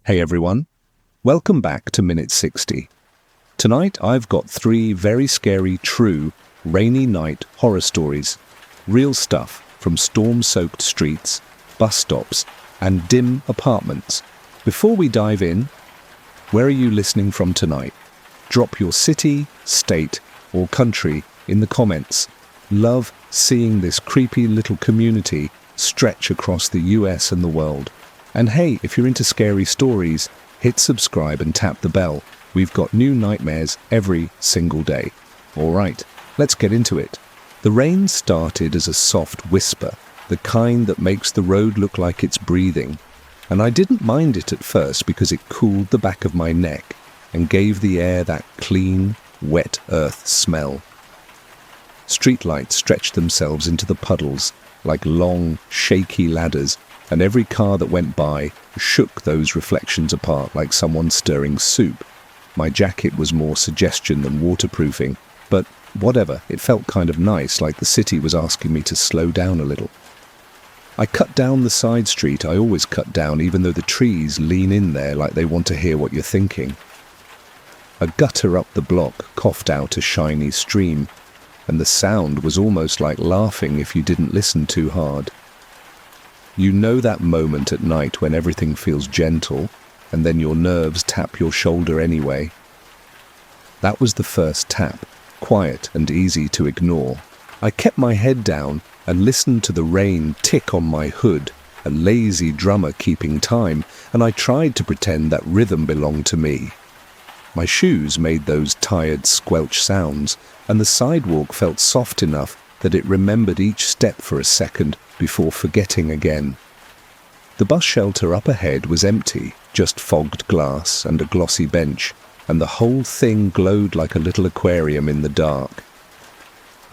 Hey everyone, welcome back to Minute 60. Tonight I've got 3 very scary, true, rainy night horror stories. Real stuff from storm-soaked streets, bus stops, and dim apartments. Before we dive in, where are you listening from tonight? Drop your city, state, or country in the comments. Love seeing this creepy little community stretch across the US and the world. And hey, if you're into scary stories, hit subscribe and tap the bell. We've got new nightmares every single day. All right, let's get into it. The rain started as a soft whisper, the kind that makes the road look like it's breathing. And I didn't mind it at first because it cooled the back of my neck and gave the air that clean, wet earth smell. Streetlights stretched themselves into the puddles like long, shaky ladders, and every car that went by shook those reflections apart like someone stirring soup. My jacket was more suggestion than waterproofing, but whatever, it felt kind of nice, like the city was asking me to slow down a little. I cut down the side street I always cut down, even though the trees lean in there like they want to hear what you're thinking. A gutter up the block coughed out a shiny stream, and the sound was almost like laughing if you didn't listen too hard. You know that moment at night when everything feels gentle, and then your nerves tap your shoulder anyway. That was the first tap, quiet and easy to ignore. I kept my head down and listened to the rain tick on my hood, a lazy drummer keeping time, and I tried to pretend that rhythm belonged to me. My shoes made those tired squelch sounds, and the sidewalk felt soft enough that it remembered each step for a second before forgetting again. The bus shelter up ahead was empty, just fogged glass and a glossy bench, and the whole thing glowed like a little aquarium in the dark.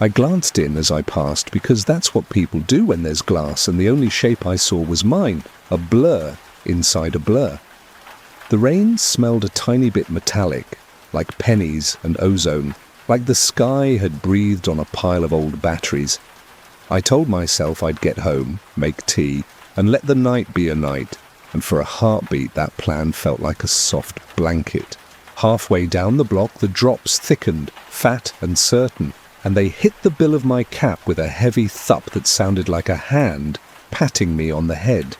I glanced in as I passed because that's what people do when there's glass, and the only shape I saw was mine, a blur inside a blur. The rain smelled a tiny bit metallic, like pennies and ozone, like the sky had breathed on a pile of old batteries. I told myself I'd get home, make tea, and let the night be a night, and for a heartbeat that plan felt like a soft blanket. Halfway down the block the drops thickened, fat and certain, and they hit the bill of my cap with a heavy thump that sounded like a hand patting me on the head.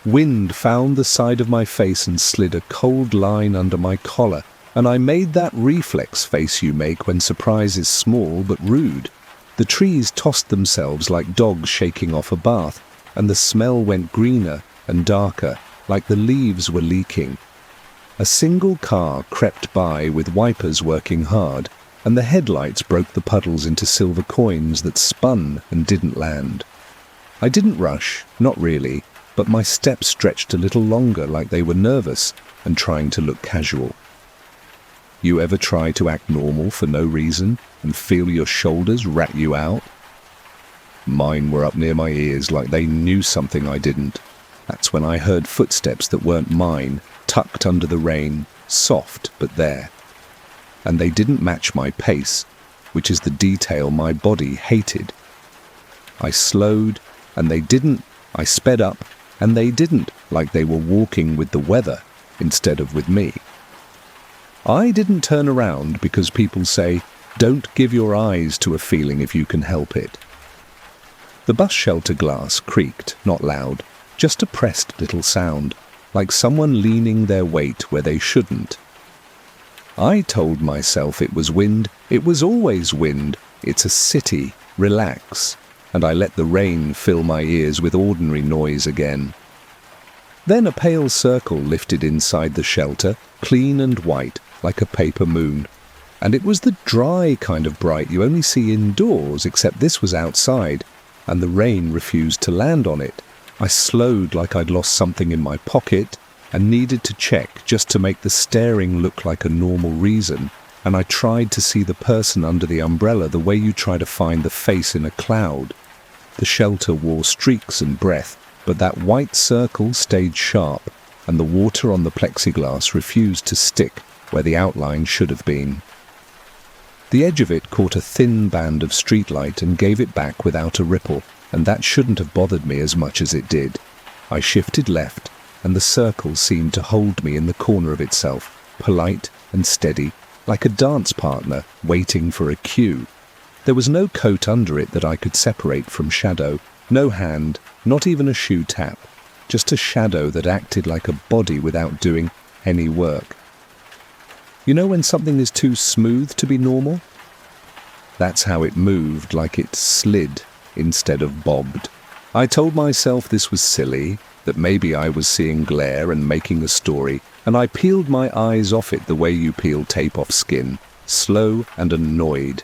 Wind found the side of my face and slid a cold line under my collar, and I made that reflex face you make when surprise is small but rude. The trees tossed themselves like dogs shaking off a bath, and the smell went greener and darker, like the leaves were leaking. A single car crept by with wipers working hard, and the headlights broke the puddles into silver coins that spun and didn't land. I didn't rush, not really, but my steps stretched a little longer like they were nervous and trying to look casual. You ever try to act normal for no reason and feel your shoulders rat you out? Mine were up near my ears like they knew something I didn't. That's when I heard footsteps that weren't mine, tucked under the rain, soft but there. And they didn't match my pace, which is the detail my body hated. I slowed, and they didn't. I sped up, and they didn't, like they were walking with the weather instead of with me. I didn't turn around because people say, don't give your eyes to a feeling if you can help it. The bus shelter glass creaked, not loud, just a pressed little sound, like someone leaning their weight where they shouldn't. I told myself it was wind, it was always wind, it's a city, relax, and I let the rain fill my ears with ordinary noise again. Then a pale circle lifted inside the shelter, clean and white, like a paper moon. And it was the dry kind of bright you only see indoors, except this was outside, and the rain refused to land on it. I slowed like I'd lost something in my pocket and needed to check just to make the staring look like a normal reason, and I tried to see the person under the umbrella the way you try to find the face in a cloud. The shelter wore streaks and breath, but that white circle stayed sharp, and the water on the plexiglass refused to stick where the outline should have been. The edge of it caught a thin band of streetlight and gave it back without a ripple, and that shouldn't have bothered me as much as it did. I shifted left, and the circle seemed to hold me in the corner of itself, polite and steady, like a dance partner waiting for a cue. There was no coat under it that I could separate from shadow, no hand, not even a shoe tap, just a shadow that acted like a body without doing any work. You know when something is too smooth to be normal? That's how it moved, like it slid instead of bobbed. I told myself this was silly, that maybe I was seeing glare and making a story, and I peeled my eyes off it the way you peel tape off skin, slow and annoyed.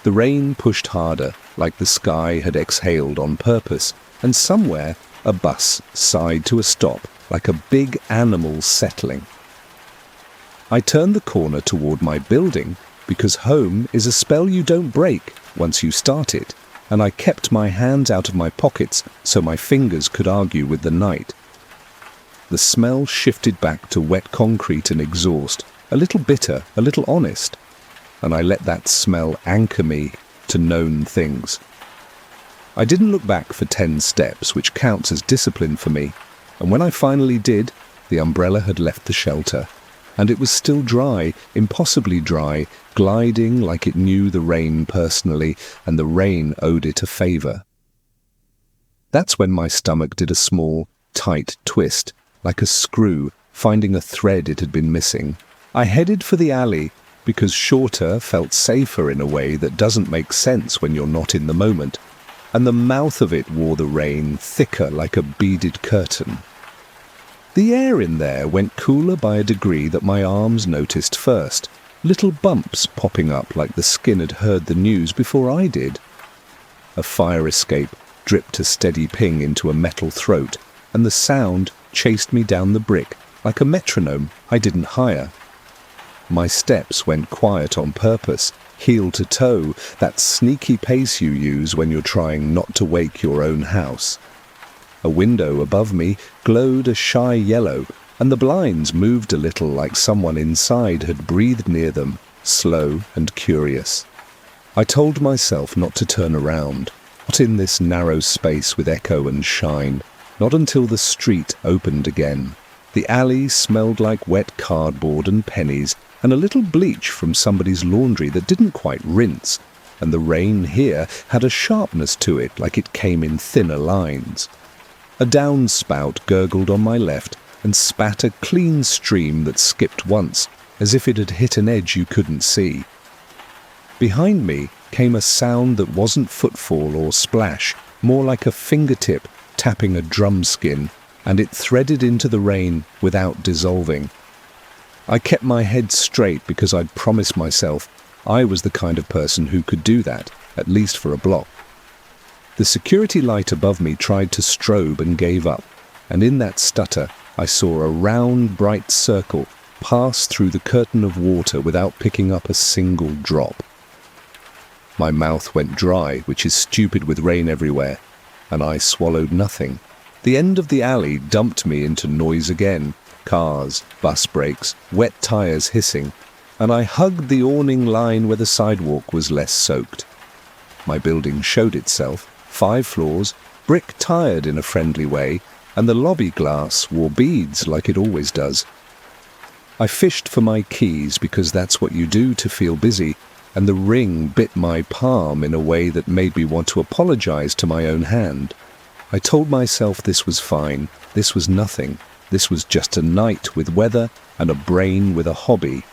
The rain pushed harder, like the sky had exhaled on purpose, and somewhere a bus sighed to a stop, like a big animal settling. I turned the corner toward my building, because home is a spell you don't break once you start it, and I kept my hands out of my pockets so my fingers could argue with the night. The smell shifted back to wet concrete and exhaust, a little bitter, a little honest, and I let that smell anchor me to known things. I didn't look back for 10 steps, which counts as discipline for me, and when I finally did, the umbrella had left the shelter, and it was still dry, impossibly dry, gliding like it knew the rain personally, and the rain owed it a favour. That's when my stomach did a small, tight twist, like a screw finding a thread it had been missing. I headed for the alley, because shorter felt safer in a way that doesn't make sense when you're not in the moment, and the mouth of it wore the rain thicker like a beaded curtain. The air in there went cooler by a degree that my arms noticed first, little bumps popping up like the skin had heard the news before I did. A fire escape dripped a steady ping into a metal throat, and the sound chased me down the brick like a metronome I didn't hire. My steps went quiet on purpose, heel to toe, that sneaky pace you use when you're trying not to wake your own house. A window above me glowed a shy yellow, and the blinds moved a little like someone inside had breathed near them, slow and curious. I told myself not to turn around, not in this narrow space with echo and shine, not until the street opened again. The alley smelled like wet cardboard and pennies, and a little bleach from somebody's laundry that didn't quite rinse, and the rain here had a sharpness to it like it came in thinner lines. A downspout gurgled on my left and spat a clean stream that skipped once, as if it had hit an edge you couldn't see. Behind me came a sound that wasn't footfall or splash, more like a fingertip tapping a drum skin, and it threaded into the rain without dissolving. I kept my head straight because I'd promised myself I was the kind of person who could do that, at least for a block. The security light above me tried to strobe and gave up, and in that stutter I saw a round, bright circle pass through the curtain of water without picking up a single drop. My mouth went dry, which is stupid with rain everywhere, and I swallowed nothing. The end of the alley dumped me into noise again, cars, bus brakes, wet tires hissing, and I hugged the awning line where the sidewalk was less soaked. My building showed itself, 5 floors, brick-tired in a friendly way, and the lobby glass wore beads like it always does. I fished for my keys because that's what you do to feel busy, and the ring bit my palm in a way that made me want to apologize to my own hand. I told myself this was fine, this was nothing, this was just a night with weather and a brain with a hobby.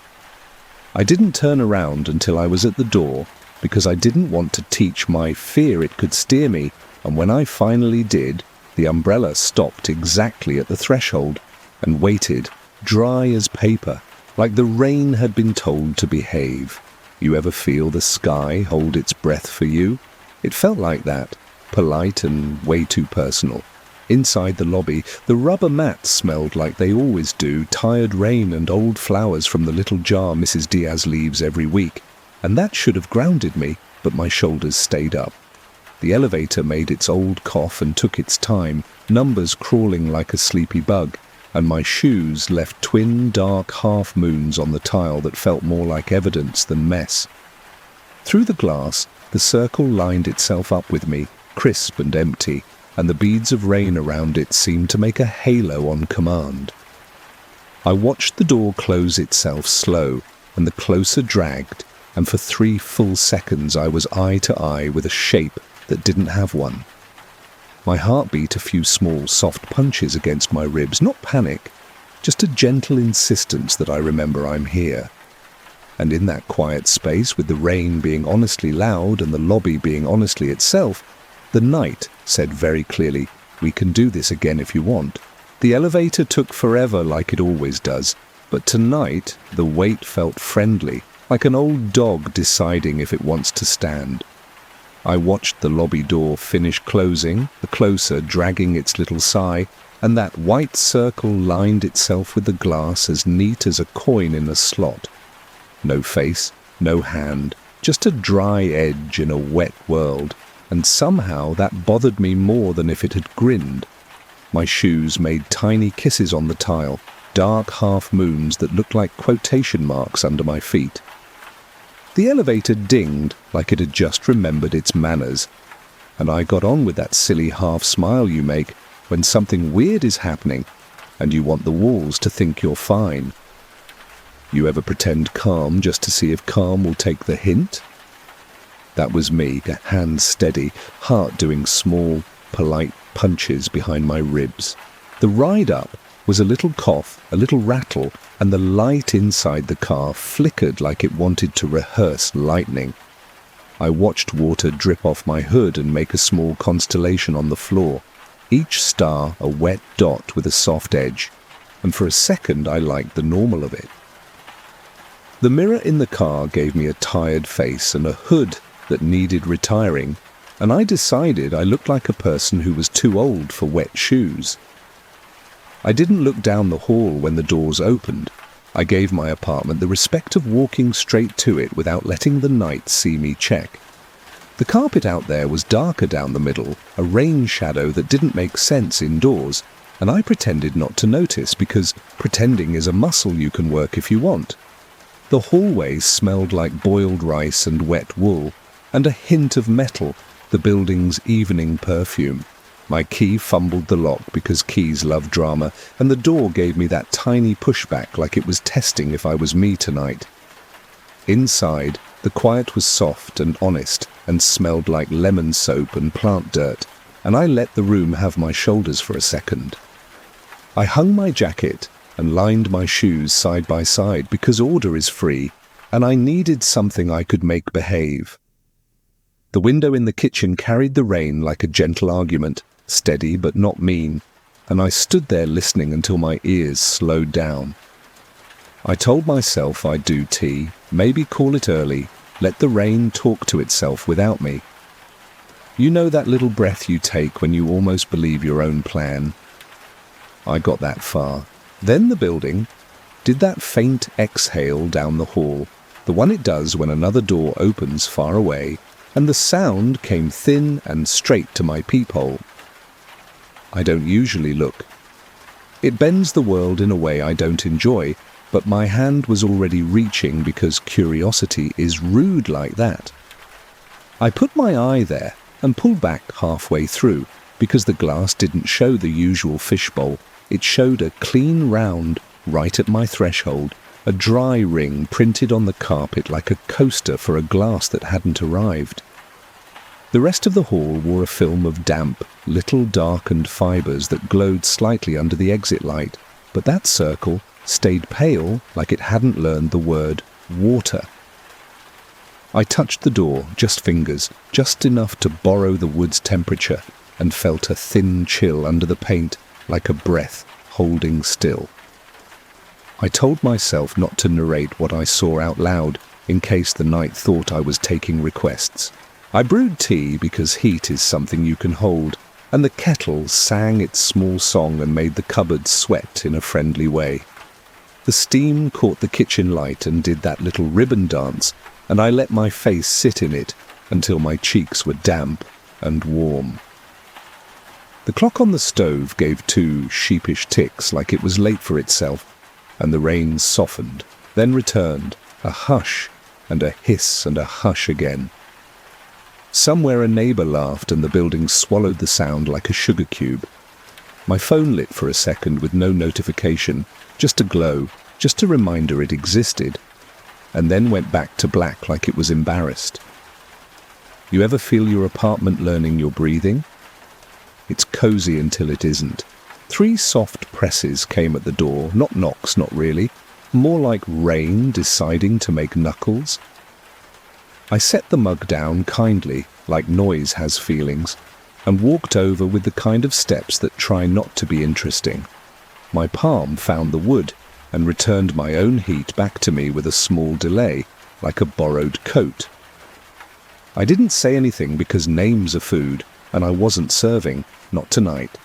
I didn't turn around until I was at the door, because I didn't want to teach my fear it could steer me, and when I finally did, the umbrella stopped exactly at the threshold and waited, dry as paper, like the rain had been told to behave. You ever feel the sky hold its breath for you? It felt like that, polite and way too personal. Inside the lobby, the rubber mats smelled like they always do, tired rain and old flowers from the little jar Mrs. Diaz leaves every week, and that should have grounded me, but my shoulders stayed up. The elevator made its old cough and took its time, numbers crawling like a sleepy bug, and my shoes left twin dark half-moons on the tile that felt more like evidence than mess. Through the glass, the circle lined itself up with me, crisp and empty, and the beads of rain around it seemed to make a halo on command. I watched the door close itself slow, and the closer dragged, and for 3 full seconds I was eye to eye with a shape that didn't have one. My heart beat a few small, soft punches against my ribs, not panic, just a gentle insistence that I remember I'm here. And in that quiet space, with the rain being honestly loud and the lobby being honestly itself, the night said very clearly, "We can do this again if you want." The elevator took forever like it always does, but tonight the wait felt friendly, like an old dog deciding if it wants to stand. I watched the lobby door finish closing, the closer dragging its little sigh, and that white circle lined itself with the glass as neat as a coin in a slot. No face, no hand, just a dry edge in a wet world, and somehow that bothered me more than if it had grinned. My shoes made tiny kisses on the tile, dark half-moons that looked like quotation marks under my feet. The elevator dinged like it had just remembered its manners, and I got on with that silly half-smile you make when something weird is happening and you want the walls to think you're fine. You ever pretend calm just to see if calm will take the hint? That was me, hands steady, heart doing small, polite punches behind my ribs. The ride up was a little cough, a little rattle, and the light inside the car flickered like it wanted to rehearse lightning. I watched water drip off my hood and make a small constellation on the floor, each star a wet dot with a soft edge, and for a second I liked the normal of it. The mirror in the car gave me a tired face and a hood that needed retiring, and I decided I looked like a person who was too old for wet shoes. I didn't look down the hall when the doors opened. I gave my apartment the respect of walking straight to it without letting the night see me check. The carpet out there was darker down the middle, a rain shadow that didn't make sense indoors, and I pretended not to notice because pretending is a muscle you can work if you want. The hallway smelled like boiled rice and wet wool, and a hint of metal, the building's evening perfume. My key fumbled the lock because keys love drama, and the door gave me that tiny pushback like it was testing if I was me tonight. Inside, the quiet was soft and honest and smelled like lemon soap and plant dirt, and I let the room have my shoulders for a second. I hung my jacket and lined my shoes side by side because order is free, and I needed something I could make behave. The window in the kitchen carried the rain like a gentle argument, steady but not mean, and I stood there listening until my ears slowed down. I told myself I'd do tea, maybe call it early, let the rain talk to itself without me. You know that little breath you take when you almost believe your own plan? I got that far. Then the building did that faint exhale down the hall, the one it does when another door opens far away, and the sound came thin and straight to my peephole. I don't usually look. It bends the world in a way I don't enjoy, but my hand was already reaching because curiosity is rude like that. I put my eye there and pulled back halfway through because the glass didn't show the usual fishbowl. It showed a clean round right at my threshold, a dry ring printed on the carpet like a coaster for a glass that hadn't arrived. The rest of the hall wore a film of damp, little darkened fibres that glowed slightly under the exit light, but that circle stayed pale like it hadn't learned the word water. I touched the door, just fingers, just enough to borrow the wood's temperature, and felt a thin chill under the paint, like a breath holding still. I told myself not to narrate what I saw out loud, in case the night thought I was taking requests. I brewed tea because heat is something you can hold, and the kettle sang its small song and made the cupboard sweat in a friendly way. The steam caught the kitchen light and did that little ribbon dance, and I let my face sit in it until my cheeks were damp and warm. The clock on the stove gave 2 sheepish ticks like it was late for itself, and the rain softened, then returned, a hush and a hiss and a hush again. Somewhere a neighbor laughed and the building swallowed the sound like a sugar cube. My phone lit for a second with no notification, just a glow, just a reminder it existed, and then went back to black like it was embarrassed. You ever feel your apartment learning your breathing? It's cozy until it isn't. 3 soft presses came at the door, not knocks, not really, more like rain deciding to make knuckles. I set the mug down kindly, like noise has feelings, and walked over with the kind of steps that try not to be interesting. My palm found the wood and returned my own heat back to me with a small delay, like a borrowed coat. I didn't say anything because names are food, and I wasn't serving, not tonight.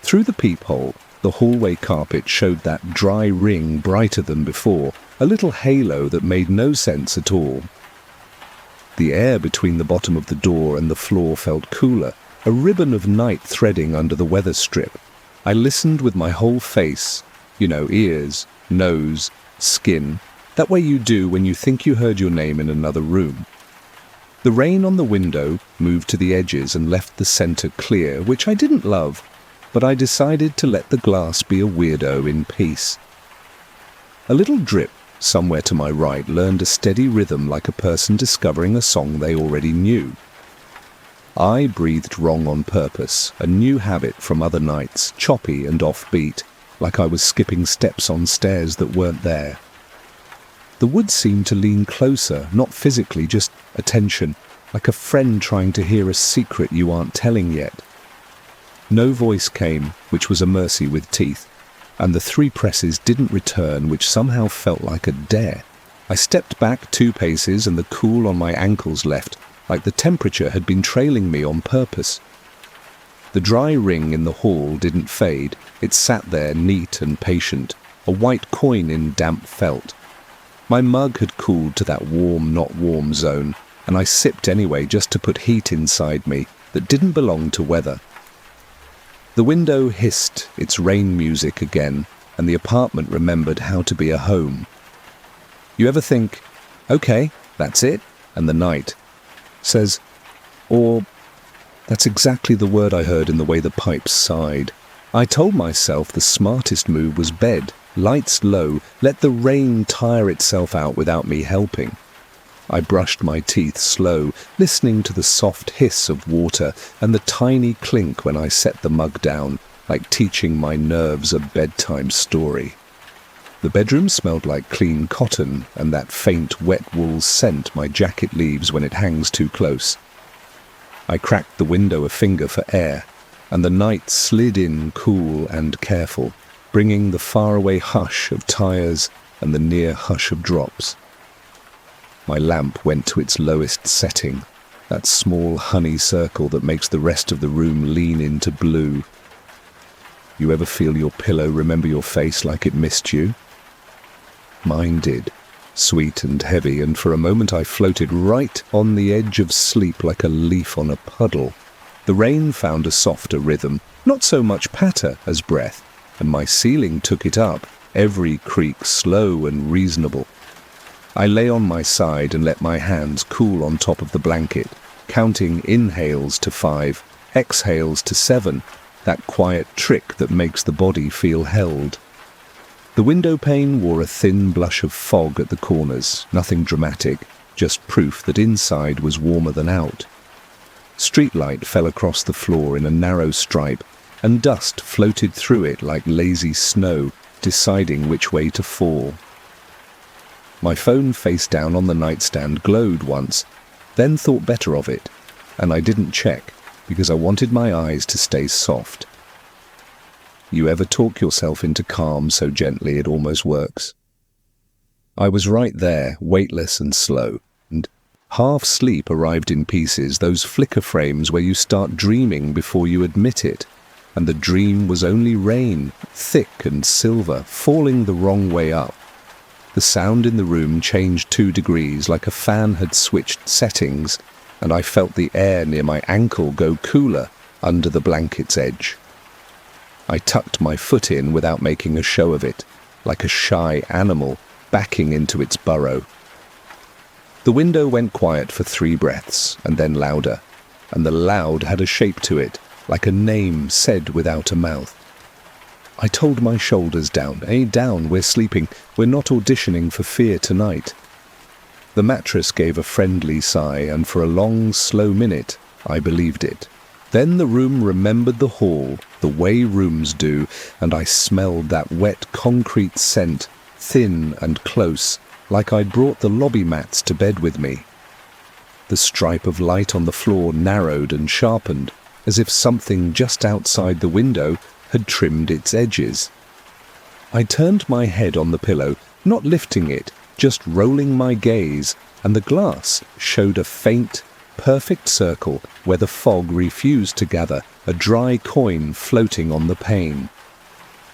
Through the peephole, the hallway carpet showed that dry ring brighter than before, a little halo that made no sense at all. The air between the bottom of the door and the floor felt cooler, a ribbon of night threading under the weather strip. I listened with my whole face, ears, nose, skin, that way you do when you think you heard your name in another room. The rain on the window moved to the edges and left the center clear, which I didn't love, but I decided to let the glass be a weirdo in peace. A little drip somewhere to my right learned a steady rhythm like a person discovering a song they already knew. I breathed wrong on purpose, a new habit from other nights, choppy and offbeat, like I was skipping steps on stairs that weren't there. The wood seemed to lean closer, not physically, just attention, like a friend trying to hear a secret you aren't telling yet. No voice came, which was a mercy with teeth, and the 3 presses didn't return, which somehow felt like a dare. I stepped back 2 paces and the cool on my ankles left, like the temperature had been trailing me on purpose. The dry ring in the hall didn't fade, it sat there neat and patient, a white coin in damp felt. My mug had cooled to that warm, not warm zone, and I sipped anyway just to put heat inside me that didn't belong to weather. The window hissed its rain music again, and the apartment remembered how to be a home. You ever think, okay, that's it, and the night says, or that's exactly the word I heard in the way the pipes sighed. I told myself the smartest move was bed, lights low, let the rain tire itself out without me helping. I brushed my teeth slow, listening to the soft hiss of water and the tiny clink when I set the mug down, like teaching my nerves a bedtime story. The bedroom smelled like clean cotton and that faint wet wool scent my jacket leaves when it hangs too close. I cracked the window a finger for air, and the night slid in cool and careful, bringing the faraway hush of tires and the near hush of drops. My lamp went to its lowest setting, that small honey circle that makes the rest of the room lean into blue. You ever feel your pillow remember your face like it missed you? Mine did, sweet and heavy, and for a moment I floated right on the edge of sleep like a leaf on a puddle. The rain found a softer rhythm, not so much patter as breath, and my ceiling took it up, every creak slow and reasonable. I lay on my side and let my hands cool on top of the blanket, counting inhales to 5, exhales to 7, that quiet trick that makes the body feel held. The window pane wore a thin blush of fog at the corners, nothing dramatic, just proof that inside was warmer than out. Streetlight fell across the floor in a narrow stripe, and dust floated through it like lazy snow, deciding which way to fall. My phone face down on the nightstand glowed once, then thought better of it, and I didn't check because I wanted my eyes to stay soft. You ever talk yourself into calm so gently it almost works? I was right there, weightless and slow, and half sleep arrived in pieces, those flicker frames where you start dreaming before you admit it, and the dream was only rain, thick and silver, falling the wrong way up. The sound in the room changed 2 degrees, like a fan had switched settings, and I felt the air near my ankle go cooler under the blanket's edge. I tucked my foot in without making a show of it, like a shy animal backing into its burrow. The window went quiet for 3 breaths, and then louder, and the loud had a shape to it, like a name said without a mouth. I told my shoulders down. Down, we're sleeping. We're not auditioning for fear tonight. The mattress gave a friendly sigh, and for a long, slow minute, I believed it. Then the room remembered the hall, the way rooms do, and I smelled that wet concrete scent, thin and close, like I'd brought the lobby mats to bed with me. The stripe of light on the floor narrowed and sharpened, as if something just outside the window had trimmed its edges. I turned my head on the pillow, not lifting it, just rolling my gaze, and the glass showed a faint, perfect circle where the fog refused to gather, a dry coin floating on the pane.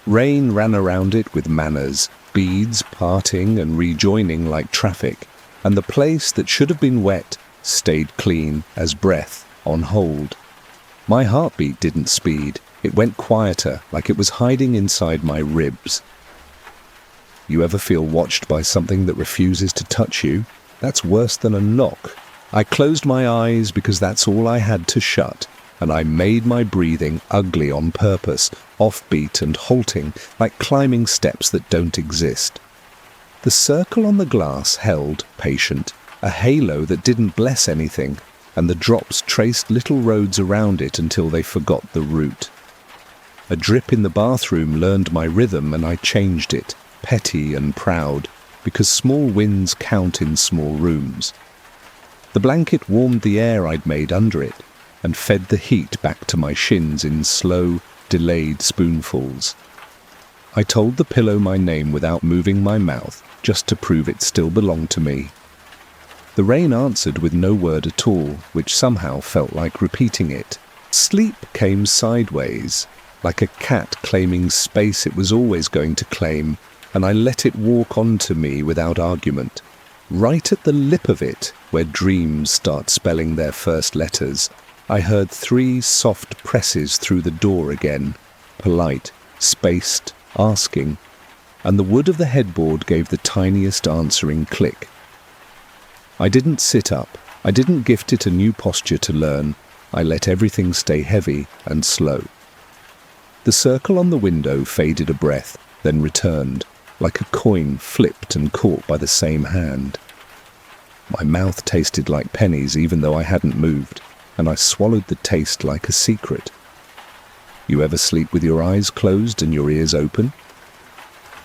Rain ran around it with manners, beads parting and rejoining like traffic, and the place that should have been wet stayed clean as breath on hold. My heartbeat didn't speed. It went quieter, like it was hiding inside my ribs. You ever feel watched by something that refuses to touch you? That's worse than a knock. I closed my eyes because that's all I had to shut, and I made my breathing ugly on purpose, offbeat and halting, like climbing steps that don't exist. The circle on the glass held, patient, a halo that didn't bless anything, and the drops traced little roads around it until they forgot the route. A drip in the bathroom learned my rhythm, and I changed it, petty and proud, because small wins count in small rooms. The blanket warmed the air I'd made under it, and fed the heat back to my shins in slow, delayed spoonfuls. I told the pillow my name without moving my mouth, just to prove it still belonged to me. The rain answered with no word at all, which somehow felt like repeating it. Sleep came sideways, like a cat claiming space it was always going to claim, and I let it walk onto me without argument. Right at the lip of it, where dreams start spelling their first letters, I heard 3 soft presses through the door again, polite, spaced, asking, and the wood of the headboard gave the tiniest answering click. I didn't sit up. I didn't gift it a new posture to learn. I let everything stay heavy and slow. The circle on the window faded a breath, then returned, like a coin flipped and caught by the same hand. My mouth tasted like pennies even though I hadn't moved, and I swallowed the taste like a secret. You ever sleep with your eyes closed and your ears open?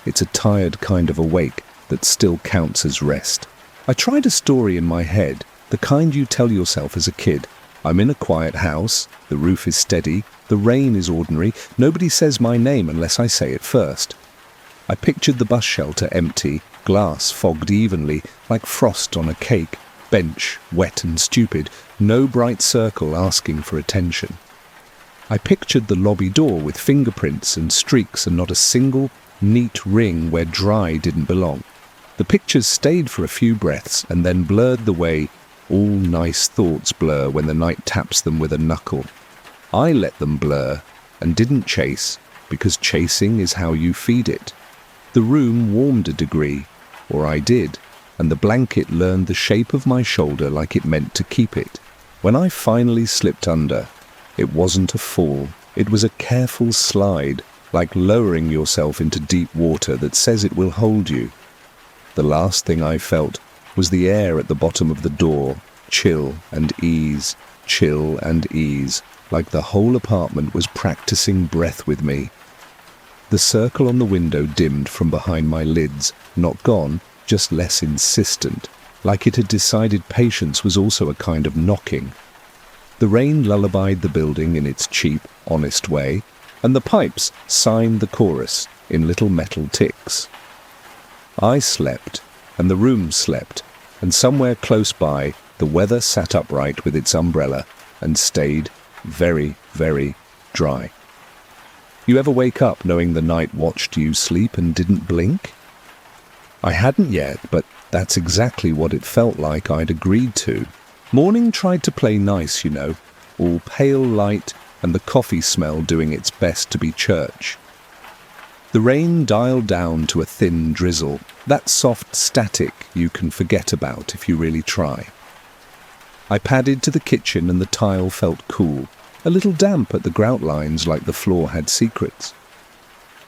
It's a tired kind of awake that still counts as rest. I tried a story in my head, the kind you tell yourself as a kid. I'm in a quiet house, the roof is steady, the rain is ordinary, nobody says my name unless I say it first. I pictured the bus shelter empty, glass fogged evenly, like frost on a cake, bench wet and stupid, no bright circle asking for attention. I pictured the lobby door with fingerprints and streaks and not a single neat ring where dry didn't belong. The pictures stayed for a few breaths and then blurred the way all nice thoughts blur when the night taps them with a knuckle. I let them blur and didn't chase, because chasing is how you feed it. The room warmed a degree, or I did, and the blanket learned the shape of my shoulder like it meant to keep it. When I finally slipped under, it wasn't a fall, it was a careful slide, like lowering yourself into deep water that says it will hold you. The last thing I felt was the air at the bottom of the door, chill and ease, like the whole apartment was practicing breath with me. The circle on the window dimmed from behind my lids, not gone, just less insistent, like it had decided patience was also a kind of knocking. The rain lullabied the building in its cheap, honest way, and the pipes signed the chorus in little metal ticks. I slept, and the room slept, and somewhere close by, the weather sat upright with its umbrella and stayed very, very dry. You ever wake up knowing the night watched you sleep and didn't blink? I hadn't yet, but that's exactly what it felt like I'd agreed to. Morning tried to play nice, you know, all pale light and the coffee smell doing its best to be church. The rain dialed down to a thin drizzle, that soft static you can forget about if you really try. I padded to the kitchen and the tile felt cool, a little damp at the grout lines like the floor had secrets.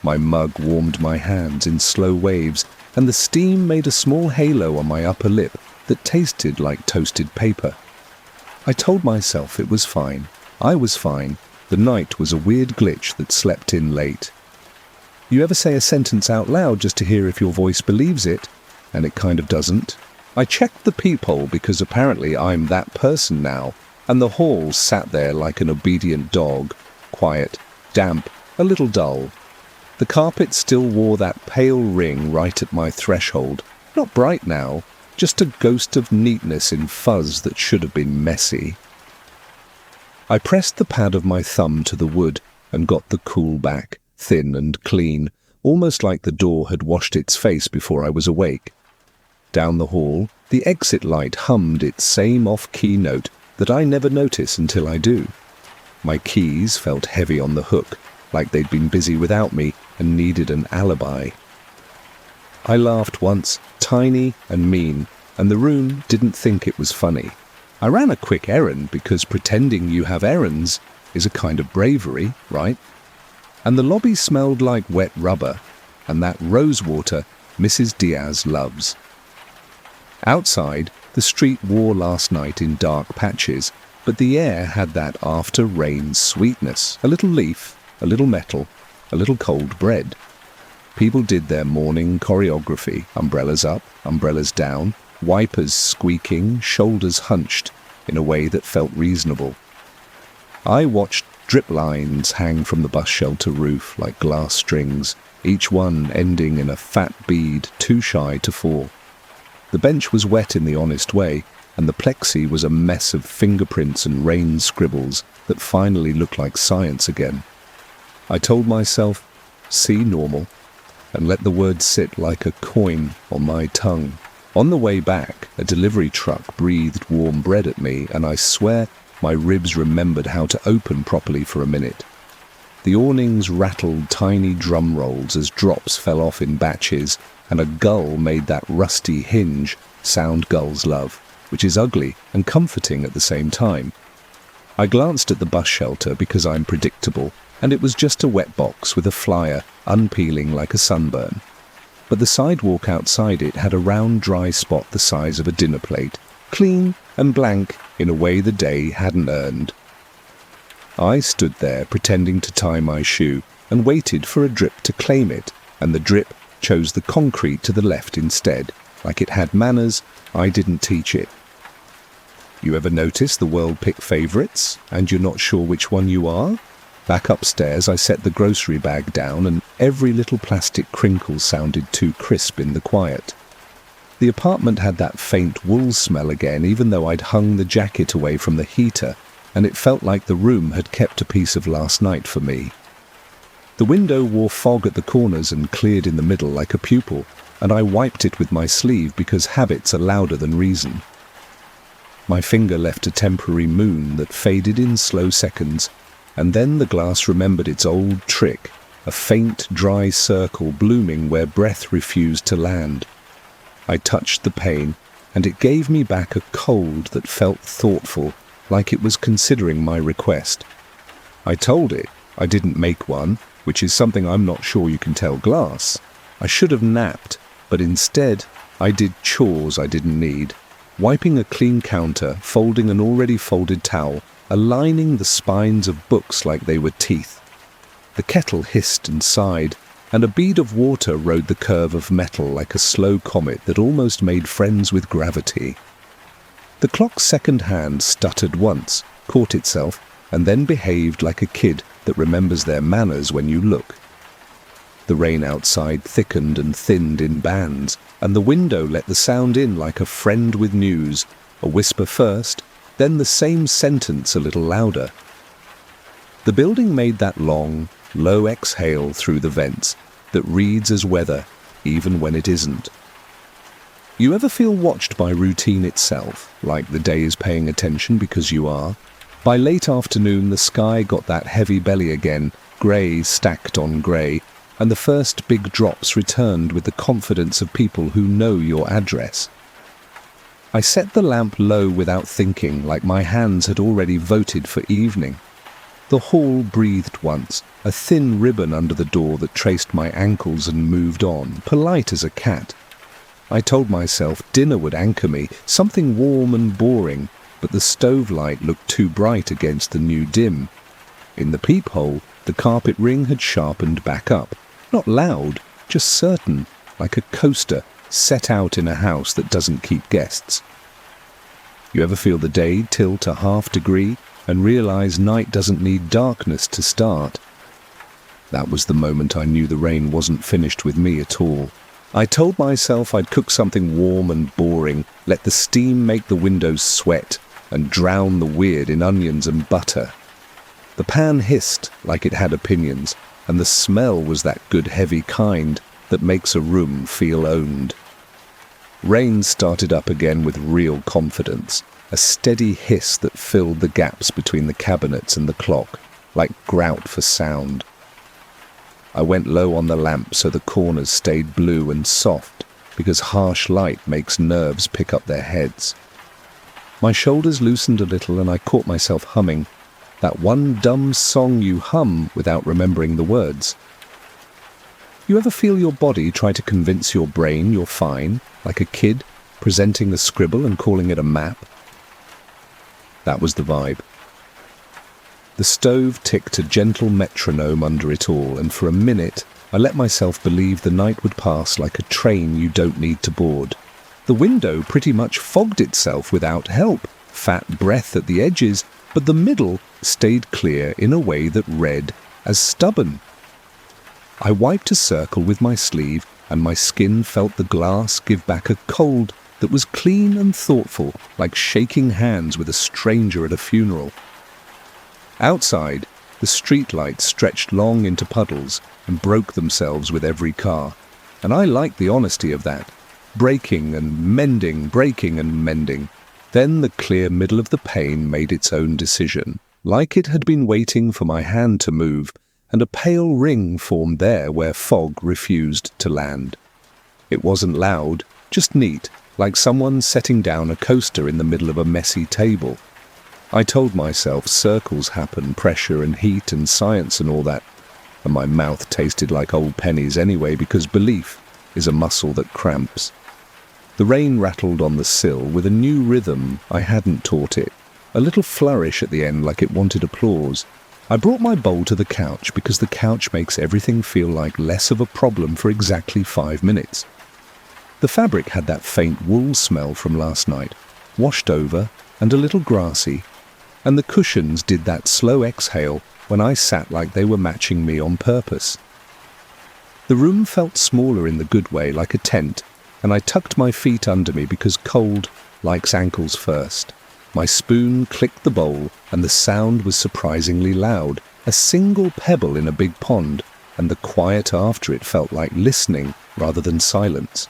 My mug warmed my hands in slow waves, and the steam made a small halo on my upper lip that tasted like toasted paper. I told myself it was fine. I was fine. The night was a weird glitch that slept in late. You ever say a sentence out loud just to hear if your voice believes it, and it kind of doesn't? I checked the peephole because apparently I'm that person now, and the hall sat there like an obedient dog, quiet, damp, a little dull. The carpet still wore that pale ring right at my threshold, not bright now, just a ghost of neatness in fuzz that should have been messy. I pressed the pad of my thumb to the wood and got the cool back, thin and clean, almost like the door had washed its face before I was awake. Down the hall, the exit light hummed its same off-key note that I never notice until I do. My keys felt heavy on the hook, like they'd been busy without me and needed an alibi. I laughed once, tiny and mean, and the room didn't think it was funny. I ran a quick errand because pretending you have errands is a kind of bravery, right? And the lobby smelled like wet rubber, and that rose water Mrs. Diaz loves. Outside, the street wore last night in dark patches, but the air had that after-rain sweetness, a little leaf, a little metal, a little cold bread. People did their morning choreography, umbrellas up, umbrellas down, wipers squeaking, shoulders hunched, in a way that felt reasonable. I watched drip lines hang from the bus shelter roof like glass strings, each one ending in a fat bead too shy to fall. The bench was wet in the honest way, and the plexi was a mess of fingerprints and rain scribbles that finally looked like science again. I told myself, see normal, and let the word sit like a coin on my tongue. On the way back, a delivery truck breathed warm bread at me, and I swear my ribs remembered how to open properly for a minute. The awnings rattled tiny drum rolls as drops fell off in batches, and a gull made that rusty hinge sound gulls love, which is ugly and comforting at the same time. I glanced at the bus shelter because I'm predictable, and it was just a wet box with a flyer unpeeling like a sunburn. But the sidewalk outside it had a round dry spot the size of a dinner plate, clean and blank in a way the day hadn't earned. I stood there pretending to tie my shoe and waited for a drip to claim it, and the drip chose the concrete to the left instead, like it had manners I didn't teach it. You ever notice the world pick favourites, and you're not sure which one you are? Back upstairs I set the grocery bag down, and every little plastic crinkle sounded too crisp in the quiet. The apartment had that faint wool smell again, even though I'd hung the jacket away from the heater, and it felt like the room had kept a piece of last night for me. The window wore fog at the corners and cleared in the middle like a pupil, and I wiped it with my sleeve because habits are louder than reason. My finger left a temporary moon that faded in slow seconds, and then the glass remembered its old trick, a faint, dry circle blooming where breath refused to land. I touched the pane, and it gave me back a cold that felt thoughtful, like it was considering my request. I told it I didn't make one, which is something I'm not sure you can tell glass. I should have napped, but instead I did chores I didn't need, wiping a clean counter, folding an already folded towel, aligning the spines of books like they were teeth. The kettle hissed and sighed, and a bead of water rode the curve of metal like a slow comet that almost made friends with gravity. The clock's second hand stuttered once, caught itself, and then behaved like a kid that remembers their manners when you look. The rain outside thickened and thinned in bands, and the window let the sound in like a friend with news, a whisper first, then the same sentence a little louder. The building made that long, low exhale through the vents that reads as weather, even when it isn't. You ever feel watched by routine itself, like the day is paying attention because you are? By late afternoon, the sky got that heavy belly again, grey stacked on grey, and the first big drops returned with the confidence of people who know your address. I set the lamp low without thinking, like my hands had already voted for evening. The hall breathed once, a thin ribbon under the door that traced my ankles and moved on, polite as a cat. I told myself dinner would anchor me, something warm and boring, but the stove light looked too bright against the new dim. In the peephole, the carpet ring had sharpened back up. Not loud, just certain, like a coaster set out in a house that doesn't keep guests. You ever feel the day tilt a half degree and realize night doesn't need darkness to start? That was the moment I knew the rain wasn't finished with me at all. I told myself I'd cook something warm and boring, let the steam make the windows sweat, and drown the weird in onions and butter. The pan hissed like it had opinions, and the smell was that good heavy kind that makes a room feel owned. Rain started up again with real confidence, a steady hiss that filled the gaps between the cabinets and the clock, like grout for sound. I went low on the lamp so the corners stayed blue and soft, because harsh light makes nerves pick up their heads. My shoulders loosened a little and I caught myself humming, that one dumb song you hum without remembering the words. You ever feel your body try to convince your brain you're fine, like a kid presenting a scribble and calling it a map? That was the vibe. The stove ticked a gentle metronome under it all, and for a minute I let myself believe the night would pass like a train you don't need to board. The window pretty much fogged itself without help, fat breath at the edges, but the middle stayed clear in a way that read as stubborn. I wiped a circle with my sleeve, and my skin felt the glass give back a cold that was clean and thoughtful, like shaking hands with a stranger at a funeral. Outside, the streetlights stretched long into puddles and broke themselves with every car, and I liked the honesty of that. Breaking and mending, breaking and mending. Then the clear middle of the pane made its own decision, like it had been waiting for my hand to move, and a pale ring formed there where fog refused to land. It wasn't loud, just neat, like someone setting down a coaster in the middle of a messy table. I told myself circles happen, pressure and heat and science and all that, and my mouth tasted like old pennies anyway, because belief is a muscle that cramps. The rain rattled on the sill with a new rhythm I hadn't taught it, a little flourish at the end like it wanted applause. I brought my bowl to the couch because the couch makes everything feel like less of a problem for exactly 5 minutes. The fabric had that faint wool smell from last night, washed over and a little grassy, and the cushions did that slow exhale when I sat like they were matching me on purpose. The room felt smaller in the good way, like a tent, and I tucked my feet under me because cold likes ankles first. My spoon clicked the bowl, and the sound was surprisingly loud, a single pebble in a big pond, and the quiet after it felt like listening rather than silence.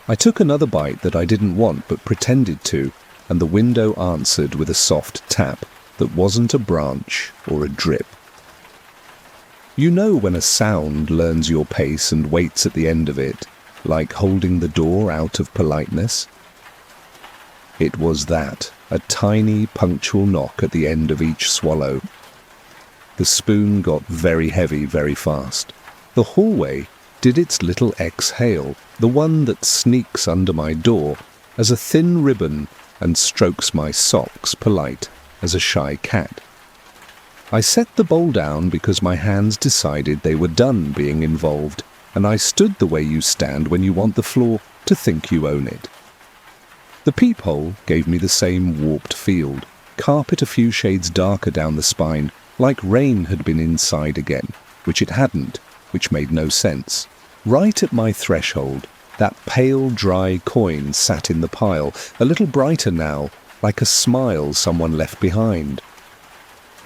I took another bite that I didn't want but pretended to, and the window answered with a soft tap that wasn't a branch or a drip. You know when a sound learns your pace and waits at the end of it, like holding the door out of politeness? It was that, a tiny punctual knock at the end of each swallow. The spoon got very heavy very fast. The hallway did its little exhale, the one that sneaks under my door as a thin ribbon and strokes my socks polite as a shy cat. I set the bowl down because my hands decided they were done being involved, and I stood the way you stand when you want the floor to think you own it. The peephole gave me the same warped field, carpet a few shades darker down the spine, like rain had been inside again, which it hadn't, which made no sense. Right at my threshold, that pale, dry coin sat in the pile, a little brighter now, like a smile someone left behind.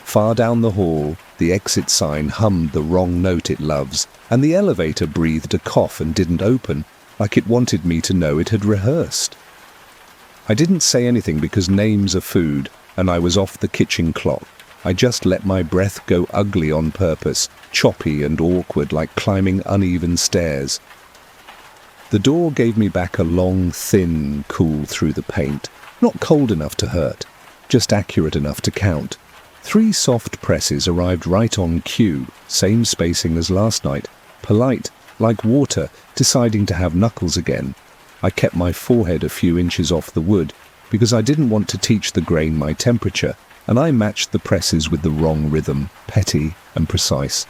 Far down the hall, the exit sign hummed the wrong note it loves, and the elevator breathed a cough and didn't open, like it wanted me to know it had rehearsed. I didn't say anything because names are food, and I was off the kitchen clock. I just let my breath go ugly on purpose, choppy and awkward like climbing uneven stairs. The door gave me back a long, thin cool through the paint, not cold enough to hurt, just accurate enough to count. 3 soft presses arrived right on cue, same spacing as last night, polite, like water, deciding to have knuckles again. I kept my forehead a few inches off the wood, because I didn't want to teach the grain my temperature, and I matched the presses with the wrong rhythm, petty and precise.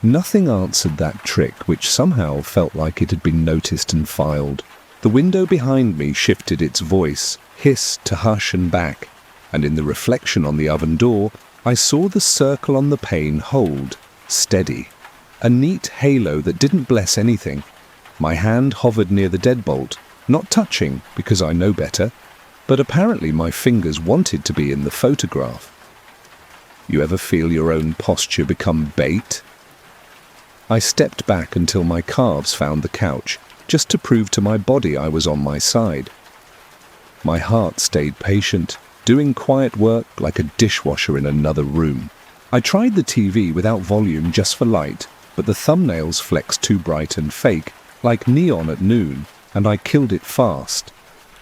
Nothing answered that trick, which somehow felt like it had been noticed and filed. The window behind me shifted its voice, hiss to hush and back, and in the reflection on the oven door, I saw the circle on the pane hold, steady. A neat halo that didn't bless anything. My hand hovered near the deadbolt, not touching, because I know better, but apparently my fingers wanted to be in the photograph. You ever feel your own posture become bait? I stepped back until my calves found the couch, just to prove to my body I was on my side. My heart stayed patient, doing quiet work like a dishwasher in another room. I tried the TV without volume just for light, but the thumbnails flexed too bright and fake, like neon at noon, and I killed it fast.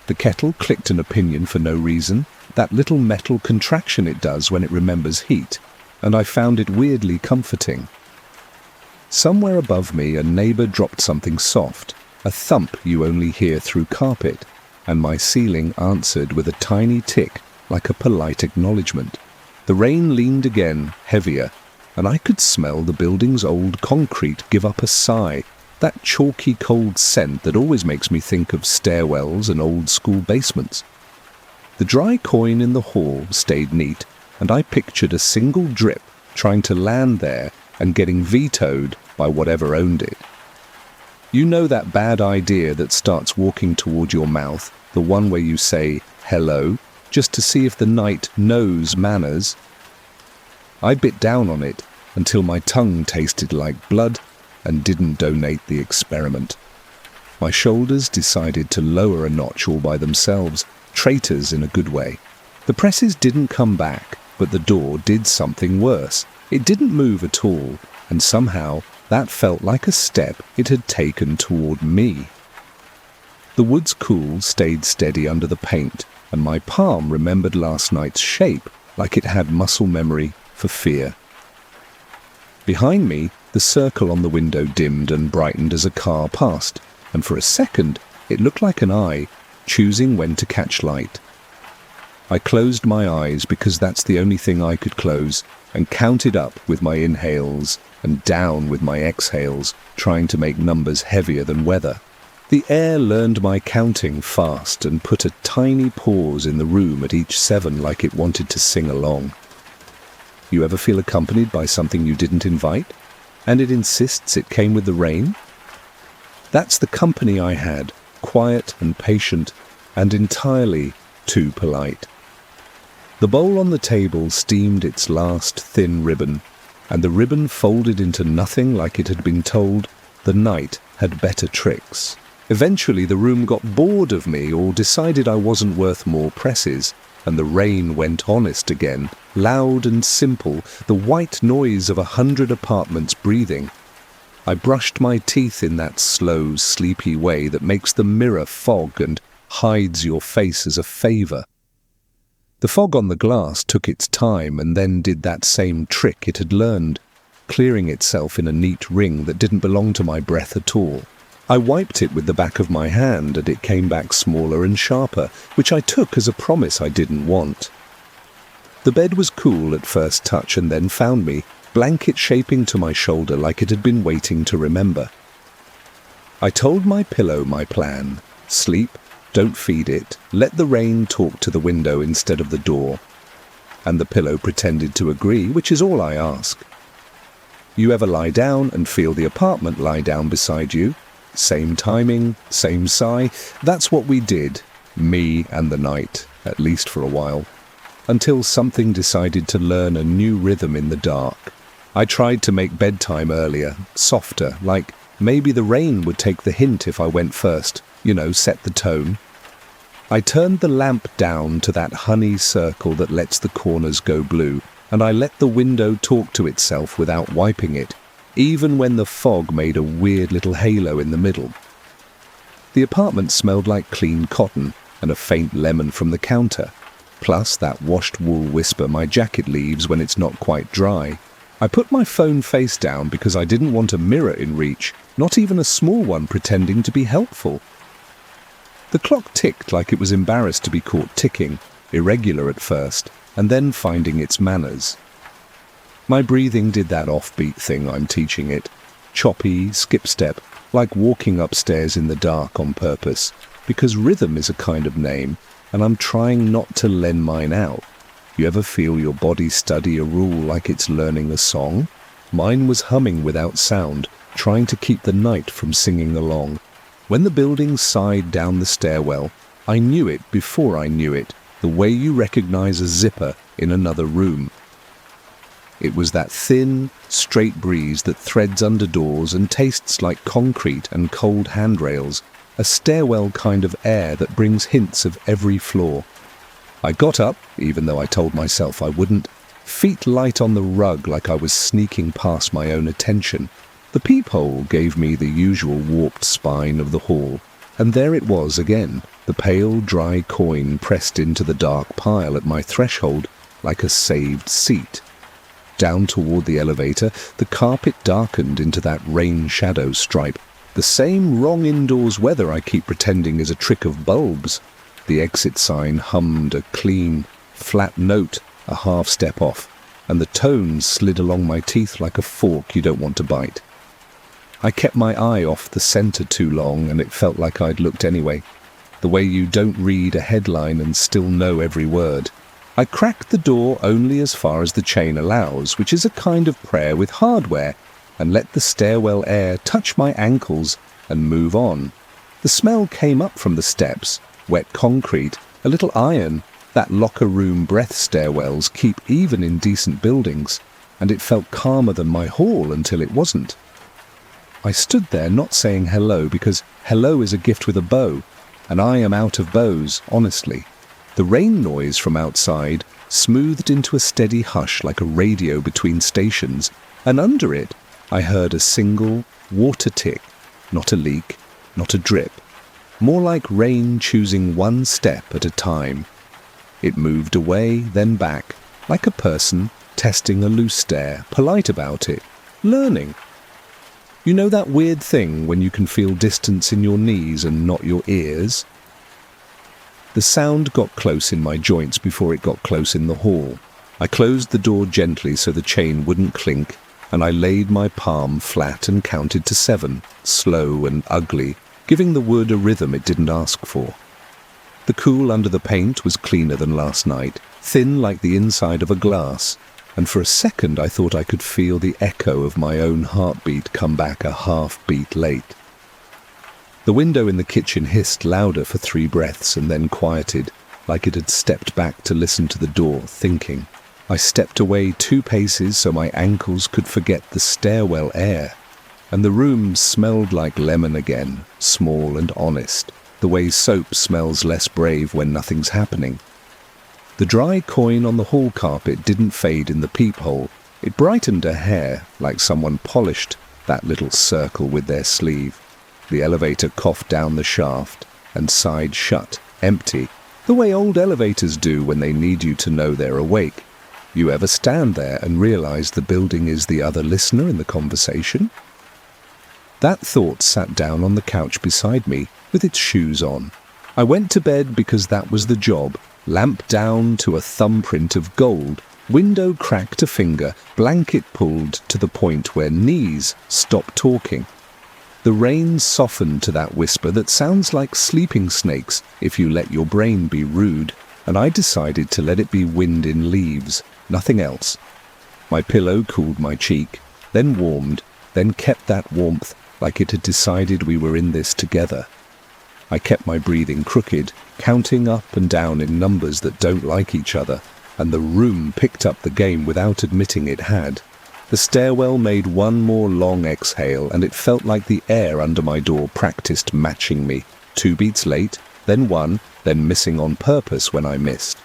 The kettle clicked an opinion for no reason, that little metal contraction it does when it remembers heat, and I found it weirdly comforting. Somewhere above me, a neighbour dropped something soft, a thump you only hear through carpet, and my ceiling answered with a tiny tick, like a polite acknowledgement. The rain leaned again, heavier, and I could smell the building's old concrete give up a sigh, that chalky cold scent that always makes me think of stairwells and old-school basements. The dry coin in the hall stayed neat, and I pictured a single drip trying to land there and getting vetoed by whatever owned it. You know that bad idea that starts walking toward your mouth, the one where you say, hello, just to see if the night knows manners? I bit down on it until my tongue tasted like blood and didn't donate the experiment. My shoulders decided to lower a notch all by themselves, traitors in a good way. The presses didn't come back, but the door did something worse. It didn't move at all, and somehow that felt like a step it had taken toward me. The wood's cool stayed steady under the paint, and my palm remembered last night's shape like it had muscle memory for fear. Behind me, the circle on the window dimmed and brightened as a car passed, and for a second it looked like an eye, choosing when to catch light. I closed my eyes because that's the only thing I could close, and counted up with my inhales and down with my exhales, trying to make numbers heavier than weather. The air learned my counting fast and put a tiny pause in the room at each 7 like it wanted to sing along. You ever feel accompanied by something you didn't invite, and it insists it came with the rain? That's the company I had, quiet and patient, and entirely too polite. The bowl on the table steamed its last thin ribbon, and the ribbon folded into nothing like it had been told the night had better tricks. Eventually the room got bored of me or decided I wasn't worth more presses, and the rain went honest again, loud and simple, the white noise of 100 apartments breathing. I brushed my teeth in that slow, sleepy way that makes the mirror fog and hides your face as a favour. The fog on the glass took its time and then did that same trick it had learned, clearing itself in a neat ring that didn't belong to my breath at all. I wiped it with the back of my hand and it came back smaller and sharper, which I took as a promise I didn't want. The bed was cool at first touch and then found me, blanket shaping to my shoulder like it had been waiting to remember. I told my pillow my plan: sleep, don't feed it, let the rain talk to the window instead of the door. And the pillow pretended to agree, which is all I ask. You ever lie down and feel the apartment lie down beside you? Same timing, same sigh. That's what we did, me and the night, at least for a while, until something decided to learn a new rhythm in the dark. I tried to make bedtime earlier, softer, like maybe the rain would take the hint if I went first, set the tone. I turned the lamp down to that honey circle that lets the corners go blue, and I let the window talk to itself without wiping it, even when the fog made a weird little halo in the middle. The apartment smelled like clean cotton and a faint lemon from the counter, plus that washed wool whisper my jacket leaves when it's not quite dry. I put my phone face down because I didn't want a mirror in reach, not even a small one pretending to be helpful. The clock ticked like it was embarrassed to be caught ticking, irregular at first, and then finding its manners. My breathing did that offbeat thing I'm teaching it, choppy, skip-step, like walking upstairs in the dark on purpose, because rhythm is a kind of name, and I'm trying not to lend mine out. You ever feel your body study a rule like it's learning a song? Mine was humming without sound, trying to keep the night from singing along. When the building sighed down the stairwell, I knew it before I knew it, the way you recognize a zipper in another room. It was that thin, straight breeze that threads under doors and tastes like concrete and cold handrails, a stairwell kind of air that brings hints of every floor. I got up, even though I told myself I wouldn't, feet light on the rug like I was sneaking past my own attention. The peephole gave me the usual warped spine of the hall, and there it was again, the pale, dry coin pressed into the dark pile at my threshold like a saved seat. Down toward the elevator, the carpet darkened into that rain shadow stripe, the same wrong indoors weather I keep pretending is a trick of bulbs. The exit sign hummed a clean, flat note a half step off, and the tones slid along my teeth like a fork you don't want to bite. I kept my eye off the center too long, and it felt like I'd looked anyway, the way you don't read a headline and still know every word. I cracked the door only as far as the chain allows, which is a kind of prayer with hardware, and let the stairwell air touch my ankles and move on. The smell came up from the steps, wet concrete, a little iron, that locker room breath stairwells keep even in decent buildings, and it felt calmer than my hall until it wasn't. I stood there not saying hello because hello is a gift with a bow, and I am out of bows, honestly. The rain noise from outside smoothed into a steady hush like a radio between stations, and under it I heard a single water tick, not a leak, not a drip, more like rain choosing one step at a time. It moved away, then back, like a person testing a loose stare, polite about it, learning. You know that weird thing when you can feel distance in your knees and not your ears? The sound got close in my joints before it got close in the hall. I closed the door gently so the chain wouldn't clink, and I laid my palm flat and counted to 7, slow and ugly, giving the wood a rhythm it didn't ask for. The cool under the paint was cleaner than last night, thin like the inside of a glass, and for a second I thought I could feel the echo of my own heartbeat come back a half-beat late. The window in the kitchen hissed louder for 3 breaths and then quieted, like it had stepped back to listen to the door, thinking. I stepped away 2 paces so my ankles could forget the stairwell air, and the room smelled like lemon again, small and honest, the way soap smells less brave when nothing's happening. The dry coin on the hall carpet didn't fade in the peephole. It brightened her hair like someone polished that little circle with their sleeve. The elevator coughed down the shaft and sighed shut, empty, the way old elevators do when they need you to know they're awake. You ever stand there and realize the building is the other listener in the conversation? That thought sat down on the couch beside me with its shoes on. I went to bed because that was the job, lamp down to a thumbprint of gold, window crack to finger, blanket pulled to the point where knees stop talking. The rain softened to that whisper that sounds like sleeping snakes if you let your brain be rude, and I decided to let it be wind in leaves, nothing else. My pillow cooled my cheek, then warmed, then kept that warmth like it had decided we were in this together. I kept my breathing crooked, counting up and down in numbers that don't like each other, and the room picked up the game without admitting it had. The stairwell made one more long exhale, and it felt like the air under my door practiced matching me. 2 beats late, then 1, then missing on purpose when I missed.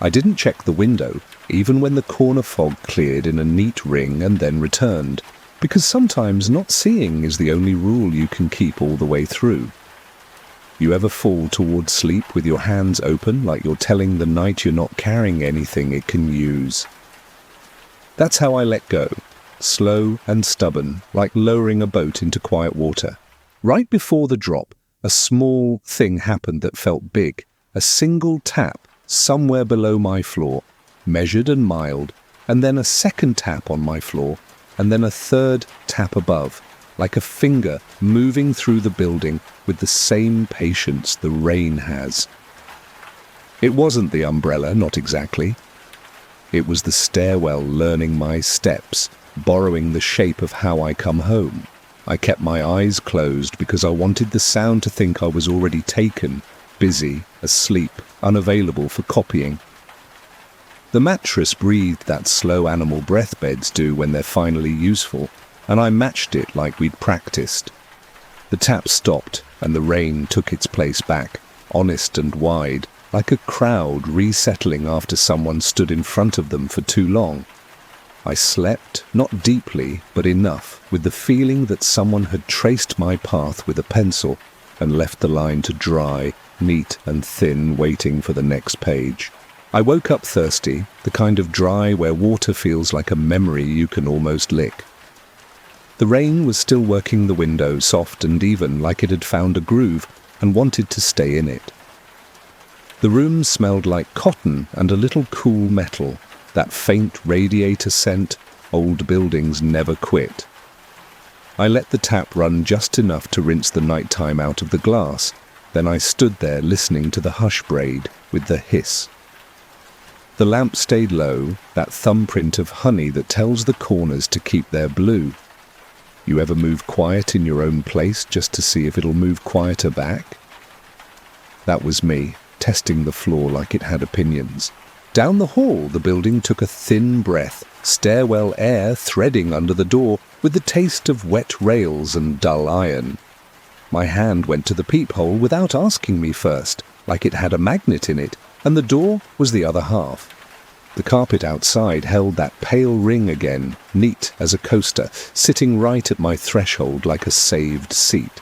I didn't check the window, even when the corner fog cleared in a neat ring and then returned, because sometimes not seeing is the only rule you can keep all the way through. You ever fall towards sleep with your hands open, like you're telling the night you're not carrying anything it can use? That's how I let go, slow and stubborn, like lowering a boat into quiet water. Right before the drop, a small thing happened that felt big, a single tap somewhere below my floor, measured and mild, and then a second tap on my floor, and then a third tap above, like a finger moving through the building with the same patience the rain has. It wasn't the umbrella, not exactly. It was the stairwell learning my steps, borrowing the shape of how I come home. I kept my eyes closed because I wanted the sound to think I was already taken, busy, asleep, unavailable for copying. The mattress breathed that slow animal breath beds do when they're finally useful, and I matched it like we'd practiced. The tap stopped, and the rain took its place back, honest and wide, like a crowd resettling after someone stood in front of them for too long. I slept, not deeply, but enough, with the feeling that someone had traced my path with a pencil and left the line to dry, neat and thin, waiting for the next page. I woke up thirsty, the kind of dry where water feels like a memory you can almost lick. The rain was still working the window, soft and even, like it had found a groove and wanted to stay in it. The room smelled like cotton and a little cool metal, that faint radiator scent old buildings never quit. I let the tap run just enough to rinse the nighttime out of the glass, then I stood there listening to the hush braid with the hiss. The lamp stayed low, that thumbprint of honey that tells the corners to keep their blue. You ever move quiet in your own place just to see if it'll move quieter back? That was me, testing the floor like it had opinions. Down the hall, the building took a thin breath, stairwell air threading under the door with the taste of wet rails and dull iron. My hand went to the peephole without asking me first, like it had a magnet in it, and the door was the other half. The carpet outside held that pale ring again, neat as a coaster, sitting right at my threshold like a saved seat.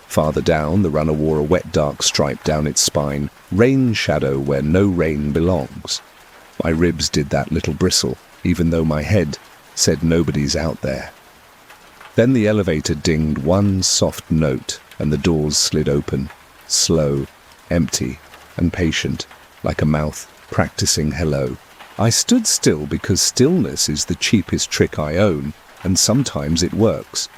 Farther down, the runner wore a wet dark stripe down its spine, rain shadow where no rain belongs. My ribs did that little bristle, even though my head said nobody's out there. Then the elevator dinged one soft note, and the doors slid open, slow, empty, and patient, like a mouth practicing hello. I stood still because stillness is the cheapest trick I own, and sometimes it works.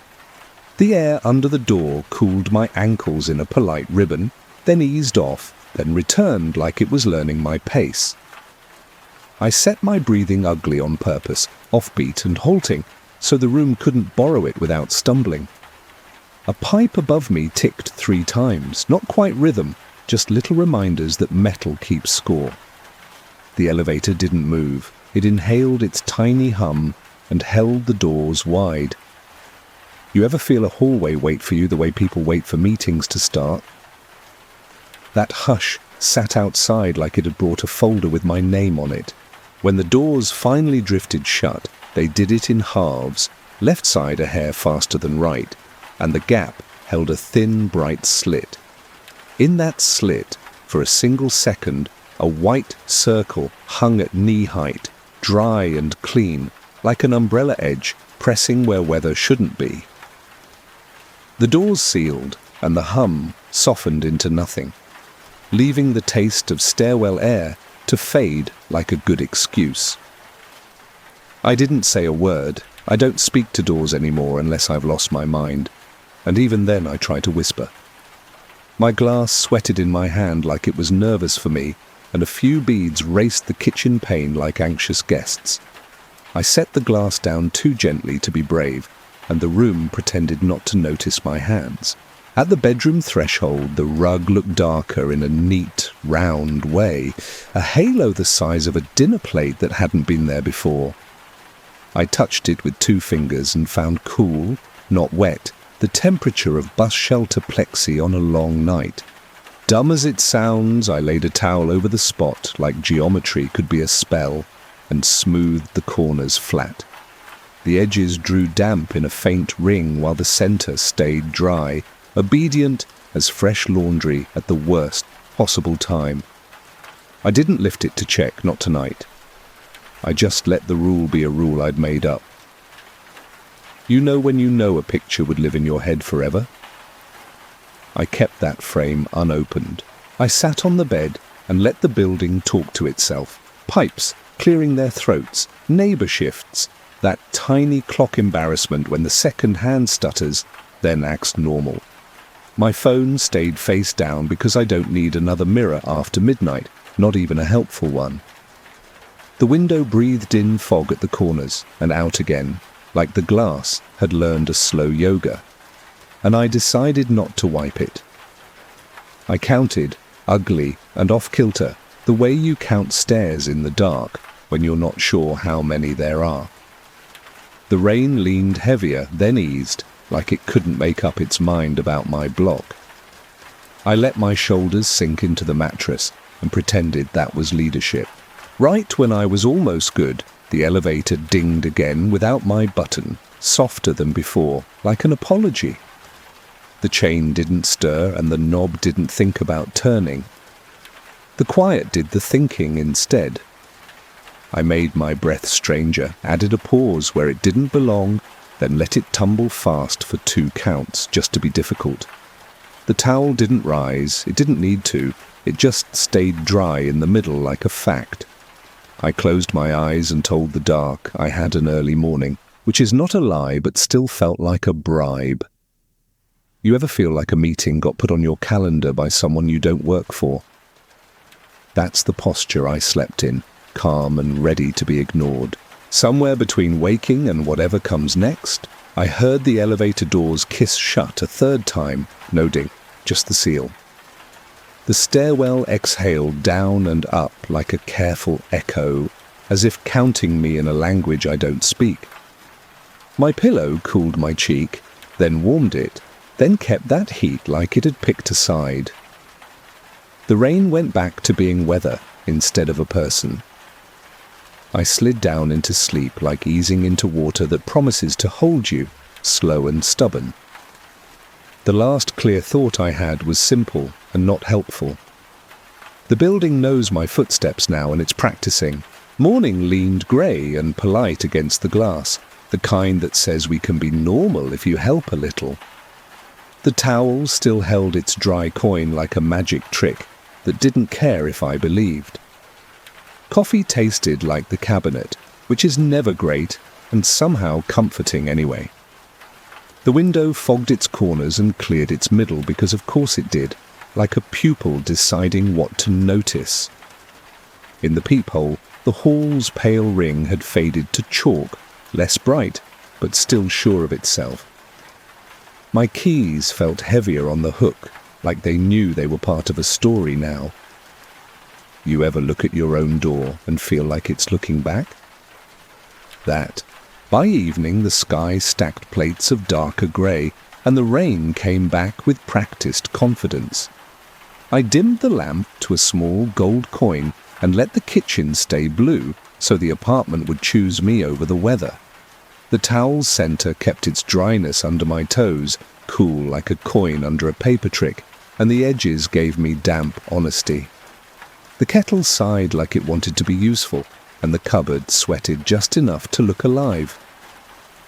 The air under the door cooled my ankles in a polite ribbon, then eased off, then returned like it was learning my pace. I set my breathing ugly on purpose, offbeat and halting, so the room couldn't borrow it without stumbling. A pipe above me ticked 3 times, not quite rhythm, just little reminders that metal keeps score. The elevator didn't move. It inhaled its tiny hum and held the doors wide. You ever feel a hallway wait for you the way people wait for meetings to start? That hush sat outside like it had brought a folder with my name on it. When the doors finally drifted shut, they did it in halves, left side a hair faster than right, and the gap held a thin, bright slit. In that slit, for a single second, a white circle hung at knee height, dry and clean, like an umbrella edge pressing where weather shouldn't be. The doors sealed, and the hum softened into nothing, leaving the taste of stairwell air to fade like a good excuse. I didn't say a word. I don't speak to doors anymore unless I've lost my mind, and even then I try to whisper. My glass sweated in my hand like it was nervous for me, and a few beads raced the kitchen pane like anxious guests. I set the glass down too gently to be brave, and the room pretended not to notice my hands. At the bedroom threshold, the rug looked darker in a neat, round way, a halo the size of a dinner plate that hadn't been there before. I touched it with 2 fingers and found cool, not wet, the temperature of bus shelter plexi on a long night. Dumb as it sounds, I laid a towel over the spot like geometry could be a spell, and smoothed the corners flat. The edges drew damp in a faint ring while the center stayed dry, obedient as fresh laundry at the worst possible time. I didn't lift it to check, not tonight. I just let the rule be a rule I'd made up. You know when you know a picture would live in your head forever? I kept that frame unopened. I sat on the bed and let the building talk to itself. Pipes clearing their throats, neighbor shifts, that tiny clock embarrassment when the second hand stutters, then acts normal. My phone stayed face down because I don't need another mirror after midnight, not even a helpful one. The window breathed in fog at the corners and out again, like the glass had learned a slow yoga, and I decided not to wipe it. I counted, ugly and off-kilter, the way you count stairs in the dark when you're not sure how many there are. The rain leaned heavier, then eased, like it couldn't make up its mind about my block. I let my shoulders sink into the mattress and pretended that was leadership. Right when I was almost good, the elevator dinged again without my button, softer than before, like an apology. The chain didn't stir and the knob didn't think about turning. The quiet did the thinking instead. I made my breath stranger, added a pause where it didn't belong, then let it tumble fast for 2 counts, just to be difficult. The towel didn't rise, it didn't need to, it just stayed dry in the middle like a fact. I closed my eyes and told the dark I had an early morning, which is not a lie but still felt like a bribe. You ever feel like a meeting got put on your calendar by someone you don't work for? That's the posture I slept in, calm and ready to be ignored. Somewhere between waking and whatever comes next, I heard the elevator doors kiss shut a 3rd time, nodding, just the seal. The stairwell exhaled down and up like a careful echo, as if counting me in a language I don't speak. My pillow cooled my cheek, then warmed it, then kept that heat like it had picked a side. The rain went back to being weather instead of a person. I slid down into sleep like easing into water that promises to hold you, slow and stubborn. The last clear thought I had was simple and not helpful. The building knows my footsteps now and it's practicing. Morning leaned grey and polite against the glass, the kind that says we can be normal if you help a little. The towel still held its dry coin like a magic trick that didn't care if I believed. Coffee tasted like the cabinet, which is never great and somehow comforting anyway. The window fogged its corners and cleared its middle because of course it did, like a pupil deciding what to notice. In the peephole, the hall's pale ring had faded to chalk, less bright, but still sure of itself. My keys felt heavier on the hook, like they knew they were part of a story now. You ever look at your own door and feel like it's looking back? That. By evening, the sky stacked plates of darker grey, and the rain came back with practiced confidence. I dimmed the lamp to a small gold coin and let the kitchen stay blue so the apartment would choose me over the weather. The towel's centre kept its dryness under my toes, cool like a coin under a paper trick, and the edges gave me damp honesty. The kettle sighed like it wanted to be useful, and the cupboard sweated just enough to look alive.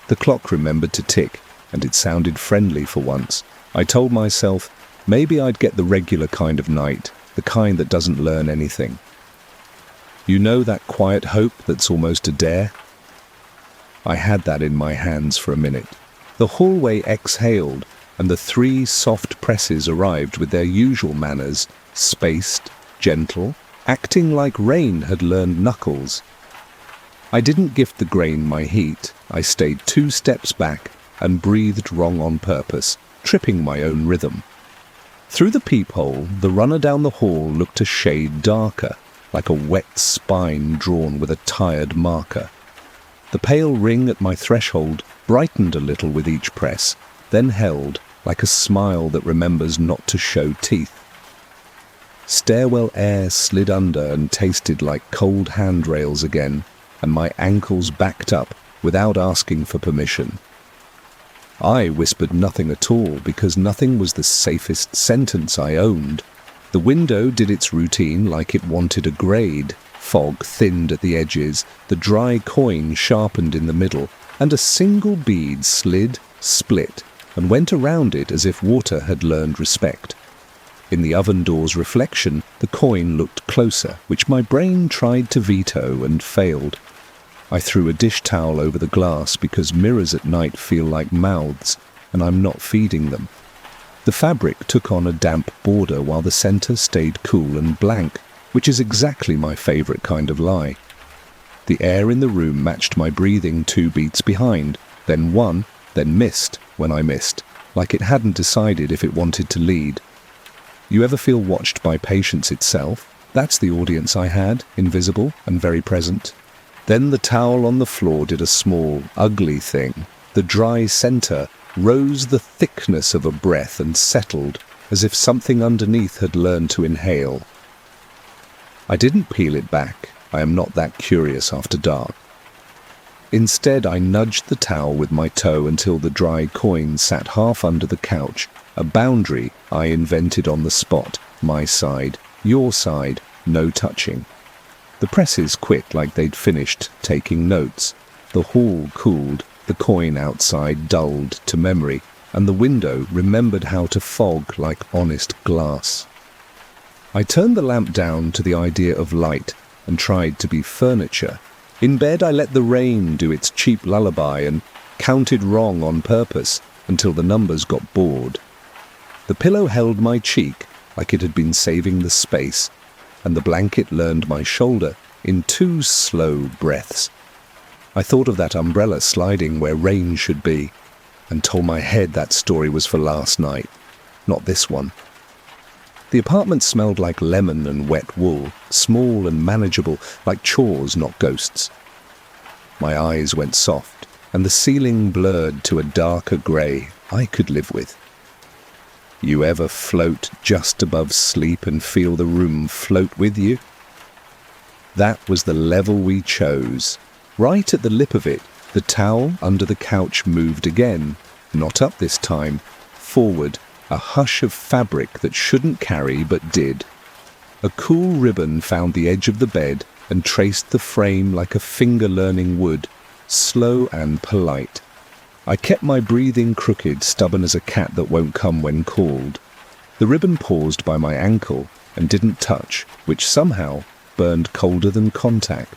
The clock remembered to tick, and it sounded friendly for once. I told myself maybe I'd get the regular kind of night, the kind that doesn't learn anything. You know that quiet hope that's almost a dare? I had that in my hands for a minute. The hallway exhaled, and the 3 soft presses arrived with their usual manners, spaced, gentle, acting like rain had learned knuckles. I didn't gift the grain my heat. I stayed 2 steps back and breathed wrong on purpose, tripping my own rhythm. Through the peephole, the runner down the hall looked a shade darker, like a wet spine drawn with a tired marker. The pale ring at my threshold brightened a little with each press, then held like a smile that remembers not to show teeth. Stairwell air slid under and tasted like cold handrails again, and my ankles backed up without asking for permission. I whispered nothing at all because nothing was the safest sentence I owned. The window did its routine like it wanted a grade. Fog thinned at the edges, the dry coin sharpened in the middle, and a single bead slid, split, and went around it as if water had learned respect. In the oven door's reflection, the coin looked closer, which my brain tried to veto and failed. I threw a dish towel over the glass because mirrors at night feel like mouths, and I'm not feeding them. The fabric took on a damp border while the center stayed cool and blank, which is exactly my favorite kind of lie. The air in the room matched my breathing 2 beats behind, then 1, then missed when I missed, like it hadn't decided if it wanted to lead. You ever feel watched by patience itself? That's the audience I had, invisible and very present. Then the towel on the floor did a small, ugly thing. The dry center rose the thickness of a breath and settled, as if something underneath had learned to inhale. I didn't peel it back. I am not that curious after dark. Instead, I nudged the towel with my toe until the dry coin sat half under the couch, a boundary I invented on the spot, my side, your side, no touching. The presses quit like they'd finished taking notes. The hall cooled, the coin outside dulled to memory, and the window remembered how to fog like honest glass. I turned the lamp down to the idea of light and tried to be furniture. In bed I let the rain do its cheap lullaby and counted wrong on purpose until the numbers got bored. The pillow held my cheek like it had been saving the space, and the blanket learned my shoulder in 2 slow breaths. I thought of that umbrella sliding where rain should be, and told my head that story was for last night, not this one. The apartment smelled like lemon and wet wool, small and manageable, like chores, not ghosts. My eyes went soft, and the ceiling blurred to a darker grey I could live with. You ever float just above sleep and feel the room float with you? That was the level we chose. Right at the lip of it, the towel under the couch moved again, not up this time, forward, a hush of fabric that shouldn't carry but did. A cool ribbon found the edge of the bed and traced the frame like a finger learning would, slow and polite. I kept my breathing crooked, stubborn as a cat that won't come when called. The ribbon paused by my ankle and didn't touch, which somehow burned colder than contact.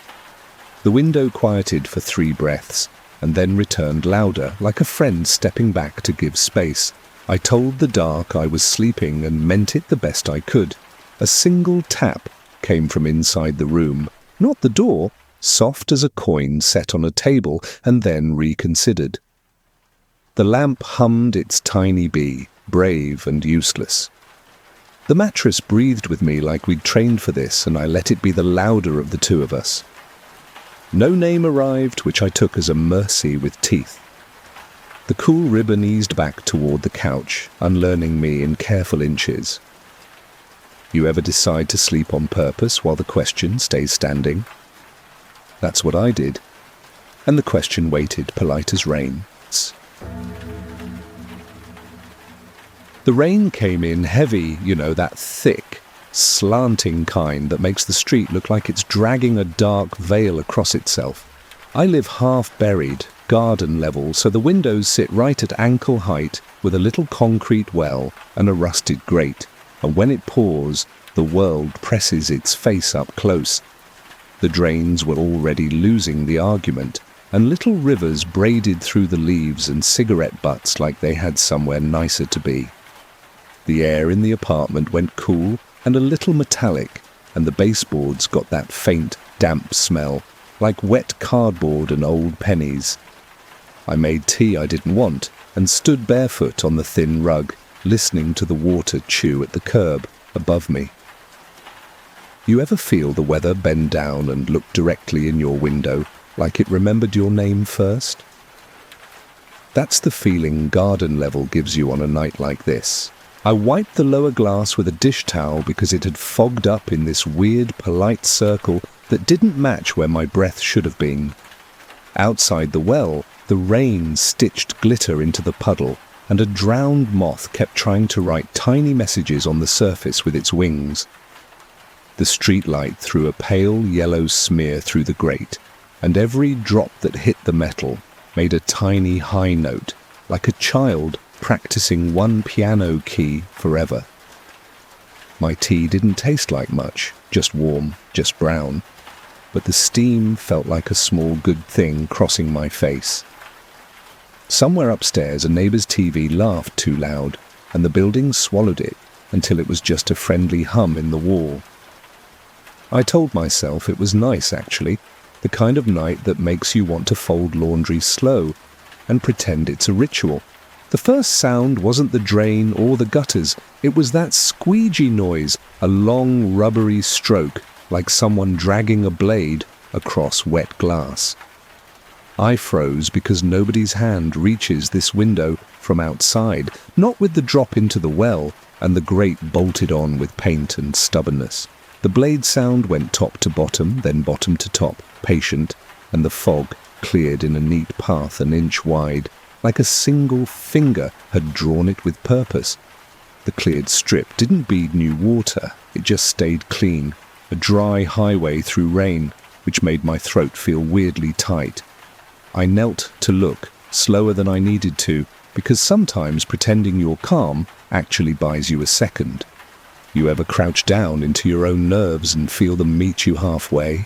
The window quieted for 3 breaths and then returned louder, like a friend stepping back to give space. I told the dark I was sleeping and meant it the best I could. A single tap came from inside the room, not the door, soft as a coin set on a table and then reconsidered. The lamp hummed its tiny bee, brave and useless. The mattress breathed with me like we'd trained for this, and I let it be the louder of the 2 of us. No name arrived, which I took as a mercy with teeth. The cool ribbon eased back toward the couch, unlearning me in careful inches. You ever decide to sleep on purpose while the question stays standing? That's what I did, and the question waited, polite as rain. The rain came in heavy, that thick, slanting kind that makes the street look like it's dragging a dark veil across itself. I live half buried, garden level, so the windows sit right at ankle height with a little concrete well and a rusted grate, and when it pours, the world presses its face up close. The drains were already losing the argument, and little rivers braided through the leaves and cigarette butts like they had somewhere nicer to be. The air in the apartment went cool and a little metallic, and the baseboards got that faint, damp smell, like wet cardboard and old pennies. I made tea I didn't want and stood barefoot on the thin rug, listening to the water chew at the curb above me. You ever feel the weather bend down and look directly in your window, like it remembered your name first? That's the feeling garden level gives you on a night like this. I wiped the lower glass with a dish towel because it had fogged up in this weird, polite circle that didn't match where my breath should have been. Outside the well, the rain stitched glitter into the puddle, and a drowned moth kept trying to write tiny messages on the surface with its wings. The streetlight threw a pale yellow smear through the grate, and every drop that hit the metal made a tiny high note, like a child practicing one piano key forever. My tea didn't taste like much, just warm, just brown, but the steam felt like a small good thing crossing my face. Somewhere upstairs, a neighbour's TV laughed too loud, and the building swallowed it until it was just a friendly hum in the wall. I told myself it was nice, actually, the kind of night that makes you want to fold laundry slow and pretend it's a ritual. The first sound wasn't the drain or the gutters, it was that squeegee noise, a long rubbery stroke like someone dragging a blade across wet glass. I froze because nobody's hand reaches this window from outside, not with the drop into the well and the grate bolted on with paint and stubbornness. The blade sound went top to bottom, then bottom to top, patient, and the fog cleared in a neat path an inch wide, like a single finger had drawn it with purpose. The cleared strip didn't bead new water, it just stayed clean, a dry highway through rain, which made my throat feel weirdly tight. I knelt to look, slower than I needed to, because sometimes pretending you're calm actually buys you a second. You ever crouch down into your own nerves and feel them meet you halfway?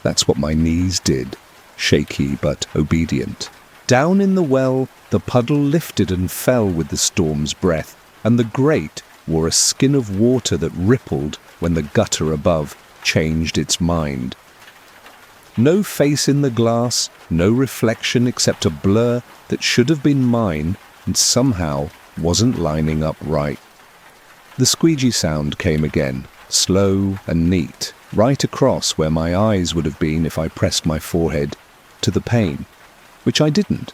That's what my knees did, shaky but obedient. Down in the well, the puddle lifted and fell with the storm's breath, and the grate wore a skin of water that rippled when the gutter above changed its mind. No face in the glass, no reflection except a blur that should have been mine and somehow wasn't lining up right. The squeegee sound came again, slow and neat, right across where my eyes would have been if I pressed my forehead to the pane, which I didn't.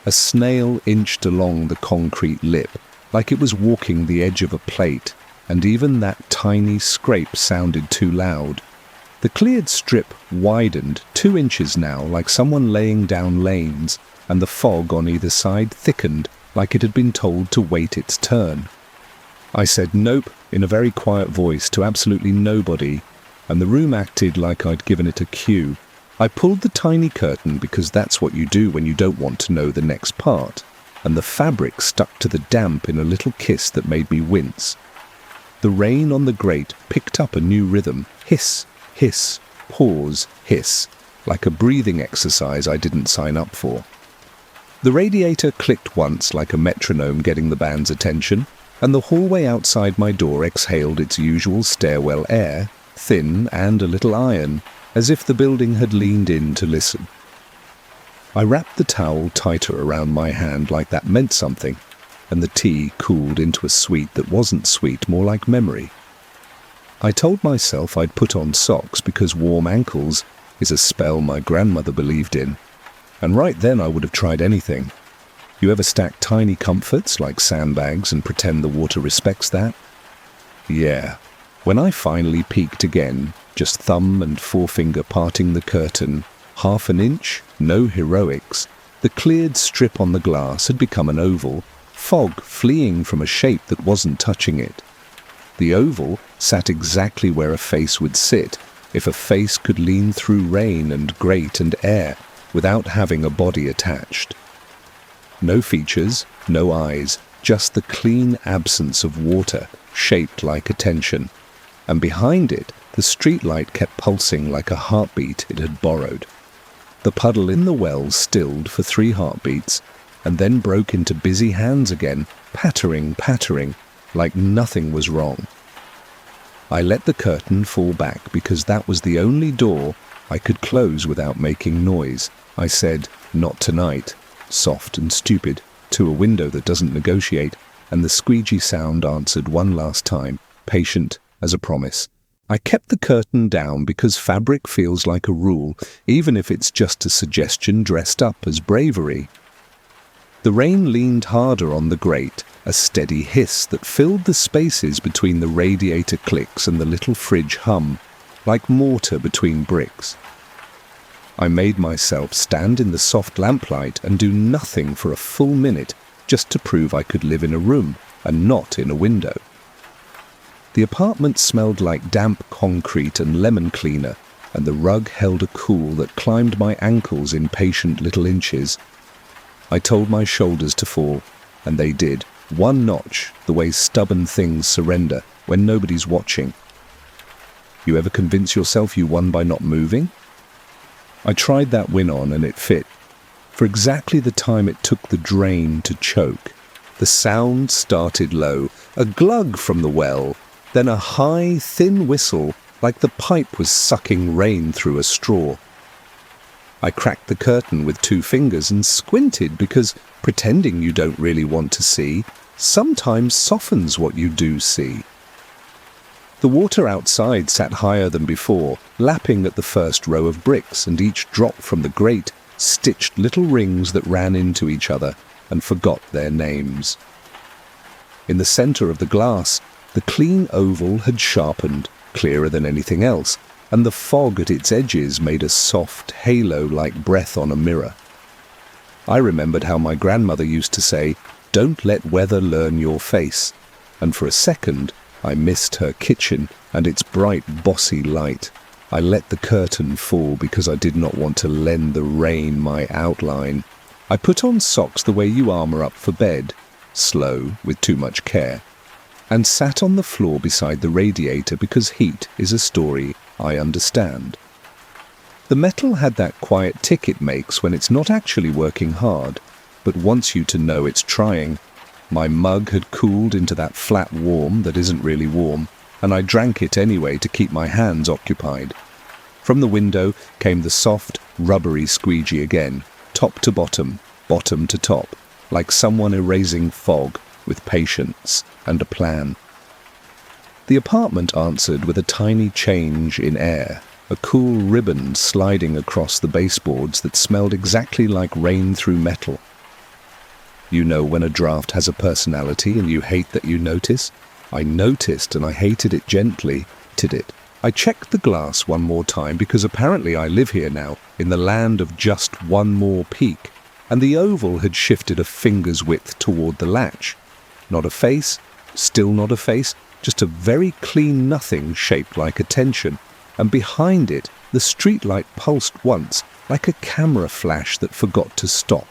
A snail inched along the concrete lip, like it was walking the edge of a plate, and even that tiny scrape sounded too loud. The cleared strip widened 2 inches now, like someone laying down lanes, and the fog on either side thickened, like it had been told to wait its turn. I said nope in a very quiet voice to absolutely nobody, and the room acted like I'd given it a cue. I pulled the tiny curtain because that's what you do when you don't want to know the next part, and the fabric stuck to the damp in a little kiss that made me wince. The rain on the grate picked up a new rhythm, hiss, hiss, pause, hiss, like a breathing exercise I didn't sign up for. The radiator clicked once like a metronome getting the band's attention, and the hallway outside my door exhaled its usual stairwell air, thin and a little iron, as if the building had leaned in to listen. I wrapped the towel tighter around my hand like that meant something, and the tea cooled into a sweet that wasn't sweet, more like memory. I told myself I'd put on socks because warm ankles is a spell my grandmother believed in, and right then I would have tried anything. You ever stack tiny comforts like sandbags and pretend the water respects that? Yeah. When I finally peeked again, just thumb and forefinger parting the curtain, 1/2 inch, no heroics, the cleared strip on the glass had become an oval, fog fleeing from a shape that wasn't touching it. The oval sat exactly where a face would sit, if a face could lean through rain and grate and air without having a body attached. No features, no eyes, just the clean absence of water, shaped like attention. And behind it, the streetlight kept pulsing like a heartbeat it had borrowed. The puddle in the well stilled for 3 heartbeats, and then broke into busy hands again, pattering, like nothing was wrong. I let the curtain fall back because that was the only door I could close without making noise. I said, "Not tonight," soft and stupid, to a window that doesn't negotiate, and the squeegee sound answered one last time, patient as a promise. I kept the curtain down because fabric feels like a rule, even if it's just a suggestion dressed up as bravery. The rain leaned harder on the grate, a steady hiss that filled the spaces between the radiator clicks and the little fridge hum. like mortar between bricks. I made myself stand in the soft lamplight and do nothing for a full minute just to prove I could live in a room and not in a window. The apartment smelled like damp concrete and lemon cleaner, and the rug held a cool that climbed my ankles in patient little inches. I told my shoulders to fall, and they did, one notch, the way stubborn things surrender when nobody's watching. You ever convince yourself you won by not moving? I tried that win on and it fit. For exactly the time it took the drain to choke, the sound started low, a glug from the well, then a high, thin whistle like the pipe was sucking rain through a straw. I cracked the curtain with 2 fingers and squinted because pretending you don't really want to see sometimes softens what you do see. The water outside sat higher than before, lapping at the first row of bricks, and each drop from the grate stitched little rings that ran into each other and forgot their names. In the centre of the glass, the clean oval had sharpened, clearer than anything else, and the fog at its edges made a soft halo-like breath on a mirror. I remembered how my grandmother used to say, "Don't let weather learn your face," and for a second I missed her kitchen and its bright, bossy light. I let the curtain fall because I did not want to lend the rain my outline. I put on socks the way you armour up for bed, slow, with too much care, and sat on the floor beside the radiator because heat is a story I understand. The metal had that quiet tick it makes when it's not actually working hard, but wants you to know it's trying. My mug had cooled into that flat warm that isn't really warm, and I drank it anyway to keep my hands occupied. From the window came the soft, rubbery squeegee again, top to bottom, bottom to top, like someone erasing fog with patience and a plan. The apartment answered with a tiny change in air, a cool ribbon sliding across the baseboards that smelled exactly like rain through metal. You know when a draft has a personality and you hate that you notice? I noticed and I hated it gently, did it. I checked the glass one more time because apparently I live here now, in the land of just one more peek, and the oval had shifted a finger's width toward the latch. Not a face, still not a face, just a very clean nothing shaped like attention, and behind it the streetlight pulsed once, like a camera flash that forgot to stop.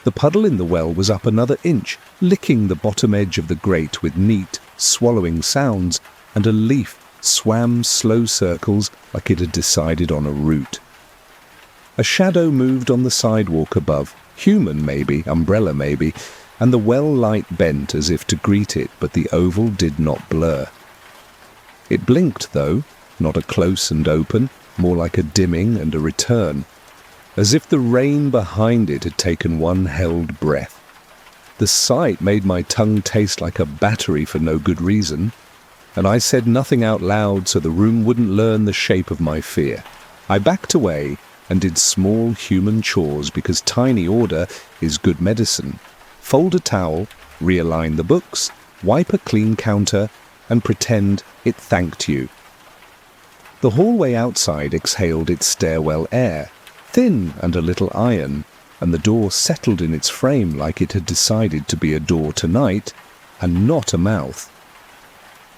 The puddle in the well was up another inch, licking the bottom edge of the grate with neat, swallowing sounds, and a leaf swam slow circles like it had decided on a route. A shadow moved on the sidewalk above, human maybe, umbrella maybe, and the well light bent as if to greet it, but the oval did not blur. It blinked, though, not a close and open, more like a dimming and a return, as if the rain behind it had taken one held breath. The sight made my tongue taste like a battery for no good reason, and I said nothing out loud so the room wouldn't learn the shape of my fear. I backed away and did small human chores because tiny order is good medicine. Fold a towel, realign the books, wipe a clean counter, and pretend it thanked you. The hallway outside exhaled its stairwell air, thin and a little iron, and the door settled in its frame like it had decided to be a door tonight, and not a mouth.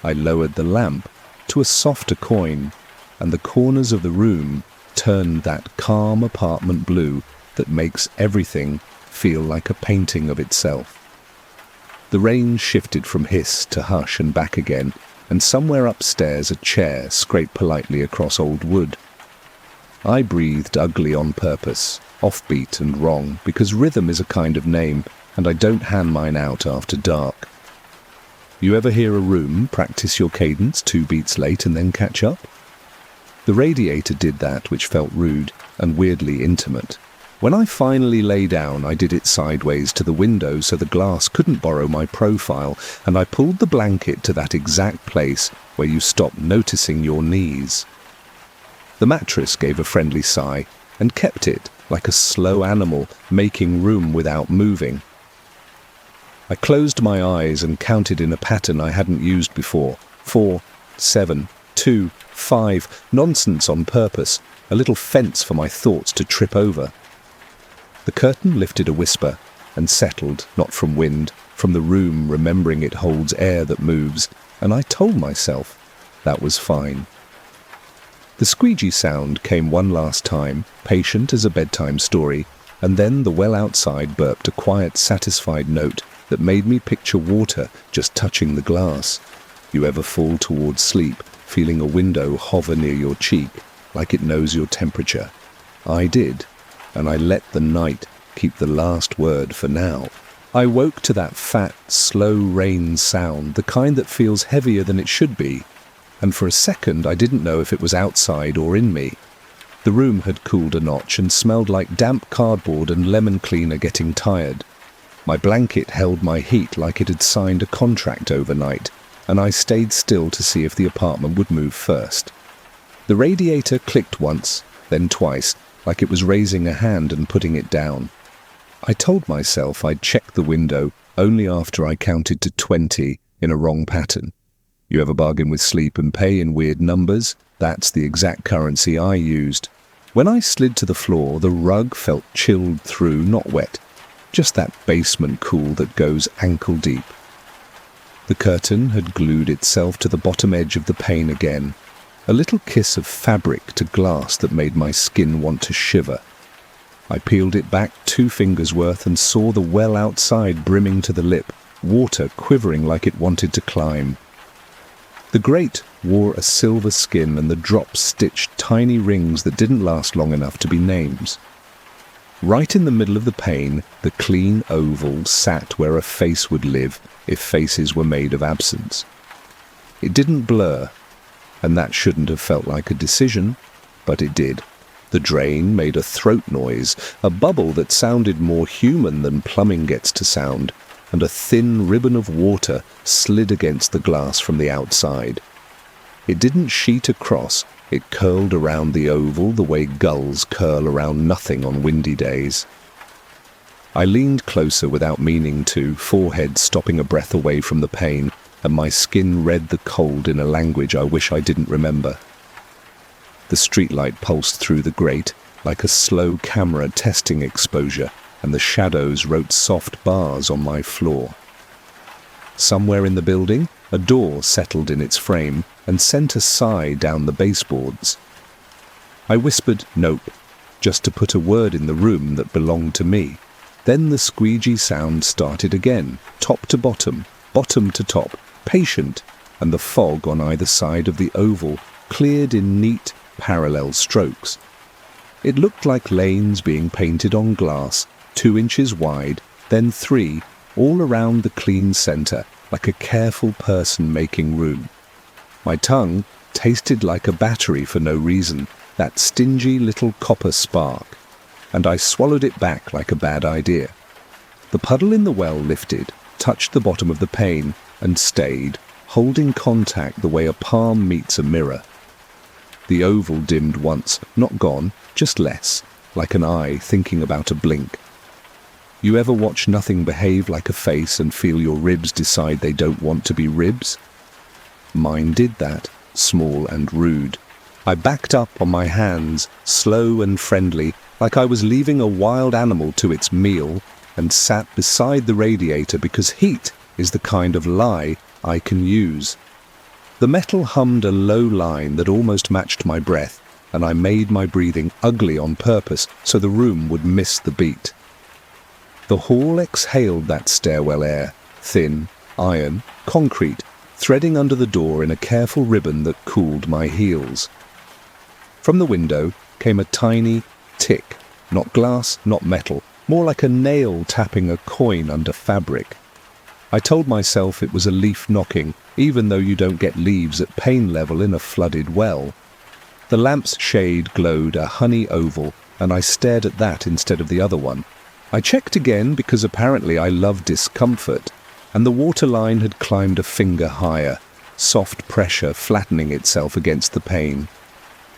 I lowered the lamp to a softer coin, and the corners of the room turned that calm apartment blue that makes everything feel like a painting of itself. The rain shifted from hiss to hush and back again, and somewhere upstairs a chair scraped politely across old wood. I breathed ugly on purpose, offbeat and wrong, because rhythm is a kind of name, and I don't hand mine out after dark. You ever hear a room practice your cadence 2 beats late and then catch up? The radiator did that, which felt rude and weirdly intimate. When I finally lay down, I did it sideways to the window so the glass couldn't borrow my profile, and I pulled the blanket to that exact place where you stop noticing your knees. The mattress gave a friendly sigh and kept it like a slow animal making room without moving. I closed my eyes and counted in a pattern I hadn't used before. 4, 7, 2, 5, nonsense on purpose, a little fence for my thoughts to trip over. The curtain lifted a whisper and settled, not from wind, from the room, remembering it holds air that moves, and I told myself that was fine. The squeegee sound came one last time, patient as a bedtime story, and then the well outside burped a quiet, satisfied note that made me picture water just touching the glass. You ever fall towards sleep, feeling a window hover near your cheek, like it knows your temperature? I did, and I let the night keep the last word for now. I woke to that fat, slow rain sound, the kind that feels heavier than it should be, and for a second I didn't know if it was outside or in me. The room had cooled a notch and smelled like damp cardboard and lemon cleaner getting tired. My blanket held my heat like it had signed a contract overnight, and I stayed still to see if the apartment would move first. The radiator clicked once, then twice, like it was raising a hand and putting it down. I told myself I'd check the window only after I counted to 20 in a wrong pattern. You ever bargain with sleep and pay in weird numbers? That's the exact currency I used. When I slid to the floor, the rug felt chilled through, not wet. Just that basement cool that goes ankle deep. The curtain had glued itself to the bottom edge of the pane again, a little kiss of fabric to glass that made my skin want to shiver. I peeled it back 2 fingers worth and saw the well outside brimming to the lip, water quivering like it wanted to climb. The grate wore a silver skin and the drops stitched tiny rings that didn't last long enough to be names. Right in the middle of the pane, the clean oval sat where a face would live if faces were made of absence. It didn't blur, and that shouldn't have felt like a decision, but it did. The drain made a throat noise, a bubble that sounded more human than plumbing gets to sound, and a thin ribbon of water slid against the glass from the outside. It didn't sheet across, it curled around the oval the way gulls curl around nothing on windy days. I leaned closer without meaning to, forehead stopping a breath away from the pane, and my skin read the cold in a language I wish I didn't remember. The streetlight pulsed through the grate, like a slow camera testing exposure, and the shadows wrote soft bars on my floor. Somewhere in the building, a door settled in its frame and sent a sigh down the baseboards. I whispered, "Nope," just to put a word in the room that belonged to me. Then the squeegee sound started again, top to bottom, bottom to top, patient, and the fog on either side of the oval cleared in neat, parallel strokes. It looked like lanes being painted on glass, 2 inches wide, then 3, all around the clean center, like a careful person making room. My tongue tasted like a battery for no reason, that stingy little copper spark, and I swallowed it back like a bad idea. The puddle in the well lifted, touched the bottom of the pane, and stayed, holding contact the way a palm meets a mirror. The oval dimmed once, not gone, just less, like an eye thinking about a blink. You ever watch nothing behave like a face and feel your ribs decide they don't want to be ribs? Mine did that, small and rude. I backed up on my hands, slow and friendly, like I was leaving a wild animal to its meal, and sat beside the radiator because heat is the kind of lie I can use. The metal hummed a low line that almost matched my breath, and I made my breathing ugly on purpose so the room would miss the beat. The hall exhaled that stairwell air, thin, iron, concrete, threading under the door in a careful ribbon that cooled my heels. From the window came a tiny tick, not glass, not metal, more like a nail tapping a coin under fabric. I told myself it was a leaf knocking, even though you don't get leaves at pane level in a flooded well. The lamp's shade glowed a honey oval, and I stared at that instead of the other one. I checked again because apparently I love discomfort, and the waterline had climbed a finger higher, soft pressure flattening itself against the pane.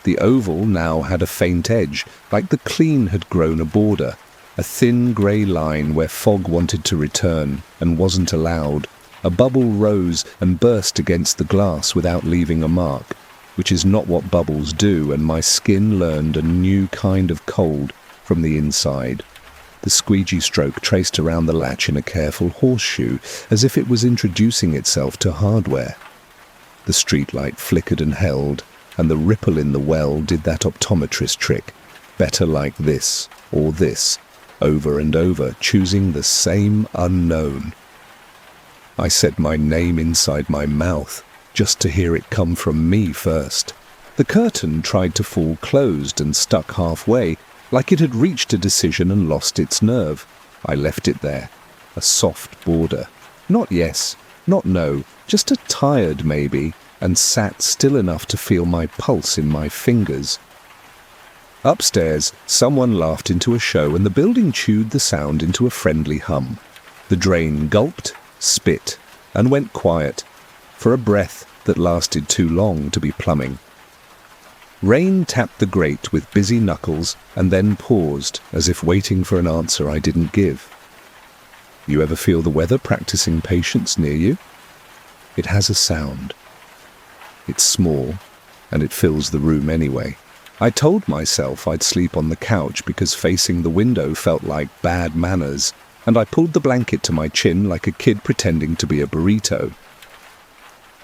The oval now had a faint edge, like the clean had grown a border, a thin grey line where fog wanted to return and wasn't allowed. A bubble rose and burst against the glass without leaving a mark. which is not what bubbles do, and my skin learned a new kind of cold from the inside. The squeegee stroke traced around the latch in a careful horseshoe, as if it was introducing itself to hardware. The streetlight flickered and held, and the ripple in the well did that optometrist trick, better like this or this, over and over, choosing the same unknown. I said my name inside my mouth, just to hear it come from me first. The curtain tried to fall closed and stuck halfway, like it had reached a decision and lost its nerve. I left it there, a soft border. Not yes, not no, just a tired maybe, and sat still enough to feel my pulse in my fingers. Upstairs, someone laughed into a show and the building chewed the sound into a friendly hum. The drain gulped, spit, and went quiet, for a breath that lasted too long to be plumbing. Rain tapped the grate with busy knuckles and then paused, as if waiting for an answer I didn't give. You ever feel the weather practicing patience near you? It has a sound. It's small, and it fills the room anyway. I told myself I'd sleep on the couch because facing the window felt like bad manners, and I pulled the blanket to my chin like a kid pretending to be a burrito.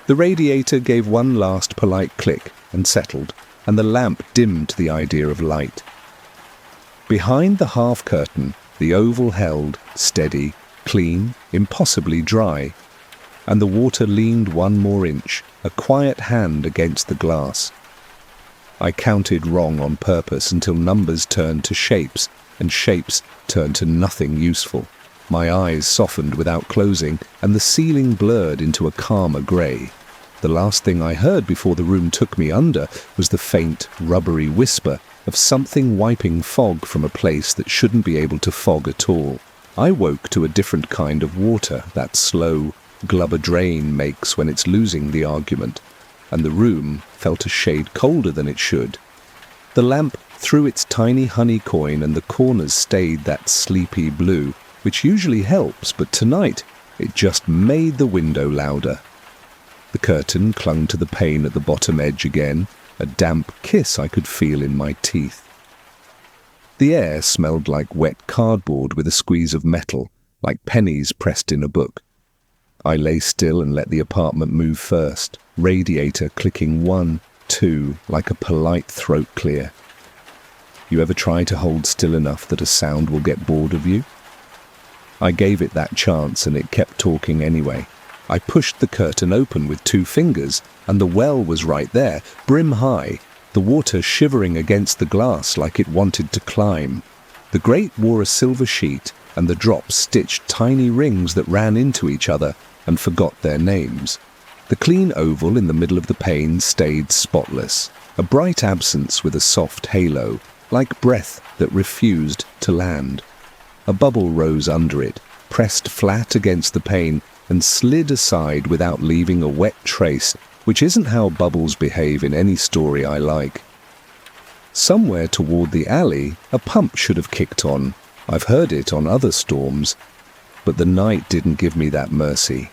The radiator gave one last polite click and settled, and the lamp dimmed the idea of light. Behind the half curtain, the oval held, steady, clean, impossibly dry, and the water leaned one more inch, a quiet hand against the glass. I counted wrong on purpose until numbers turned to shapes, and shapes turned to nothing useful. My eyes softened without closing, and the ceiling blurred into a calmer grey. The last thing I heard before the room took me under was the faint, rubbery whisper of something wiping fog from a place that shouldn't be able to fog at all. I woke to a different kind of water, that slow, glubber drain makes when it's losing the argument, and the room felt a shade colder than it should. The lamp threw its tiny honey coin and the corners stayed that sleepy blue, which usually helps, but tonight it just made the window louder. The curtain clung to the pane at the bottom edge again, a damp kiss I could feel in my teeth. The air smelled like wet cardboard with a squeeze of metal, like pennies pressed in a book. I lay still and let the apartment move first, radiator clicking 1, 2, like a polite throat clear. You ever try to hold still enough that a sound will get bored of you? I gave it that chance and it kept talking anyway. I pushed the curtain open with 2 fingers, and the well was right there, brim high, the water shivering against the glass like it wanted to climb. The grate wore a silver sheet, and the drops stitched tiny rings that ran into each other and forgot their names. The clean oval in the middle of the pane stayed spotless, a bright absence with a soft halo, like breath that refused to land. A bubble rose under it, pressed flat against the pane, and slid aside without leaving a wet trace, which isn't how bubbles behave in any story I like. Somewhere toward the alley, a pump should have kicked on. I've heard it on other storms, but the night didn't give me that mercy.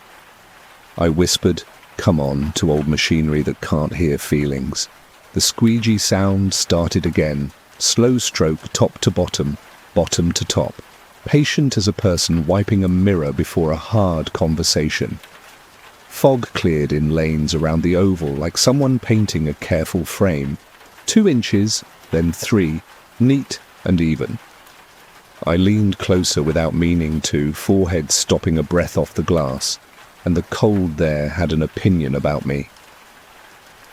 I whispered, "Come on," to old machinery that can't hear feelings. The squeegee sound started again, slow stroke top to bottom, bottom to top, patient as a person wiping a mirror before a hard conversation. Fog cleared in lanes around the oval like someone painting a careful frame. 2 inches, then 3, neat and even. I leaned closer without meaning to, forehead stopping a breath off the glass, and the cold there had an opinion about me.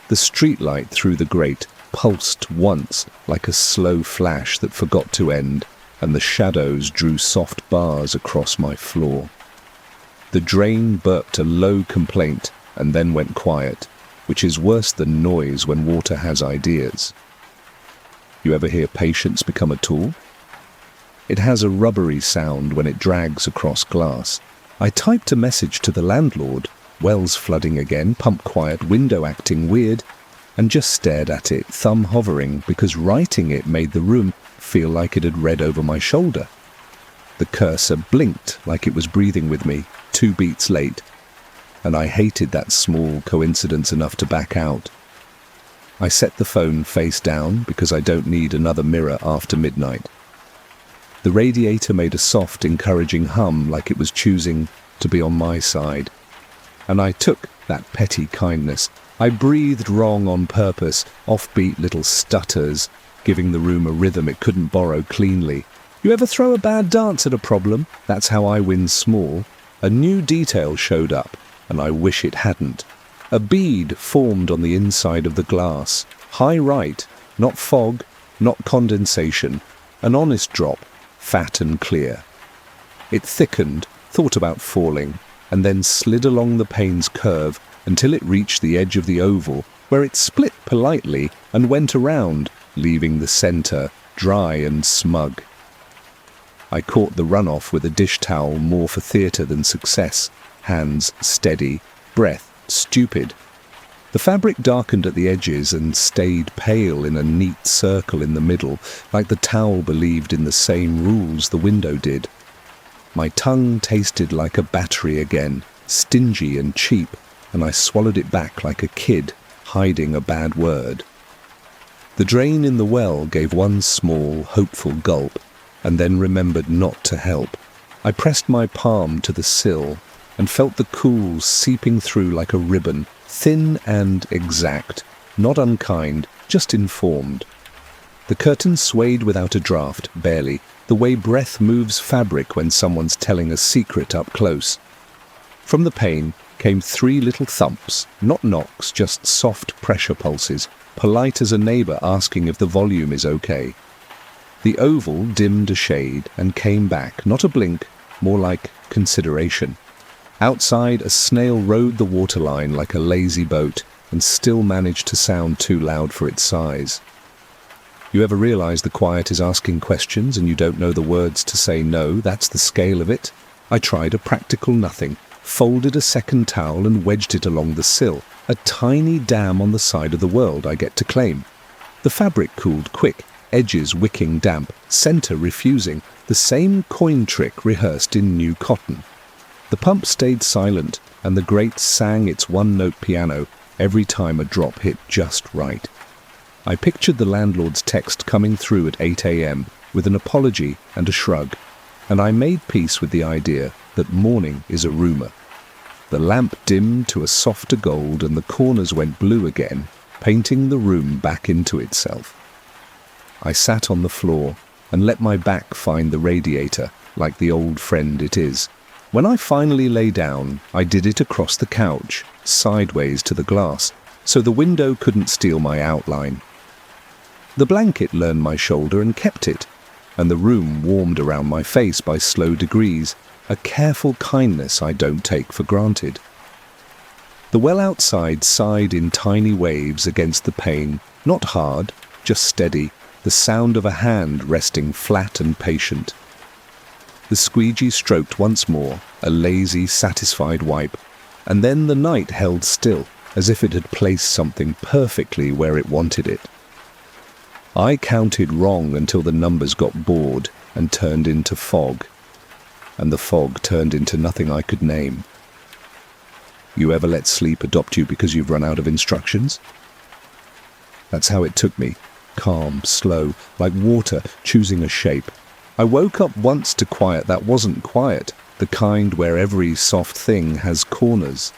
The streetlight through the grate pulsed once like a slow flash that forgot to end, and the shadows drew soft bars across my floor. The drain burped a low complaint and then went quiet, which is worse than noise when water has ideas. You ever hear patience become a tool? It has a rubbery sound when it drags across glass. I typed a message to the landlord, wells flooding again, pump quiet, window acting weird, and just stared at it, thumb hovering, because writing it made the room feel like it had read over my shoulder. The cursor blinked like it was breathing with me, 2 beats late, and I hated that small coincidence enough to back out. I set the phone face down because I don't need another mirror after midnight. The radiator made a soft, encouraging hum like it was choosing to be on my side. And I took that petty kindness. I breathed wrong on purpose, offbeat little stutters, giving the room a rhythm it couldn't borrow cleanly. You ever throw a bad dance at a problem? That's how I win small. A new detail showed up, and I wish it hadn't. A bead formed on the inside of the glass. High right, not fog, not condensation. An honest drop, fat and clear. It thickened, thought about falling, and then slid along the pane's curve until it reached the edge of the oval, where it split politely and went around, leaving the center dry and smug. I caught the runoff with a dish towel more for theatre than success. Hands steady, breath stupid. The fabric darkened at the edges and stayed pale in a neat circle in the middle, like the towel believed in the same rules the window did. My tongue tasted like a battery again, stingy and cheap, and I swallowed it back like a kid, hiding a bad word. The drain in the well gave one small, hopeful gulp, and then remembered not to help. I pressed my palm to the sill and felt the cool seeping through like a ribbon, thin and exact, not unkind, just informed. The curtain swayed without a draft, barely, the way breath moves fabric when someone's telling a secret up close. From the pane came 3 little thumps, not knocks, just soft pressure pulses, polite as a neighbour asking if the volume is okay. The oval dimmed a shade and came back, not a blink, more like consideration. Outside, a snail rode the waterline like a lazy boat and still managed to sound too loud for its size. You ever realize the quiet is asking questions and you don't know the words to say no? That's the scale of it. I tried a practical nothing, folded a second towel and wedged it along the sill, a tiny dam on the side of the world I get to claim. The fabric cooled quick, edges wicking damp, center refusing, the same coin trick rehearsed in new cotton. The pump stayed silent, and the grate sang its one-note piano every time a drop hit just right. I pictured the landlord's text coming through at 8 a.m. with an apology and a shrug, and I made peace with the idea that morning is a rumour. The lamp dimmed to a softer gold and the corners went blue again, painting the room back into itself. I sat on the floor and let my back find the radiator, like the old friend it is. When I finally lay down, I did it across the couch, sideways to the glass, so the window couldn't steal my outline. The blanket learned my shoulder and kept it, and the room warmed around my face by slow degrees, a careful kindness I don't take for granted. The well outside sighed in tiny waves against the pane, not hard, just steady, the sound of a hand resting flat and patient. The squeegee stroked once more, a lazy, satisfied wipe, and then the night held still, as if it had placed something perfectly where it wanted it. I counted wrong until the numbers got bored and turned into fog, and the fog turned into nothing I could name. You ever let sleep adopt you because you've run out of instructions? That's how it took me, calm, slow, like water choosing a shape. I woke up once to quiet that wasn't quiet, the kind where every soft thing has corners.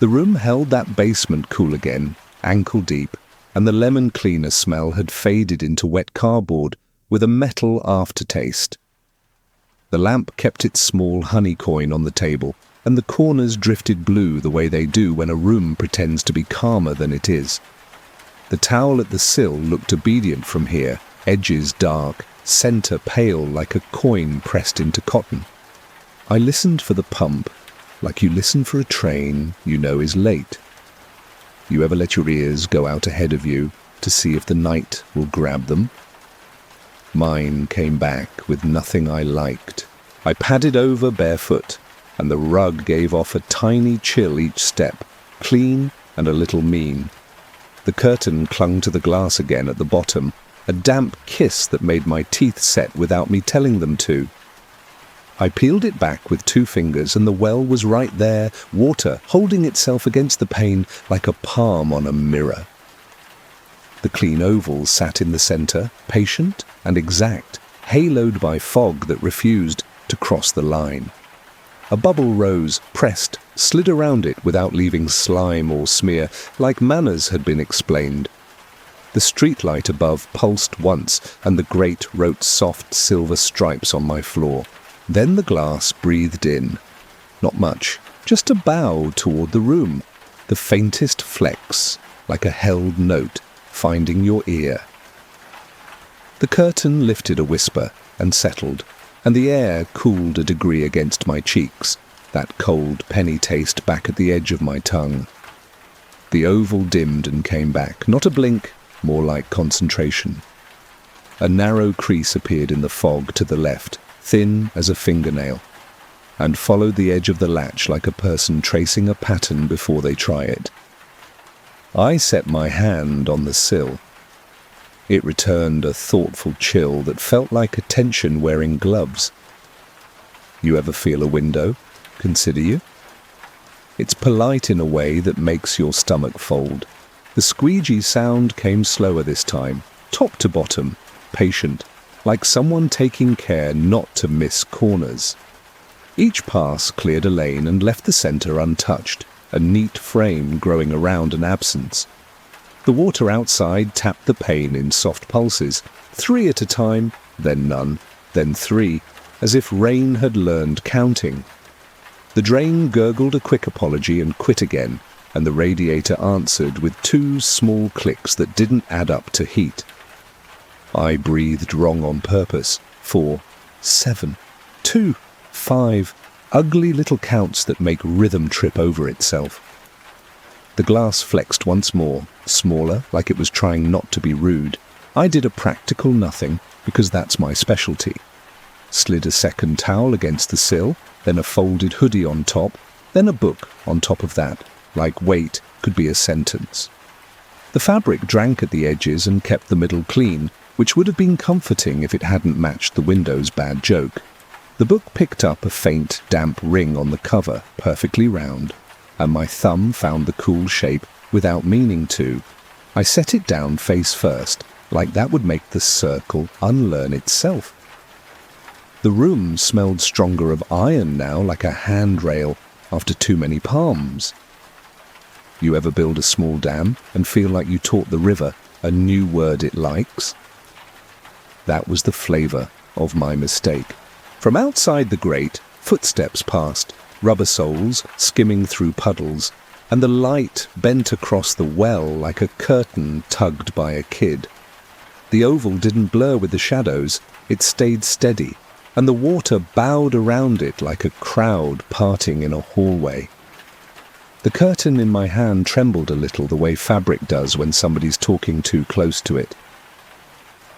The room held that basement cool again, ankle deep, and the lemon cleaner smell had faded into wet cardboard with a metal aftertaste. The lamp kept its small honey coin on the table, and the corners drifted blue the way they do when a room pretends to be calmer than it is. The towel at the sill looked obedient from here, edges dark, center pale like a coin pressed into cotton. I listened for the pump, like you listen for a train you know is late. You ever let your ears go out ahead of you to see if the night will grab them? Mine came back with nothing I liked. I padded over barefoot, and the rug gave off a tiny chill each step, clean and a little mean. The curtain clung to the glass again at the bottom, a damp kiss that made my teeth set without me telling them to. I peeled it back with 2 fingers and the well was right there, water holding itself against the pane like a palm on a mirror. The clean oval sat in the center, patient and exact, haloed by fog that refused to cross the line. A bubble rose, pressed, slid around it without leaving slime or smear, like manners had been explained. The streetlight above pulsed once, and the grate wrote soft silver stripes on my floor. Then the glass breathed in. Not much, just a bow toward the room, the faintest flex, like a held note, finding your ear. The curtain lifted a whisper and settled, and the air cooled a degree against my cheeks, that cold penny taste back at the edge of my tongue. The oval dimmed and came back, not a blink, more like concentration. A narrow crease appeared in the fog to the left, thin as a fingernail, and followed the edge of the latch like a person tracing a pattern before they try it. I set my hand on the sill. It returned a thoughtful chill that felt like attention wearing gloves. You ever feel a window? Consider you? It's polite in a way that makes your stomach fold. The squeegee sound came slower this time, top to bottom, patient, like someone taking care not to miss corners. Each pass cleared a lane and left the center untouched, a neat frame growing around an absence. The water outside tapped the pane in soft pulses, 3 at a time, then none, then 3, as if rain had learned counting. The drain gurgled a quick apology and quit again, and the radiator answered with 2 small clicks that didn't add up to heat. I breathed wrong on purpose. 4, 7, 2, 5, ugly little counts that make rhythm trip over itself. The glass flexed once more, smaller, like it was trying not to be rude. I did a practical nothing, because that's my specialty. Slid a second towel against the sill, then a folded hoodie on top, then a book on top of that, like wait could be a sentence. The fabric drank at the edges and kept the middle clean, which would have been comforting if it hadn't matched the window's bad joke. The book picked up a faint, damp ring on the cover, perfectly round, and my thumb found the cool shape without meaning to. I set it down face first, like that would make the circle unlearn itself. The room smelled stronger of iron now, like a handrail after too many palms. You ever build a small dam and feel like you taught the river a new word it likes? That was the flavor of my mistake. From outside the grate, footsteps passed, rubber soles skimming through puddles, and the light bent across the well like a curtain tugged by a kid. The oval didn't blur with the shadows, it stayed steady, and the water bowed around it like a crowd parting in a hallway. The curtain in my hand trembled a little the way fabric does when somebody's talking too close to it.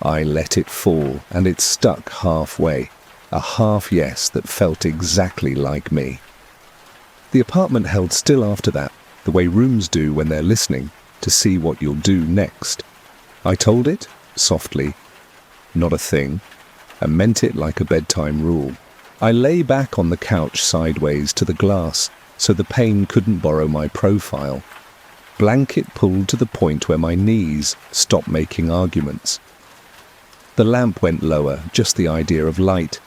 I let it fall, and it stuck halfway, a half yes that felt exactly like me. The apartment held still after that, the way rooms do when they're listening to see what you'll do next. I told it, softly, not a thing, and meant it like a bedtime rule. I lay back on the couch sideways to the glass, so the pane couldn't borrow my profile. Blanket pulled to the point where my knees stopped making arguments. The lamp went lower, just the idea of light,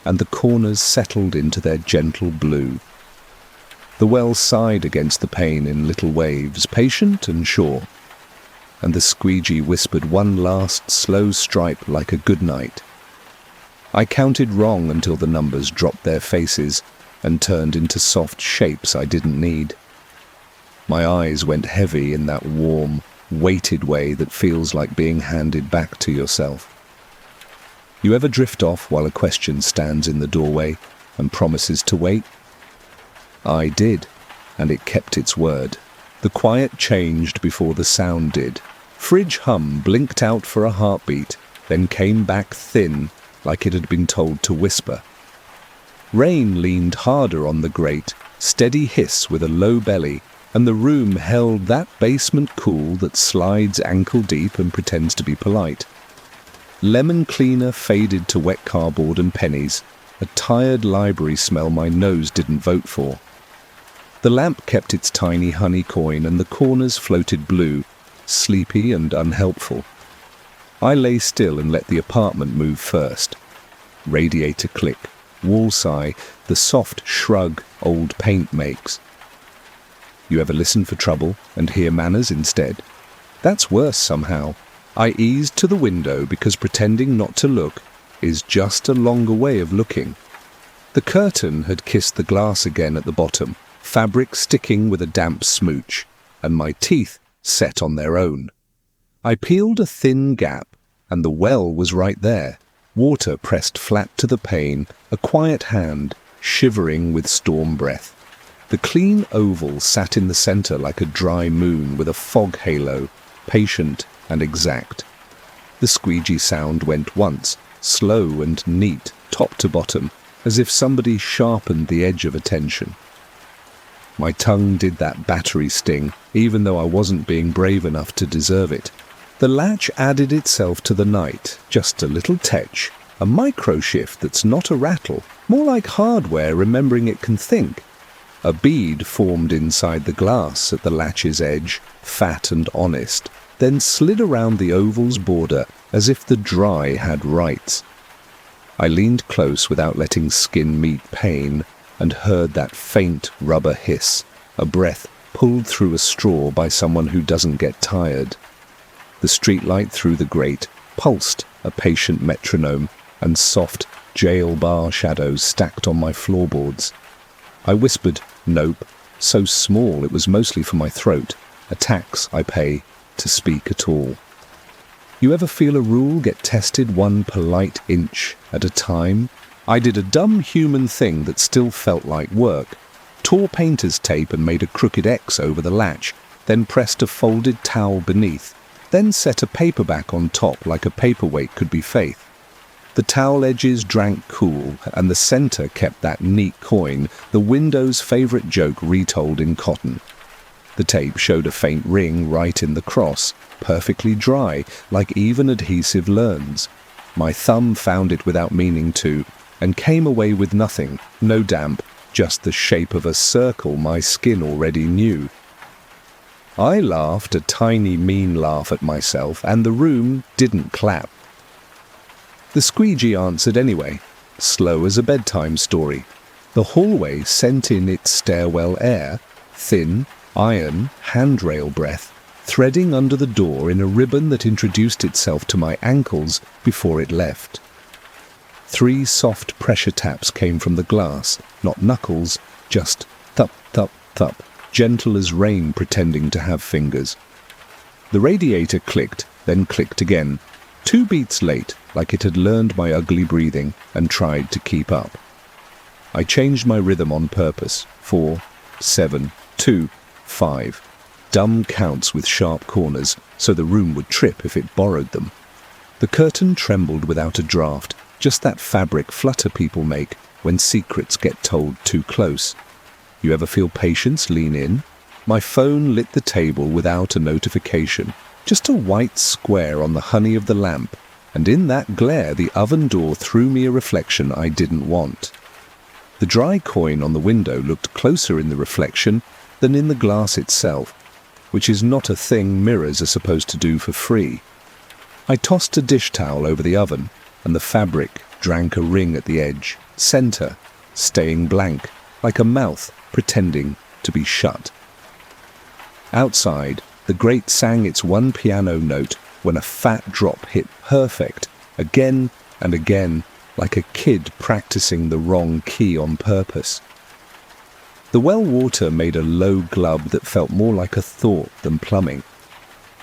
and the corners settled into their gentle blue. The well sighed against the pane in little waves, patient and sure, and the squeegee whispered one last slow stripe like a good night. I counted wrong until the numbers dropped their faces and turned into soft shapes I didn't need. My eyes went heavy in that warm, weighted way that feels like being handed back to yourself. You ever drift off while a question stands in the doorway and promises to wait? I did, and it kept its word. The quiet changed before the sound did. Fridge hum blinked out for a heartbeat, then came back thin, like it had been told to whisper. Rain leaned harder on the grate, steady hiss with a low belly, and the room held that basement cool that slides ankle deep and pretends to be polite. Lemon cleaner faded to wet cardboard and pennies, a tired library smell my nose didn't vote for. The lamp kept its tiny honey coin and the corners floated blue, sleepy and unhelpful. I lay still and let the apartment move first. Radiator click, wall sigh, the soft shrug old paint makes. You ever listen for trouble and hear manners instead? That's worse somehow. I eased to the window because pretending not to look is just a longer way of looking. The curtain had kissed the glass again at the bottom, fabric sticking with a damp smooch, and my teeth set on their own. I peeled a thin gap, and the well was right there, water pressed flat to the pane, a quiet hand shivering with storm breath. The clean oval sat in the centre like a dry moon with a fog halo, patient and exact. The squeegee sound went once, slow and neat, top to bottom, as if somebody sharpened the edge of attention. My tongue did that battery sting, even though I wasn't being brave enough to deserve it. The latch added itself to the night, just a little tetch, a micro shift that's not a rattle, more like hardware remembering it can think. A bead formed inside the glass at the latch's edge, fat and honest, then slid around the oval's border as if the dry had rights. I leaned close without letting skin meet pain and heard that faint rubber hiss, a breath pulled through a straw by someone who doesn't get tired. The streetlight through the grate pulsed a patient metronome, and soft jail bar shadows stacked on my floorboards. I whispered, "Nope," so small it was mostly for my throat, a tax I pay to speak at all. You ever feel a rule get tested one polite inch at a time? I did a dumb human thing that still felt like work. Tore painter's tape and made a crooked X over the latch, then pressed a folded towel beneath, then set a paperback on top like a paperweight could be faith. The towel edges drank cool, and the centre kept that neat coin, the window's favourite joke retold in cotton. The tape showed a faint ring right in the cross, perfectly dry, like even adhesive learns. My thumb found it without meaning to, and came away with nothing, no damp, just the shape of a circle my skin already knew. I laughed a tiny mean laugh at myself, and the room didn't clap. The squeegee answered anyway, slow as a bedtime story. The hallway sent in its stairwell air, thin, iron, handrail breath, threading under the door in a ribbon that introduced itself to my ankles before it left. 3 soft pressure taps came from the glass, not knuckles, just thup, thup, thup, gentle as rain pretending to have fingers. The radiator clicked, then clicked again, 2 beats late, like it had learned my ugly breathing and tried to keep up. I changed my rhythm on purpose, 4, 7, 2, 5. Dumb counts with sharp corners, so the room would trip if it borrowed them. The curtain trembled without a draft, just that fabric flutter people make when secrets get told too close. You ever feel patience lean in? My phone lit the table without a notification, just a white square on the honey of the lamp, and in that glare the oven door threw me a reflection I didn't want. The dry coin on the window looked closer in the reflection than in the glass itself, which is not a thing mirrors are supposed to do for free. I tossed a dish towel over the oven, and the fabric drank a ring at the edge, centre, staying blank, like a mouth pretending to be shut. Outside, the grate sang its one piano note when a fat drop hit perfect, again and again, like a kid practicing the wrong key on purpose. The well water made a low glub that felt more like a thought than plumbing.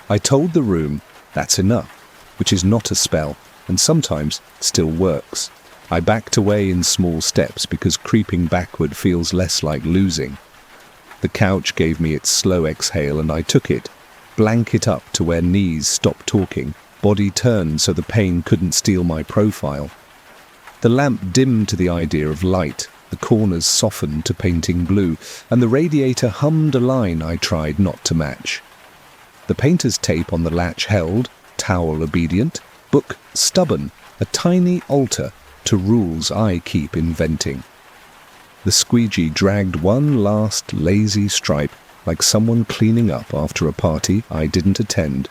I told the room, that's enough, which is not a spell, and sometimes still works. I backed away in small steps because creeping backward feels less like losing. The couch gave me its slow exhale and I took it, blanket up to where knees stopped talking, body turned so the pain couldn't steal my profile. The lamp dimmed to the idea of light, the corners softened to painting blue, and the radiator hummed a line I tried not to match. The painter's tape on the latch held, towel obedient, book stubborn, a tiny altar to rules I keep inventing. The squeegee dragged one last lazy stripe, like someone cleaning up after a party I didn't attend.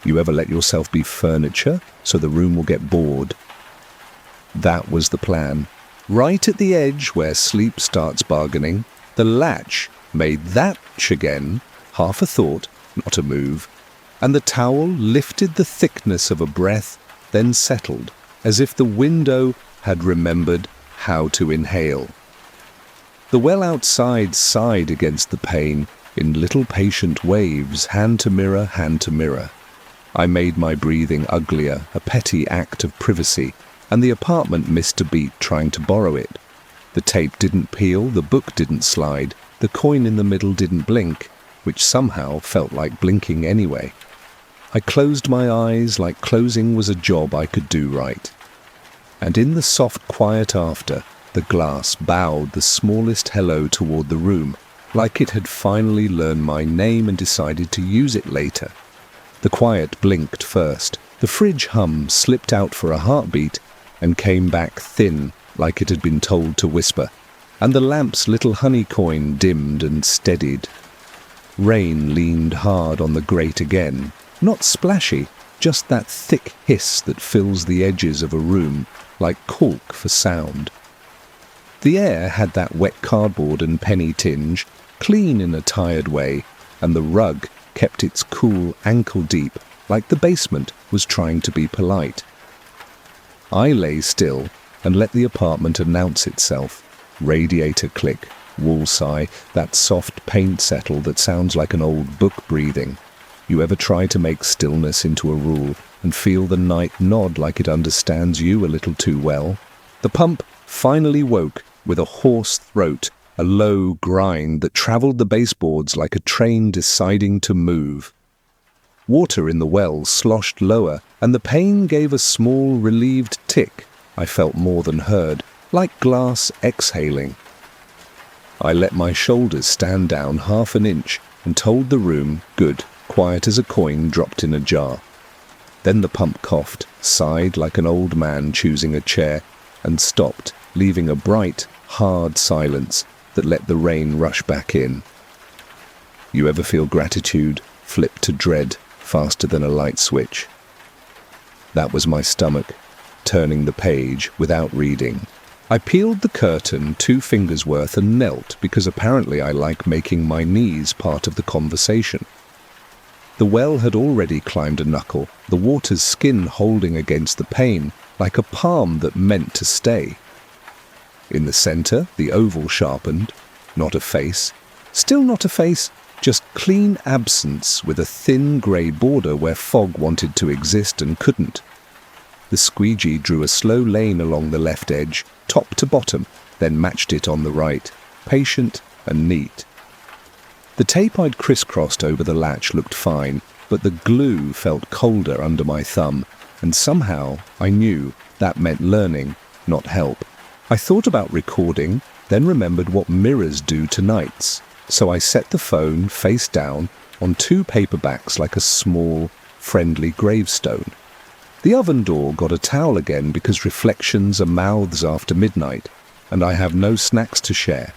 You ever let yourself be furniture so the room will get bored? That was the plan. Right at the edge where sleep starts bargaining, the latch made that again, half a thought, not a move, and the towel lifted the thickness of a breath, then settled, as if the window had remembered how to inhale. The well outside sighed against the pane in little patient waves, hand to mirror, hand to mirror. I made my breathing uglier, a petty act of privacy, and the apartment missed a beat trying to borrow it. The tape didn't peel, the book didn't slide, the coin in the middle didn't blink, which somehow felt like blinking anyway. I closed my eyes like closing was a job I could do right. And in the soft quiet after, the glass bowed the smallest hello toward the room, like it had finally learned my name and decided to use it later. The quiet blinked first, the fridge hum slipped out for a heartbeat and came back thin like it had been told to whisper, and the lamp's little honey coin dimmed and steadied. Rain leaned hard on the grate again, not splashy, just that thick hiss that fills the edges of a room like cork for sound. The air had that wet cardboard and penny tinge, clean in a tired way, and the rug kept its cool ankle-deep, like the basement was trying to be polite. I lay still and let the apartment announce itself. Radiator click, wall sigh, that soft paint settle that sounds like an old book breathing. You ever try to make stillness into a rule and feel the night nod like it understands you a little too well? The pump finally woke with a hoarse throat, a low grind that travelled the baseboards like a train deciding to move. Water in the well sloshed lower, and the pane gave a small, relieved tick. I felt more than heard, like glass exhaling. I let my shoulders stand down half an inch and told the room, good, quiet as a coin dropped in a jar. Then the pump coughed, sighed like an old man choosing a chair, and stopped, leaving a bright, hard silence that let the rain rush back in. You ever feel gratitude flip to dread faster than a light switch? That was my stomach, turning the page without reading. I peeled the curtain 2 fingers worth and knelt because apparently I like making my knees part of the conversation. The well had already climbed a knuckle, the water's skin holding against the pane like a palm that meant to stay. In the centre, the oval sharpened, not a face, still not a face, just clean absence with a thin grey border where fog wanted to exist and couldn't. The squeegee drew a slow lane along the left edge, top to bottom, then matched it on the right, patient and neat. The tape I'd crisscrossed over the latch looked fine, but the glue felt colder under my thumb, and somehow I knew that meant learning, not help. I thought about recording, then remembered what mirrors do to nights, so I set the phone face down on 2 paperbacks like a small, friendly gravestone. The oven door got a towel again because reflections are mouths after midnight, and I have no snacks to share.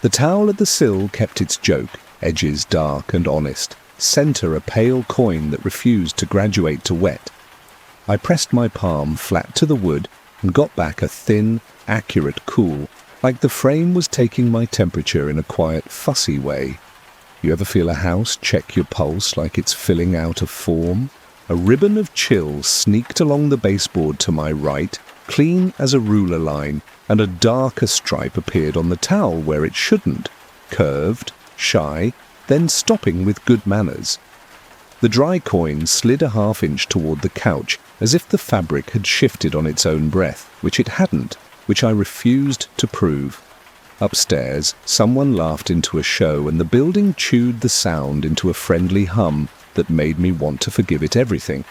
The towel at the sill kept its joke, edges dark and honest, centre a pale coin that refused to graduate to wet. I pressed my palm flat to the wood and got back a thin, accurate cool, like the frame was taking my temperature in a quiet, fussy way. You ever feel a house check your pulse like it's filling out a form? A ribbon of chill sneaked along the baseboard to my right, clean as a ruler line, and a darker stripe appeared on the towel where it shouldn't, curved, shy, then stopping with good manners. The dry coin slid a half-inch toward the couch, as if the fabric had shifted on its own breath, which it hadn't, which I refused to prove. Upstairs, someone laughed into a show, and the building chewed the sound into a friendly hum that made me want to forgive it everything.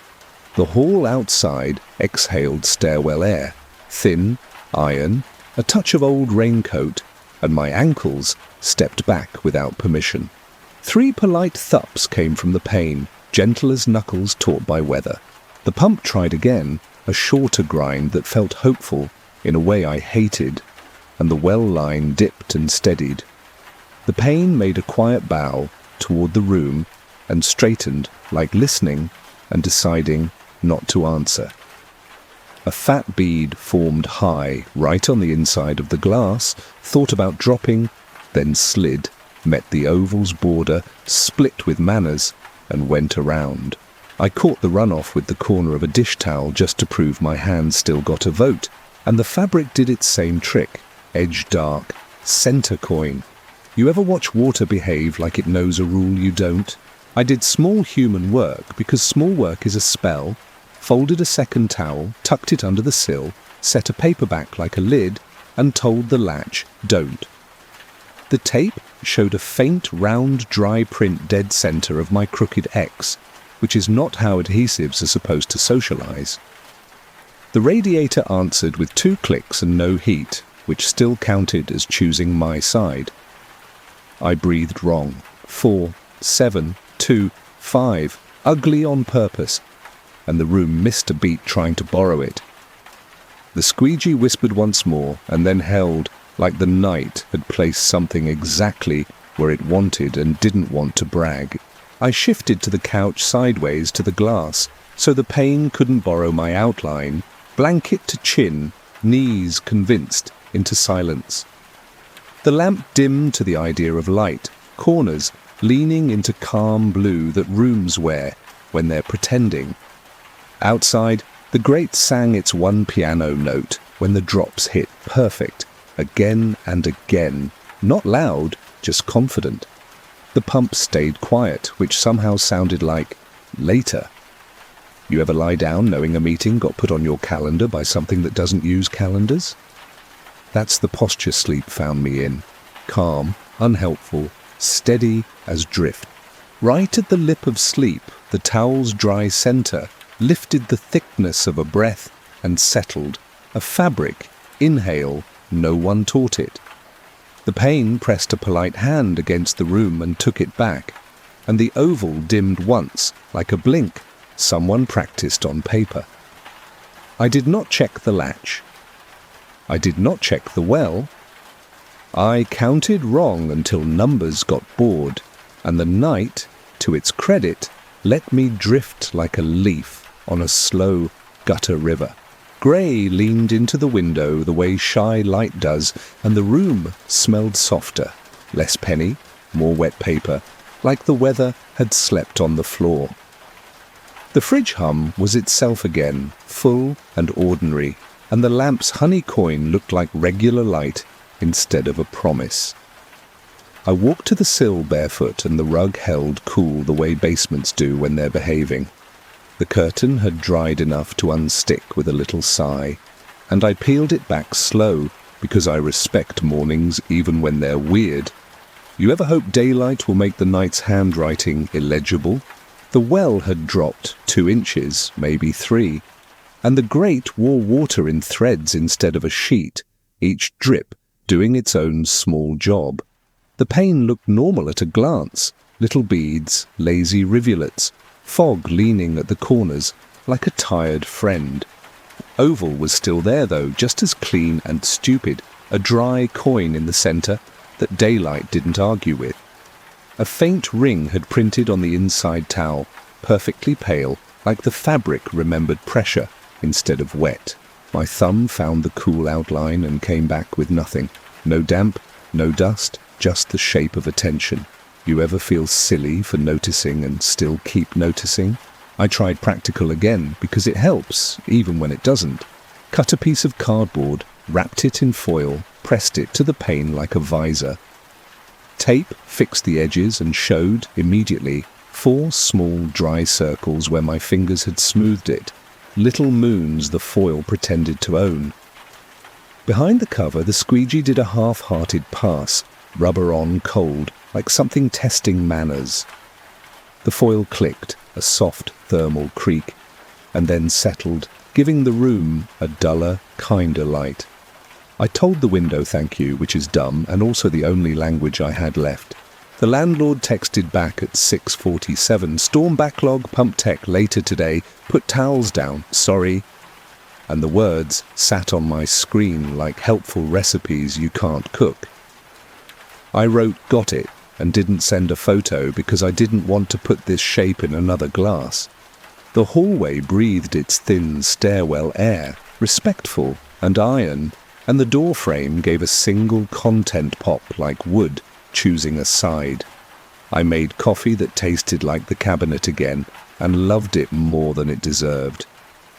The hall outside exhaled stairwell air, thin, iron, a touch of old raincoat, and my ankles stepped back without permission. 3 polite thups came from the pane, gentle as knuckles taught by weather. The pump tried again, a shorter grind that felt hopeful in a way I hated, and the well line dipped and steadied. The pane made a quiet bow toward the room and straightened, like listening and deciding not to answer. A fat bead formed high right on the inside of the glass, thought about dropping, then slid, met the oval's border, split with manners, and went around. I caught the runoff with the corner of a dish towel just to prove my hand still got a vote, and the fabric did its same trick, edge dark, center coin. You ever watch water behave like it knows a rule you don't? I did small human work because small work is a spell, folded a second towel, tucked it under the sill, set a paper back like a lid, and told the latch, don't. The tape showed a faint, round, dry print dead center of my crooked X, which is not how adhesives are supposed to socialize. The radiator answered with 2 clicks and no heat, which still counted as choosing my side. I breathed wrong. 4, 7, 2, 5, ugly on purpose, and the room missed a beat trying to borrow it. The squeegee whispered once more and then held, like the night had placed something exactly where it wanted and didn't want to brag. I shifted to the couch sideways to the glass, so the pane couldn't borrow my outline, blanket to chin, knees convinced, into silence. The lamp dimmed to the idea of light, corners leaning into calm blue that rooms wear when they're pretending. Outside, the grate sang its one piano note when the drops hit perfect, again and again, not loud, just confident. The pump stayed quiet, which somehow sounded like later. You ever lie down knowing a meeting got put on your calendar by something that doesn't use calendars? That's the posture sleep found me in. Calm, unhelpful, steady as drift. Right at the lip of sleep, the towel's dry center lifted the thickness of a breath and settled. A fabric, inhale, no one taught it. The pane pressed a polite hand against the room and took it back, and the oval dimmed once, like a blink, someone practiced on paper. I did not check the latch. I did not check the well. I counted wrong until numbers got bored, and the night, to its credit, let me drift like a leaf on a slow gutter river. Grey leaned into the window the way shy light does, and the room smelled softer, less penny, more wet paper, like the weather had slept on the floor. The fridge hum was itself again, full and ordinary, and the lamp's honey coin looked like regular light instead of a promise. I walked to the sill barefoot, and the rug held cool the way basements do when they're behaving. The curtain had dried enough to unstick with a little sigh, and I peeled it back slow because I respect mornings even when they're weird. You ever hope daylight will make the night's handwriting illegible? The well had dropped 2 inches, maybe 3, and the grate wore water in threads instead of a sheet, each drip doing its own small job. The pane looked normal at a glance, little beads, lazy rivulets, fog leaning at the corners like a tired friend. Oval was still there though, just as clean and stupid, a dry coin in the center that daylight didn't argue with. A faint ring had printed on the inside towel, perfectly pale, like the fabric remembered pressure instead of wet. My thumb found the cool outline and came back with nothing. No damp, no dust, just the shape of attention. You ever feel silly for noticing and still keep noticing? I tried practical again because it helps, even when it doesn't. Cut a piece of cardboard, wrapped it in foil, pressed it to the pane like a visor. Tape fixed the edges and showed, immediately, 4 small dry circles where my fingers had smoothed it, little moons the foil pretended to own. Behind the cover, the squeegee did a half-hearted pass, rubber on cold, like something testing manners. The foil clicked, a soft thermal creak, and then settled, giving the room a duller, kinder light. I told the window thank you, which is dumb and also the only language I had left. The landlord texted back at 6:47, storm backlog, pump tech later today, put towels down, sorry. And the words sat on my screen like helpful recipes you can't cook. I wrote "got it" and didn't send a photo because I didn't want to put this shape in another glass. The hallway breathed its thin stairwell air, respectful and iron, and the door frame gave a single content pop like wood, choosing a side. I made coffee that tasted like the cabinet again and loved it more than it deserved.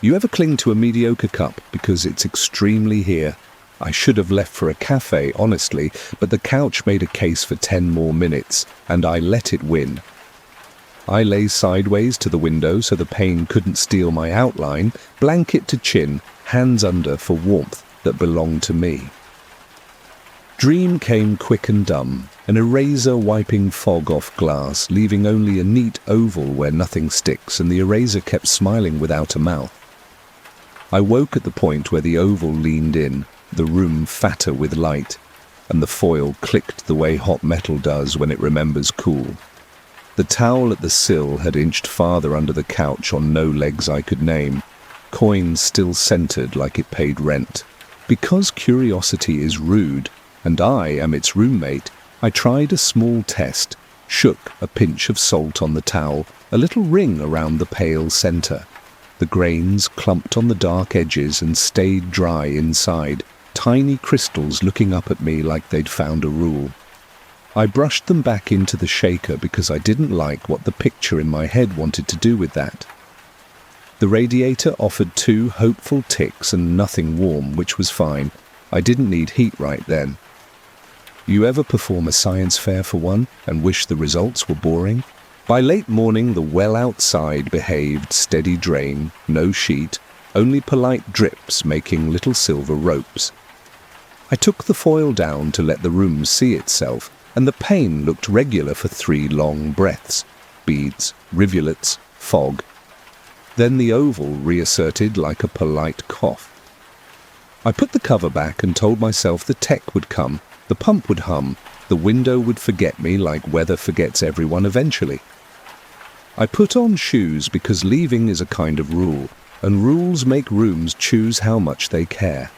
You ever cling to a mediocre cup because it's extremely here? I should have left for a cafe, honestly, but the couch made a case for 10 more minutes, and I let it win. I lay sideways to the window so the pain couldn't steal my outline, blanket to chin, hands under for warmth that belonged to me. Dream came quick and dumb, an eraser wiping fog off glass, leaving only a neat oval where nothing sticks, and the eraser kept smiling without a mouth. I woke at the point where the oval leaned in, the room fatter with light, and the foil clicked the way hot metal does when it remembers cool. The towel at the sill had inched farther under the couch on no legs I could name, coins still centered like it paid rent. Because curiosity is rude, and I am its roommate, I tried a small test, shook a pinch of salt on the towel, a little ring around the pale center. The grains clumped on the dark edges and stayed dry inside, tiny crystals looking up at me like they'd found a rule. I brushed them back into the shaker because I didn't like what the picture in my head wanted to do with that. The radiator offered 2 hopeful ticks and nothing warm, which was fine. I didn't need heat right then. You ever perform a science fair for one and wish the results were boring? By late morning, the well outside behaved steady drain, no sheet, only polite drips making little silver ropes. I took the foil down to let the room see itself, and the pane looked regular for 3 long breaths, beads, rivulets, fog. Then the oval reasserted like a polite cough. I put the cover back and told myself the tech would come, the pump would hum, the window would forget me like weather forgets everyone eventually. I put on shoes because leaving is a kind of rule, and rules make rooms choose how much they care.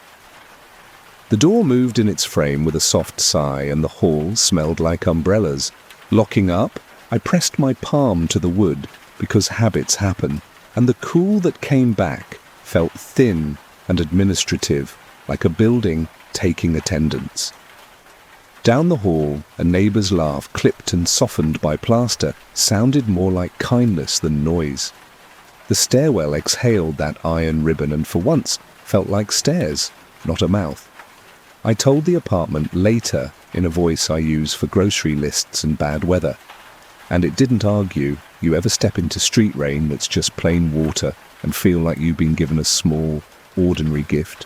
The door moved in its frame with a soft sigh, and the hall smelled like umbrellas. Locking up, I pressed my palm to the wood, because habits happen, and the cool that came back felt thin and administrative, like a building taking attendance. Down the hall, a neighbour's laugh, clipped and softened by plaster, sounded more like kindness than noise. The stairwell exhaled that iron ribbon and for once felt like stairs, not a mouth. I told the apartment later in a voice I use for grocery lists and bad weather. And it didn't argue. You ever step into street rain that's just plain water and feel like you've been given a small, ordinary gift?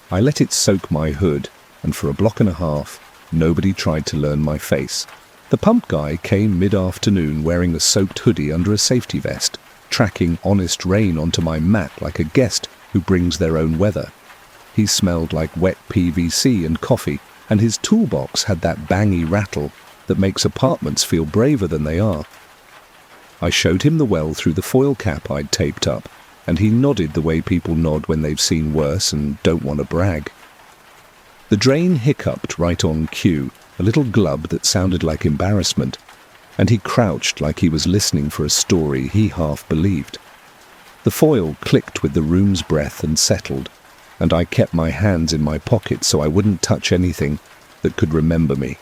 I let it soak my hood, and for a block and a half, nobody tried to learn my face. The pump guy came mid-afternoon wearing a soaked hoodie under a safety vest, tracking honest rain onto my mat like a guest who brings their own weather. He smelled like wet PVC and coffee, and his toolbox had that bangy rattle that makes apartments feel braver than they are. I showed him the well through the foil cap I'd taped up, and he nodded the way people nod when they've seen worse and don't want to brag. The drain hiccuped right on cue, a little glub that sounded like embarrassment, and he crouched like he was listening for a story he half believed. The foil clicked with the room's breath and settled, and I kept my hands in my pockets so I wouldn't touch anything that could remember me.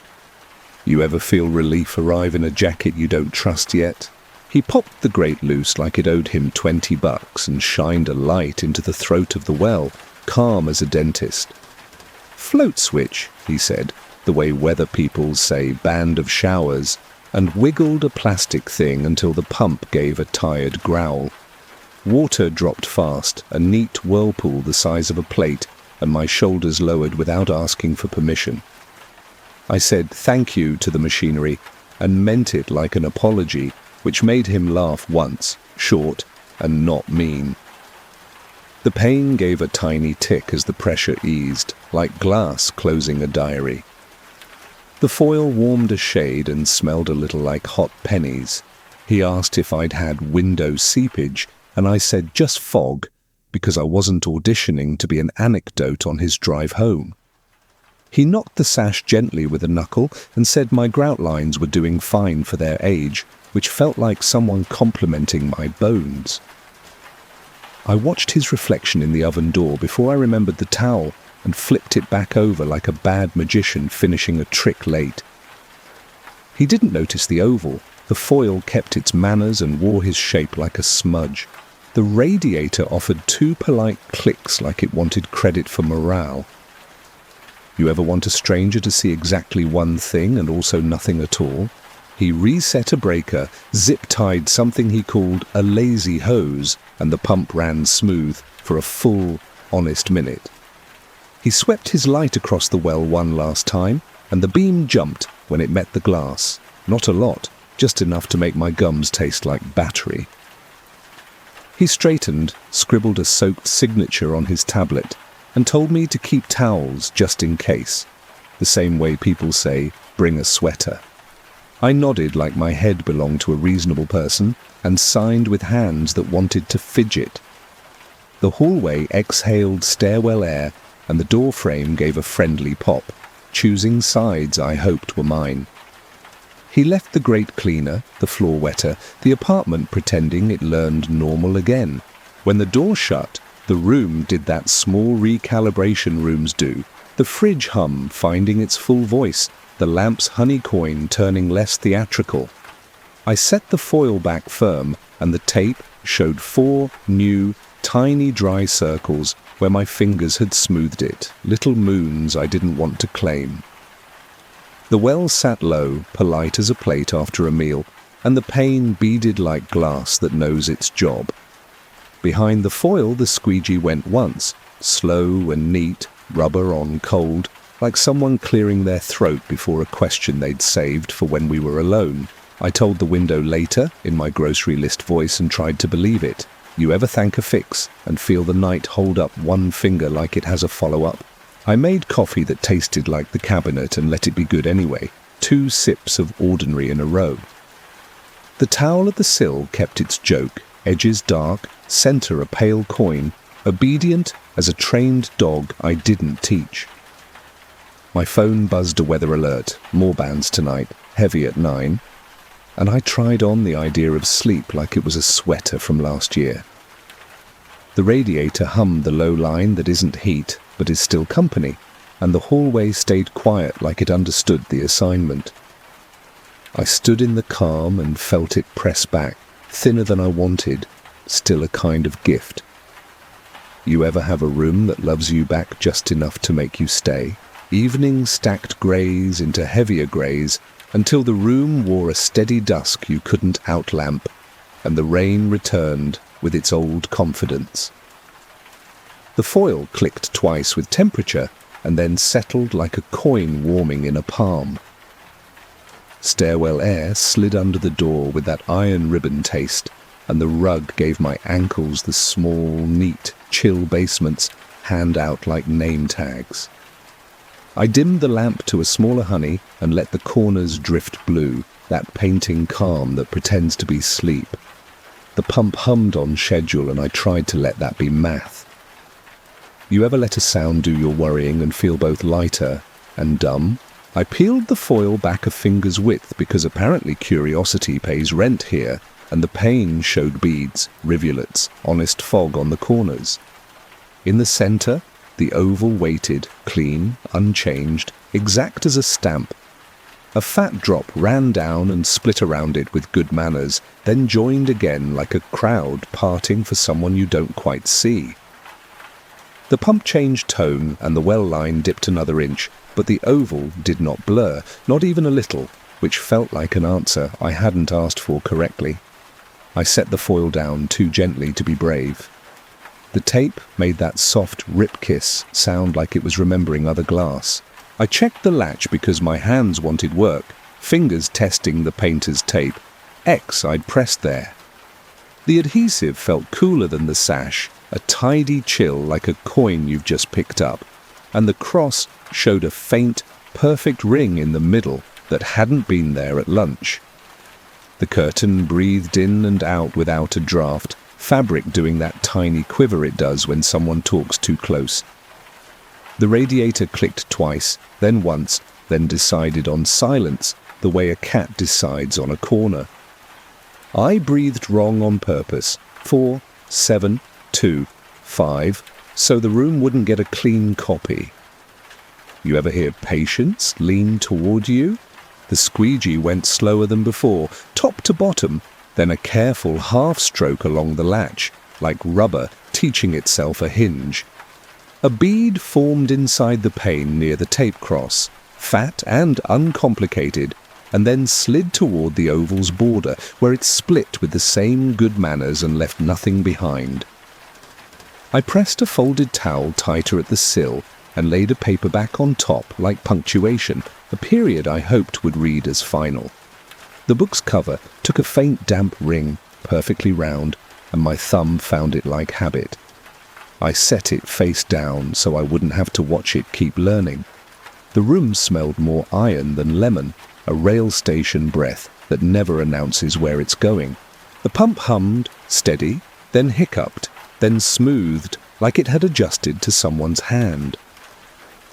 You ever feel relief arrive in a jacket you don't trust yet? He popped the grate loose like it owed him $20 and shined a light into the throat of the well, calm as a dentist. "Float switch," he said, the way weather people say band of showers, and wiggled a plastic thing until the pump gave a tired growl. Water dropped fast, a neat whirlpool the size of a plate, and my shoulders lowered without asking for permission. I said thank you to the machinery, and meant it like an apology, which made him laugh once, short and not mean. The pane gave a tiny tick as the pressure eased, like glass closing a diary. The foil warmed a shade and smelled a little like hot pennies. He asked if I'd had window seepage, and I said just fog, because I wasn't auditioning to be an anecdote on his drive home. He knocked the sash gently with a knuckle and said my grout lines were doing fine for their age, which felt like someone complimenting my bones. I watched his reflection in the oven door before I remembered the towel and flipped it back over like a bad magician finishing a trick late. He didn't notice the oval. The foil kept its manners and wore his shape like a smudge. The radiator offered two polite clicks like it wanted credit for morale. You ever want a stranger to see exactly one thing and also nothing at all? He reset a breaker, zip-tied something he called a lazy hose, and the pump ran smooth for a full, honest minute. He swept his light across the well one last time, and the beam jumped when it met the glass. Not a lot, just enough to make my gums taste like battery. He straightened, scribbled a soaked signature on his tablet, and told me to keep towels just in case, the same way people say, bring a sweater. I nodded like my head belonged to a reasonable person and signed with hands that wanted to fidget. The hallway exhaled stairwell air and the door frame gave a friendly pop, choosing sides I hoped were mine. He left the grate cleaner, the floor wetter, the apartment pretending it learned normal again. When the door shut, the room did that small recalibration rooms do, the fridge hum finding its full voice, the lamp's honey coin turning less theatrical. I set the foil back firm, and the tape showed 4 new, tiny dry circles where my fingers had smoothed it, little moons I didn't want to claim. The well sat low, polite as a plate after a meal, and the pane beaded like glass that knows its job. Behind the foil the squeegee went once, slow and neat, rubber on cold, like someone clearing their throat before a question they'd saved for when we were alone. I told the window later, in my grocery list voice, and tried to believe it. You ever thank a fix and feel the night hold up one finger like it has a follow-up? I made coffee that tasted like the cabinet and let it be good anyway, 2 sips of ordinary in a row. The towel at the sill kept its joke, edges dark, center a pale coin, obedient as a trained dog I didn't teach. My phone buzzed a weather alert, more bands tonight, heavy at 9, and I tried on the idea of sleep like it was a sweater from last year. The radiator hummed the low line that isn't heat, but is still company, and the hallway stayed quiet like it understood the assignment. I stood in the calm and felt it press back, thinner than I wanted, still a kind of gift. You ever have a room that loves you back just enough to make you stay? Evenings stacked greys into heavier greys until the room wore a steady dusk you couldn't outlamp, and the rain returned with its old confidence. The foil clicked twice with temperature and then settled like a coin warming in a palm. Stairwell air slid under the door with that iron ribbon taste, and the rug gave my ankles the small, neat, chill basements hand out like name tags. I dimmed the lamp to a smaller honey and let the corners drift blue, that painting calm that pretends to be sleep. The pump hummed on schedule and I tried to let that be math. You ever let a sound do your worrying and feel both lighter and dumb? I peeled the foil back a finger's width because apparently curiosity pays rent here, and the pane showed beads, rivulets, honest fog on the corners. In the center, the oval waited, clean, unchanged, exact as a stamp. A fat drop ran down and split around it with good manners, then joined again like a crowd parting for someone you don't quite see. The pump changed tone and the well line dipped another inch, but the oval did not blur, not even a little, which felt like an answer I hadn't asked for correctly. I set the foil down too gently to be brave. The tape made that soft rip kiss sound like it was remembering other glass. I checked the latch because my hands wanted work, fingers testing the painter's tape. X I'd pressed there. The adhesive felt cooler than the sash, a tidy chill like a coin you've just picked up, and the cross showed a faint, perfect ring in the middle that hadn't been there at lunch. The curtain breathed in and out without a draft, fabric doing that tiny quiver it does when someone talks too close. The radiator clicked twice, then once, then decided on silence, the way a cat decides on a corner. I breathed wrong on purpose. 4, 7, 2, 5, so the room wouldn't get a clean copy. You ever hear patience lean toward you? The squeegee went slower than before, top to bottom, then a careful half-stroke along the latch, like rubber teaching itself a hinge. A bead formed inside the pane near the tape cross, fat and uncomplicated, and then slid toward the oval's border, where it split with the same good manners and left nothing behind. I pressed a folded towel tighter at the sill and laid a paperback on top like punctuation, a period I hoped would read as final. The book's cover took a faint damp ring, perfectly round, and my thumb found it like habit. I set it face down so I wouldn't have to watch it keep learning. The room smelled more iron than lemon, a rail station breath that never announces where it's going. The pump hummed, steady, then hiccuped, then smoothed, like it had adjusted to someone's hand.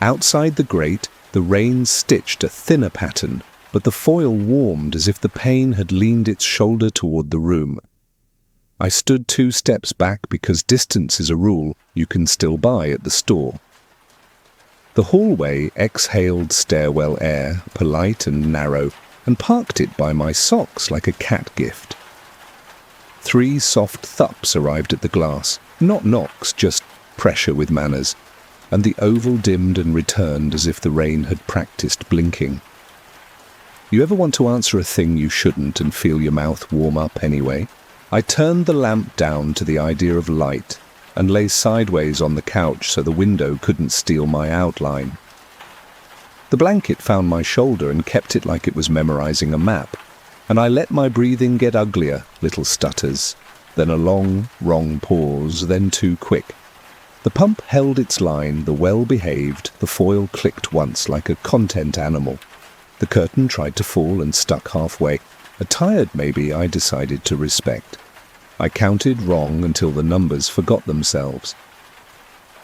Outside the grate, the rain stitched a thinner pattern, but the foil warmed as if the pane had leaned its shoulder toward the room. I stood 2 steps back because distance is a rule you can still buy at the store. The hallway exhaled stairwell air, polite and narrow, and parked it by my socks like a cat gift. 3 soft thups arrived at the glass, not knocks, just pressure with manners, and the oval dimmed and returned as if the rain had practiced blinking. You ever want to answer a thing you shouldn't and feel your mouth warm up anyway? I turned the lamp down to the idea of light and lay sideways on the couch so the window couldn't steal my outline. The blanket found my shoulder and kept it like it was memorizing a map, and I let my breathing get uglier, little stutters, then a long, wrong pause, then 2 quick. The pump held its line, the well behaved, the foil clicked once like a content animal. The curtain tried to fall and stuck halfway. A tired maybe I decided to respect. I counted wrong until the numbers forgot themselves.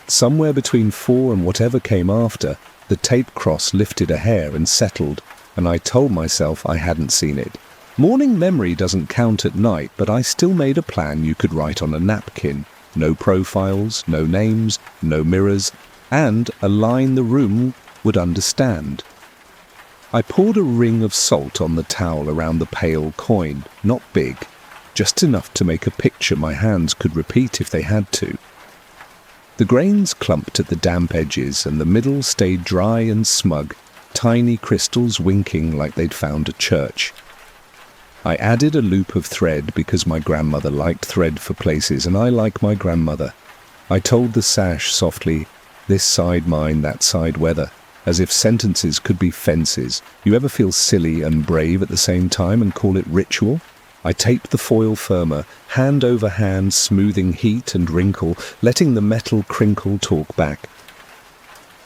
Somewhere between 4 and whatever came after, the tape cross lifted a hair and settled, and I told myself I hadn't seen it. Morning memory doesn't count at night, but I still made a plan you could write on a napkin. No profiles, no names, no mirrors, and a line the room would understand. I poured a ring of salt on the towel around the pale coin, not big, just enough to make a picture my hands could repeat if they had to. The grains clumped at the damp edges and the middle stayed dry and smug, tiny crystals winking like they'd found a church. I added a loop of thread because my grandmother liked thread for places and I like my grandmother. I told the sash softly, "This side mine, that side weather," as if sentences could be fences. You ever feel silly and brave at the same time and call it ritual? I taped the foil firmer, hand over hand, smoothing heat and wrinkle, letting the metal crinkle talk back.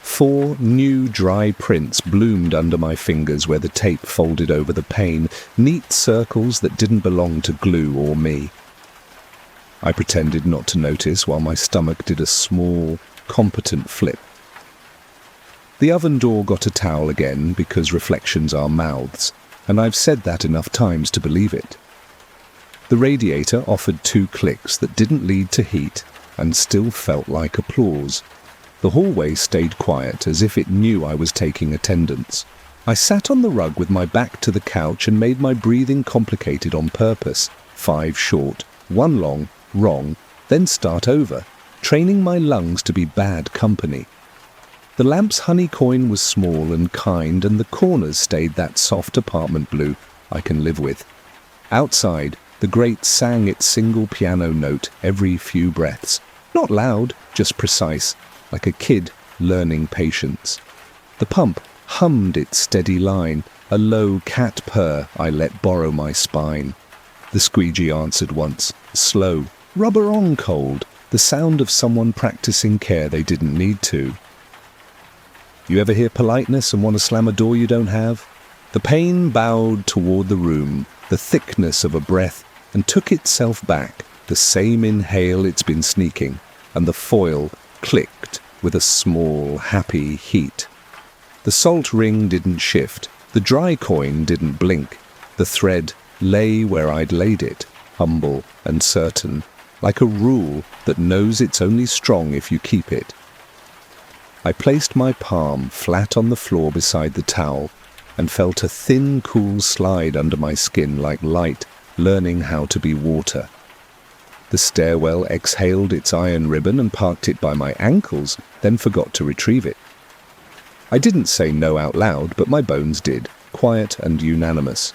4 new dry prints bloomed under my fingers where the tape folded over the pane, neat circles that didn't belong to glue or me. I pretended not to notice while my stomach did a small, competent flip. The oven door got a towel again because reflections are mouths, and I've said that enough times to believe it. The radiator offered 2 clicks that didn't lead to heat and still felt like applause. The hallway stayed quiet as if it knew I was taking attendance. I sat on the rug with my back to the couch and made my breathing complicated on purpose. 5 short, 1 long, wrong, then start over, training my lungs to be bad company. The lamp's honey coin was small and kind, and the corners stayed that soft apartment blue I can live with. Outside, the grate sang its single piano note every few breaths. Not loud, just precise, like a kid learning patience. The pump hummed its steady line, a low cat purr I let borrow my spine. The squeegee answered once, slow, rubber on cold, the sound of someone practicing care they didn't need to. You ever hear politeness and want to slam a door you don't have? The pane bowed toward the room, the thickness of a breath, and took itself back, the same inhale it's been sneaking, and the foil clicked with a small, happy heat. The salt ring didn't shift, the dry coin didn't blink. The thread lay where I'd laid it, humble and certain, like a rule that knows it's only strong if you keep it. I placed my palm flat on the floor beside the towel and felt a thin, cool slide under my skin like light learning how to be water. The stairwell exhaled its iron ribbon and parked it by my ankles, then forgot to retrieve it. I didn't say no out loud, but my bones did, quiet and unanimous.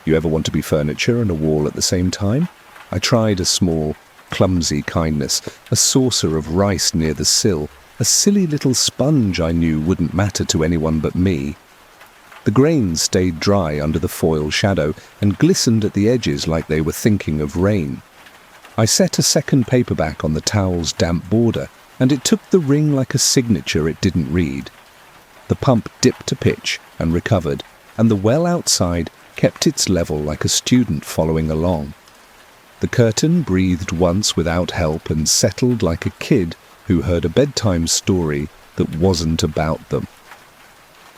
You ever want to be furniture and a wall at the same time? I tried a small, clumsy kindness, a saucer of rice near the sill, a silly little sponge I knew wouldn't matter to anyone but me. The grains stayed dry under the foil shadow and glistened at the edges like they were thinking of rain. I set a second paperback on the towel's damp border, and it took the ring like a signature it didn't read. The pump dipped a pitch and recovered, and the well outside kept its level like a student following along. The curtain breathed once without help and settled like a kid who heard a bedtime story that wasn't about them.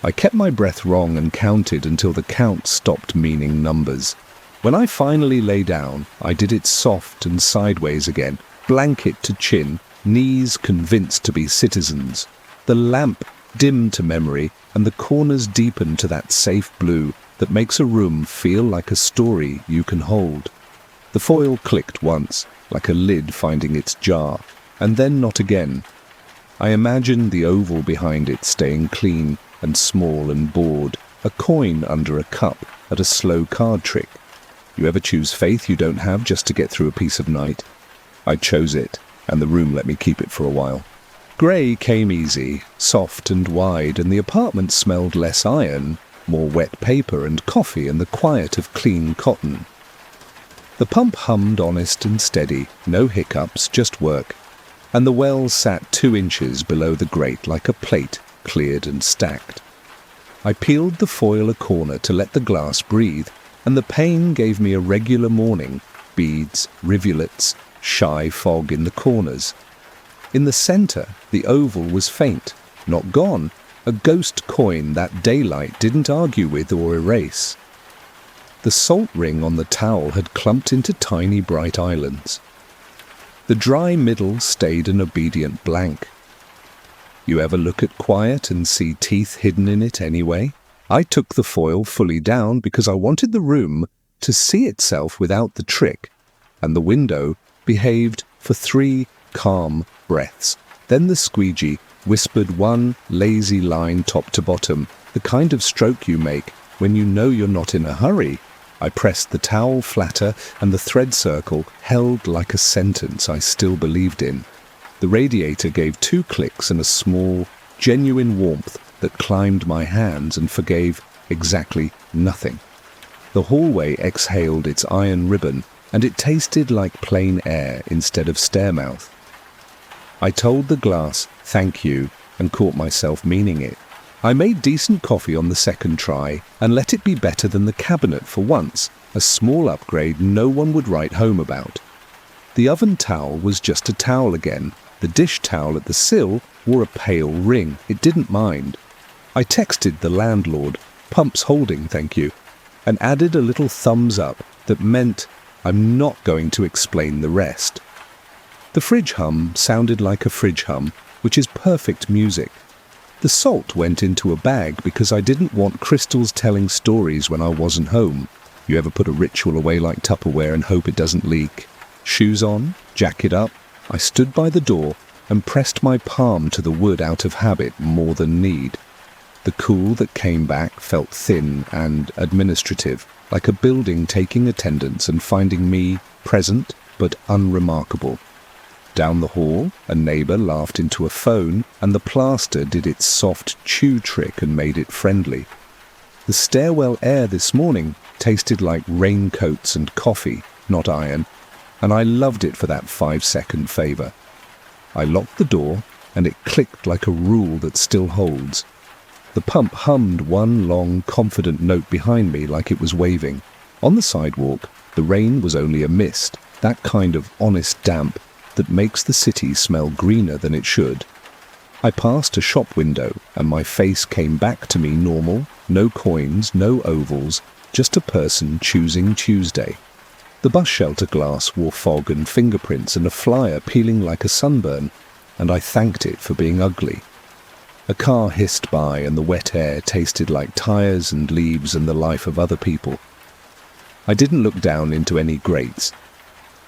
I kept my breath wrong and counted until the count stopped meaning numbers. When I finally lay down, I did it soft and sideways again, blanket to chin, knees convinced to be citizens. The lamp dimmed to memory, and the corners deepened to that safe blue that makes a room feel like a story you can hold. The foil clicked once, like a lid finding its jar, and then not again. I imagined the oval behind it staying clean and small and bored, a coin under a cup at a slow card trick. You ever choose faith you don't have just to get through a piece of night? I chose it, and the room let me keep it for a while. Grey came easy, soft and wide, and the apartment smelled less iron, more wet paper and coffee and the quiet of clean cotton. The pump hummed honest and steady, no hiccups, just work, and the well sat 2 inches below the grate like a plate, cleared and stacked. I peeled the foil a corner to let the glass breathe, and the pane gave me a regular morning, beads, rivulets, shy fog in the corners. In the centre, the oval was faint, not gone, a ghost coin that daylight didn't argue with or erase. The salt ring on the towel had clumped into tiny bright islands. The dry middle stayed an obedient blank. You ever look at quiet and see teeth hidden in it anyway? I took the foil fully down because I wanted the room to see itself without the trick, and the window behaved for 3 calm breaths. Then the squeegee whispered one lazy line top to bottom, the kind of stroke you make when you know you're not in a hurry. I pressed the towel flatter, and the thread circle held like a sentence I still believed in. The radiator gave 2 clicks and a small, genuine warmth that climbed my hands and forgave exactly nothing. The hallway exhaled its iron ribbon, and it tasted like plain air instead of stairmouth. I told the glass, thank you, and caught myself meaning it. I made decent coffee on the second try, and let it be better than the cabinet for once, a small upgrade no one would write home about. The oven towel was just a towel again. The dish towel at the sill wore a pale ring. It didn't mind. I texted the landlord, "Pump's holding, thank you," and added a little thumbs up that meant I'm not going to explain the rest. The fridge hum sounded like a fridge hum, which is perfect music. The salt went into a bag because I didn't want crystals telling stories when I wasn't home. You ever put a ritual away like Tupperware and hope it doesn't leak? Shoes on, jacket up, I stood by the door and pressed my palm to the wood out of habit more than need. The cool that came back felt thin and administrative, like a building taking attendance and finding me present but unremarkable. Down the hall, a neighbour laughed into a phone, and the plaster did its soft chew trick and made it friendly. The stairwell air this morning tasted like raincoats and coffee, not iron, and I loved it for that 5-second favour. I locked the door, and it clicked like a rule that still holds. The pump hummed one long, confident note behind me like it was waving. On the sidewalk, the rain was only a mist, that kind of honest damp that makes the city smell greener than it should. I passed a shop window and my face came back to me normal, no coins, no ovals, just a person choosing Tuesday. The bus shelter glass wore fog and fingerprints and a flyer peeling like a sunburn, and I thanked it for being ugly. A car hissed by and the wet air tasted like tires and leaves and the life of other people. I didn't look down into any grates.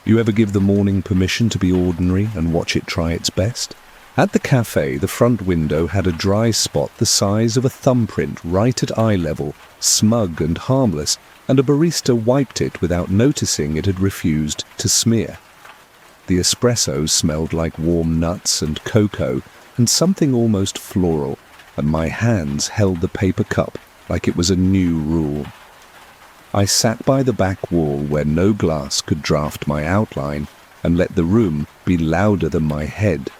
You ever give the morning permission to be ordinary and watch it try its best? At the cafe, the front window had a dry spot the size of a thumbprint right at eye level, smug and harmless, and a barista wiped it without noticing it had refused to smear. The espresso smelled like warm nuts and cocoa and something almost floral, and my hands held the paper cup like it was a new rule. I sat by the back wall where no glass could draft my outline and let the room be louder than my head.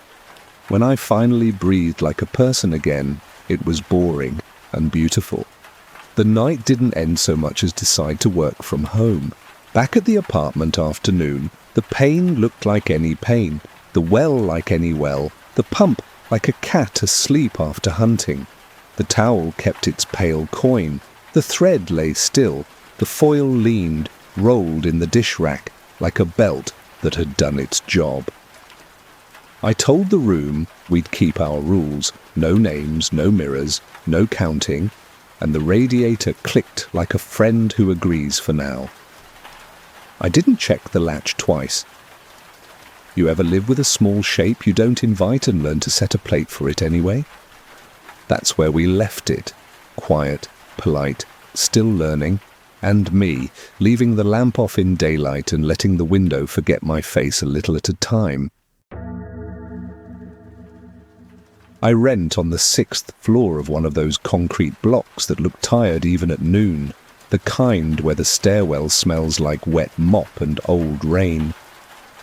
When I finally breathed like a person again, it was boring and beautiful. The night didn't end so much as decide to work from home. Back at the apartment afternoon, the pain looked like any pain, the well like any well, the pump like a cat asleep after hunting. The towel kept its pale coin, the thread lay still, the foil leaned, rolled in the dish rack like a belt that had done its job. I told the room we'd keep our rules, no names, no mirrors, no counting, and the radiator clicked like a friend who agrees for now. I didn't check the latch twice. You ever live with a small shape you don't invite and learn to set a plate for it anyway? That's where we left it, quiet, polite, still learning, and me, leaving the lamp off in daylight and letting the window forget my face a little at a time. I rent on the 6th floor of one of those concrete blocks that look tired even at noon, the kind where the stairwell smells like wet mop and old rain.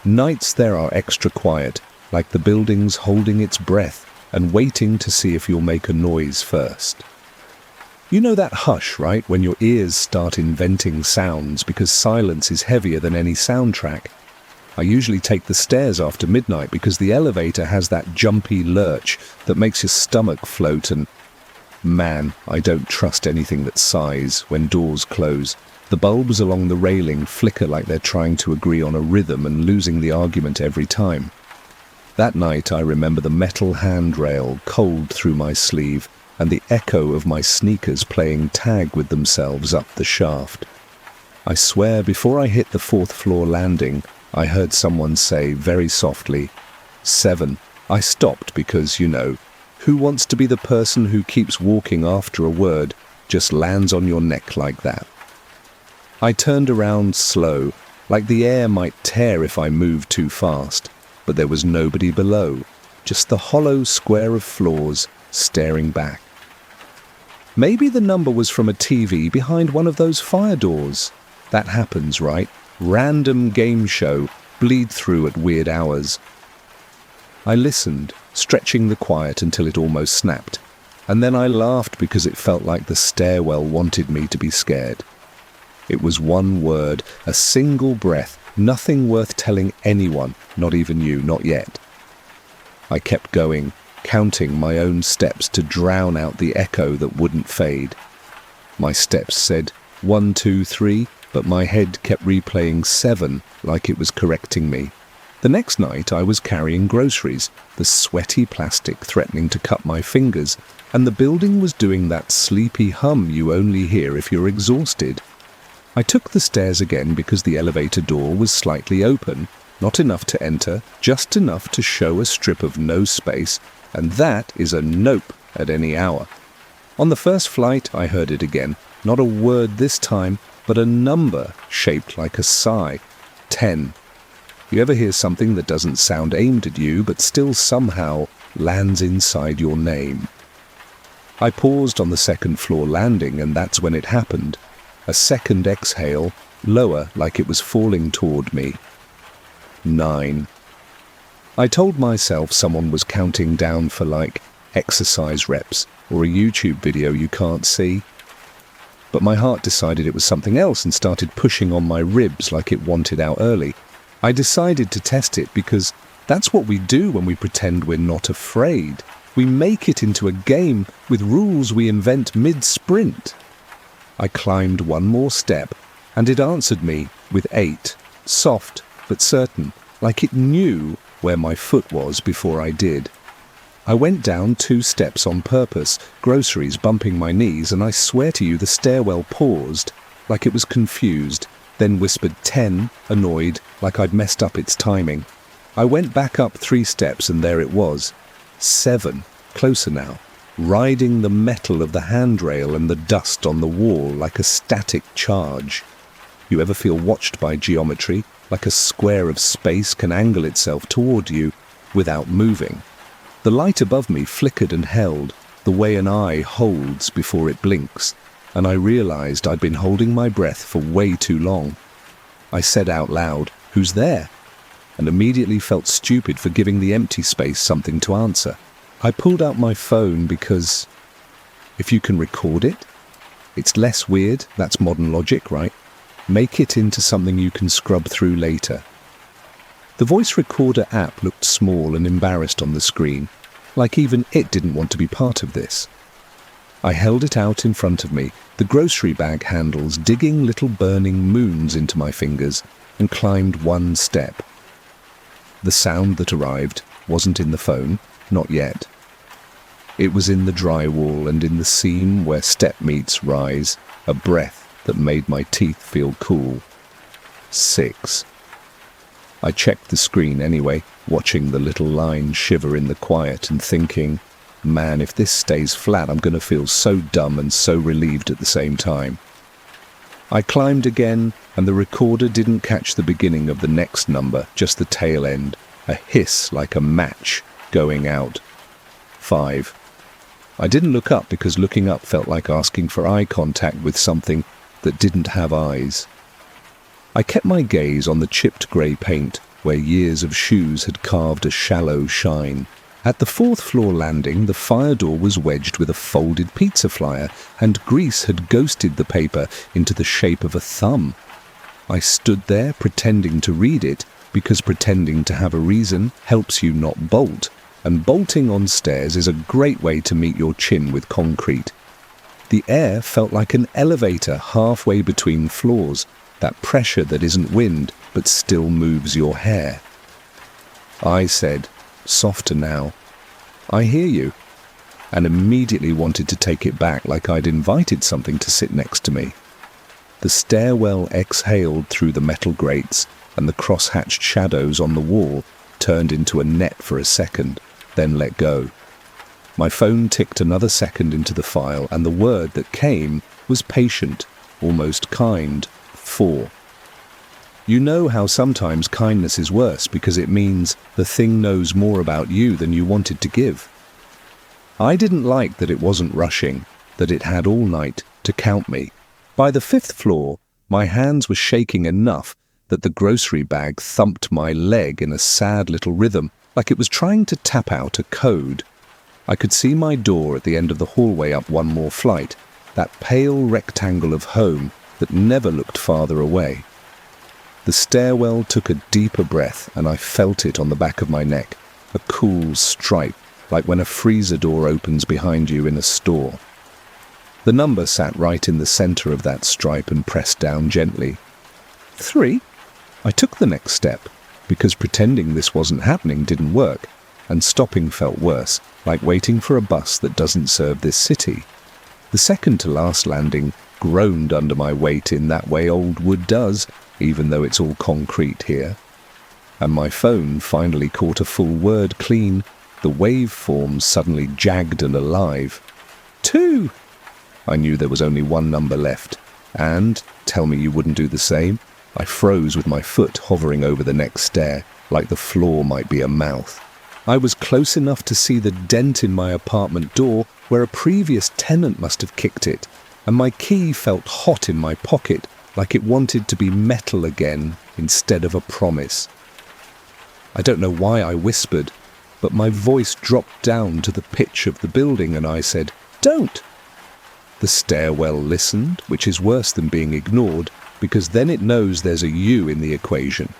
Nights there are extra quiet, like the building's holding its breath and waiting to see if you'll make a noise first. You know that hush, right, when your ears start inventing sounds because silence is heavier than any soundtrack? I usually take the stairs after midnight because the elevator has that jumpy lurch that makes your stomach float and... Man, I don't trust anything that sighs when doors close. The bulbs along the railing flicker like they're trying to agree on a rhythm and losing the argument every time. That night I remember the metal handrail cold through my sleeve and the echo of my sneakers playing tag with themselves up the shaft. I swear before I hit the 4th floor landing, I heard someone say very softly, 7. I stopped because, you know, who wants to be the person who keeps walking after a word just lands on your neck like that? I turned around slow, like the air might tear if I moved too fast, but there was nobody below, just the hollow square of floors staring back. Maybe the number was from a TV behind one of those fire doors. That happens, right? Random game show, bleed through at weird hours. I listened, stretching the quiet until it almost snapped, and then I laughed because it felt like the stairwell wanted me to be scared. It was one word, a single breath, nothing worth telling anyone, not even you, not yet. I kept going, counting my own steps to drown out the echo that wouldn't fade. My steps said 1, 2, 3, but my head kept replaying 7 like it was correcting me. The next night I was carrying groceries, the sweaty plastic threatening to cut my fingers, and the building was doing that sleepy hum you only hear if you're exhausted. I took the stairs again because the elevator door was slightly open, not enough to enter, just enough to show a strip of no space, and that is a nope at any hour. On the first flight I heard it again, not a word this time, but a number shaped like a sigh. 10. You ever hear something that doesn't sound aimed at you, but still somehow lands inside your name? I paused on the 2nd floor landing, and that's when it happened. A second exhale, lower like it was falling toward me. 9. I told myself someone was counting down for like exercise reps or a YouTube video you can't see. But my heart decided it was something else and started pushing on my ribs like it wanted out early. I decided to test it because that's what we do when we pretend we're not afraid. We make it into a game with rules we invent mid-sprint. I climbed one more step, and it answered me with 8, soft but certain, like it knew where my foot was before I did. I went down 2 steps on purpose, groceries bumping my knees, and I swear to you the stairwell paused, like it was confused, then whispered 10, annoyed, like I'd messed up its timing. I went back up 3 steps, and there it was. 7, closer now, riding the metal of the handrail and the dust on the wall like a static charge. You ever feel watched by geometry, like a square of space can angle itself toward you without moving? The light above me flickered and held, the way an eye holds before it blinks, and I realized I'd been holding my breath for way too long. I said out loud, "Who's there?" and immediately felt stupid for giving the empty space something to answer. I pulled out my phone because, if you can record it, it's less weird. That's modern logic, right? Make it into something you can scrub through later. The voice recorder app looked small and embarrassed on the screen, like even it didn't want to be part of this. I held it out in front of me, the grocery bag handles digging little burning moons into my fingers, and climbed 1 step. The sound that arrived wasn't in the phone, not yet. It was in the drywall and in the seam where step meets rise, a breath that made my teeth feel cool. 6. I checked the screen anyway, watching the little line shiver in the quiet and thinking, man, if this stays flat, I'm going to feel so dumb and so relieved at the same time. I climbed again, and the recorder didn't catch the beginning of the next number, just the tail end, a hiss like a match going out. 5. I didn't look up because looking up felt like asking for eye contact with something that didn't have eyes. I kept my gaze on the chipped grey paint where years of shoes had carved a shallow shine. At the 4th floor landing, the fire door was wedged with a folded pizza flyer, and grease had ghosted the paper into the shape of a thumb. I stood there pretending to read it, because pretending to have a reason helps you not bolt, and bolting on stairs is a great way to meet your chin with concrete. The air felt like an elevator halfway between floors, that pressure that isn't wind but still moves your hair. I said, softer now, "I hear you," and immediately wanted to take it back like I'd invited something to sit next to me. The stairwell exhaled through the metal grates, and the cross-hatched shadows on the wall turned into a net for a second, then let go. My phone ticked another second into the file, and the word that came was patient, almost kind. 4. You know how sometimes kindness is worse because it means the thing knows more about you than you wanted to give. I didn't like that it wasn't rushing, that it had all night to count me. By the 5th floor, my hands were shaking enough that the grocery bag thumped my leg in a sad little rhythm, like it was trying to tap out a code. I could see my door at the end of the hallway up 1 more flight, that pale rectangle of home that never looked farther away. The stairwell took a deeper breath, and I felt it on the back of my neck, a cool stripe, like when a freezer door opens behind you in a store. The number sat right in the center of that stripe and pressed down gently. 3. I took the next step, because pretending this wasn't happening didn't work, and stopping felt worse, like waiting for a bus that doesn't serve this city. The second to last landing groaned under my weight in that way old wood does, even though it's all concrete here. And my phone finally caught a full word clean. The waveform suddenly jagged and alive. 2! I knew there was only 1 number left. And, tell me you wouldn't do the same, I froze with my foot hovering over the next stair, like the floor might be a mouth. I was close enough to see the dent in my apartment door where a previous tenant must have kicked it, and my key felt hot in my pocket, like it wanted to be metal again instead of a promise. I don't know why I whispered, but my voice dropped down to the pitch of the building and I said, "Don't!" The stairwell listened, which is worse than being ignored, because then it knows there's a you in the equation.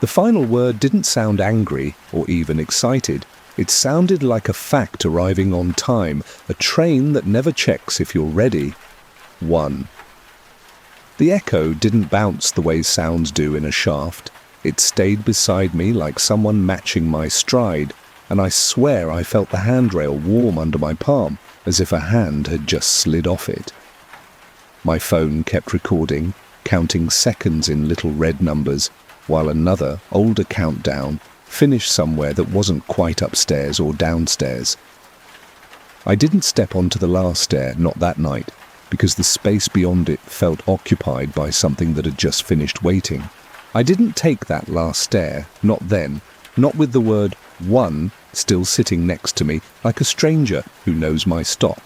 The final word didn't sound angry or even excited. It sounded like a fact arriving on time, a train that never checks if you're ready. 1. The echo didn't bounce the way sounds do in a shaft. It stayed beside me like someone matching my stride, and I swear I felt the handrail warm under my palm, as if a hand had just slid off it. My phone kept recording, counting seconds in little red numbers, while another, older countdown finished somewhere that wasn't quite upstairs or downstairs. I didn't step onto the last stair, not that night, because the space beyond it felt occupied by something that had just finished waiting. I didn't take that last stair, not then, not with the word 1 still sitting next to me like a stranger who knows my stop.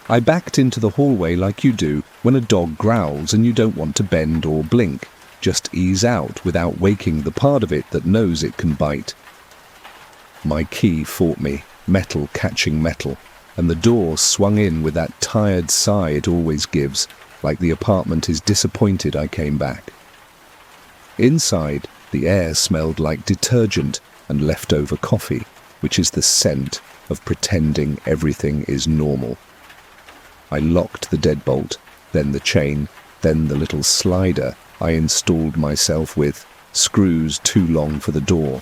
I backed into the hallway like you do when a dog growls and you don't want to bend or blink. Just ease out without waking the part of it that knows it can bite. My key fought me, metal catching metal, and the door swung in with that tired sigh it always gives, like the apartment is disappointed I came back. Inside, the air smelled like detergent and leftover coffee, which is the scent of pretending everything is normal. I locked the deadbolt, then the chain, then the little slider I installed myself with, screws too long for the door.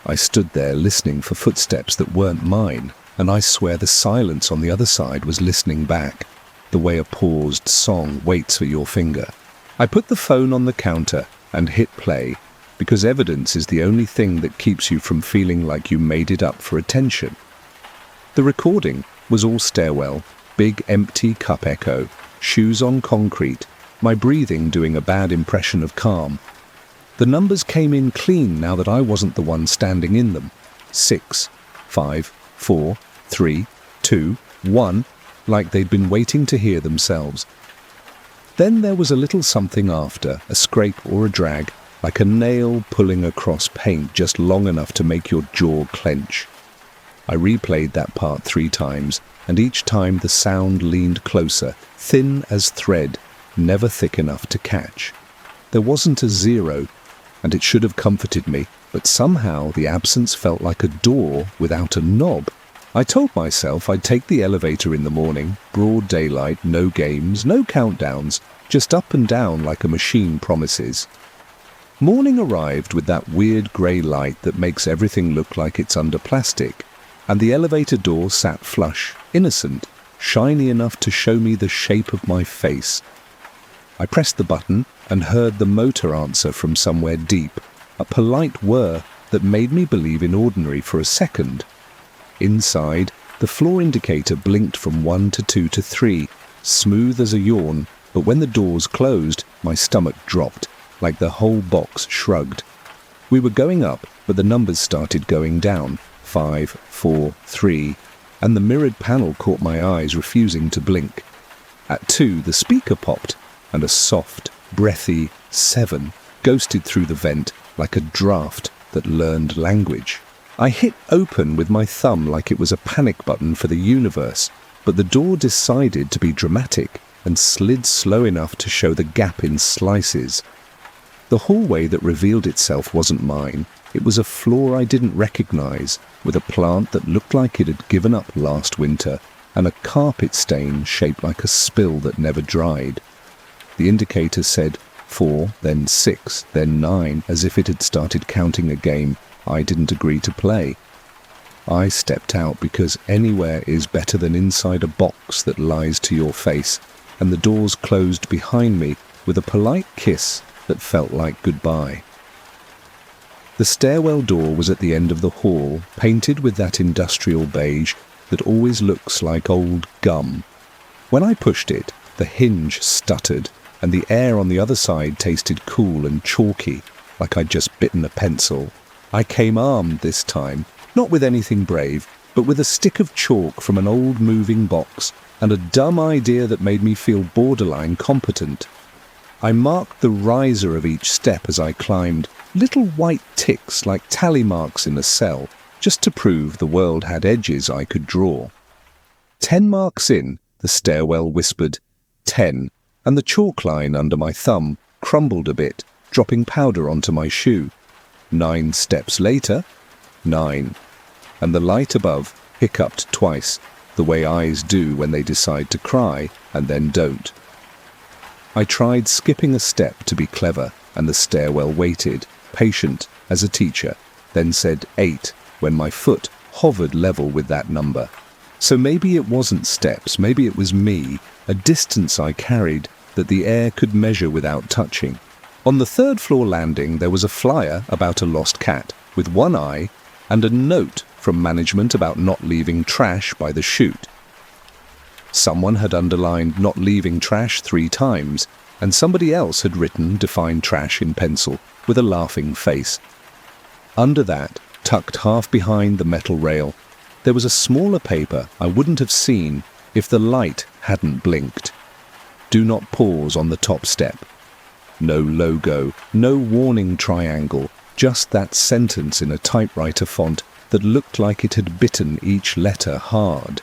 I stood there listening for footsteps that weren't mine, and I swear the silence on the other side was listening back, the way a paused song waits for your finger. I put the phone on the counter and hit play, because evidence is the only thing that keeps you from feeling like you made it up for attention. The recording was all stairwell, big empty cup echo, shoes on concrete, my breathing doing a bad impression of calm. The numbers came in clean now that I wasn't the one standing in them. 6, 5, 4, 3, 2, 1, like they'd been waiting to hear themselves. Then there was a little something after, a scrape or a drag, like a nail pulling across paint just long enough to make your jaw clench. I replayed that part 3 times, and each time the sound leaned closer, thin as thread, never thick enough to catch. There wasn't a 0, and it should have comforted me, but somehow the absence felt like a door without a knob. I told myself I'd take the elevator in the morning, broad daylight, no games, no countdowns, just up and down like a machine promises. Morning arrived with that weird grey light that makes everything look like it's under plastic, and the elevator door sat flush, innocent, shiny enough to show me the shape of my face. I pressed the button and heard the motor answer from somewhere deep, a polite whir that made me believe in ordinary for a second. Inside, the floor indicator blinked from 1 to 2 to 3, smooth as a yawn, but when the doors closed, my stomach dropped, like the whole box shrugged. We were going up, but the numbers started going down, 5, 4, 3, and the mirrored panel caught my eyes, refusing to blink. At 2, the speaker popped, and a soft, breathy 7 ghosted through the vent like a draft that learned language. I hit open with my thumb like it was a panic button for the universe, but the door decided to be dramatic and slid slow enough to show the gap in slices. The hallway that revealed itself wasn't mine. It was a floor I didn't recognize, with a plant that looked like it had given up last winter, and a carpet stain shaped like a spill that never dried. The indicator said 4, then 6, then 9, as if it had started counting a game I didn't agree to play. I stepped out because anywhere is better than inside a box that lies to your face, and the doors closed behind me with a polite kiss that felt like goodbye. The stairwell door was at the end of the hall, painted with that industrial beige that always looks like old gum. When I pushed it, the hinge stuttered, and the air on the other side tasted cool and chalky, like I'd just bitten a pencil. I came armed this time, not with anything brave, but with a stick of chalk from an old moving box, and a dumb idea that made me feel borderline competent. I marked the riser of each step as I climbed, little white ticks like tally marks in a cell, just to prove the world had edges I could draw. 10 marks in, the stairwell whispered, 10, and the chalk line under my thumb crumbled a bit, dropping powder onto my shoe. 9 steps later, 9, and the light above hiccuped twice, the way eyes do when they decide to cry and then don't. I tried skipping a step to be clever, and the stairwell waited, patient as a teacher, then said 8 when my foot hovered level with that number. So maybe it wasn't steps, maybe it was me, a distance I carried that the air could measure without touching. On the 3rd floor landing there was a flyer about a lost cat, with one eye, and a note from management about not leaving trash by the chute. Someone had underlined not leaving trash 3 times, and somebody else had written define trash in pencil with a laughing face. Under that, tucked half behind the metal rail, there was a smaller paper I wouldn't have seen if the light hadn't blinked. Do not pause on the top step. No logo, no warning triangle, just that sentence in a typewriter font that looked like it had bitten each letter hard.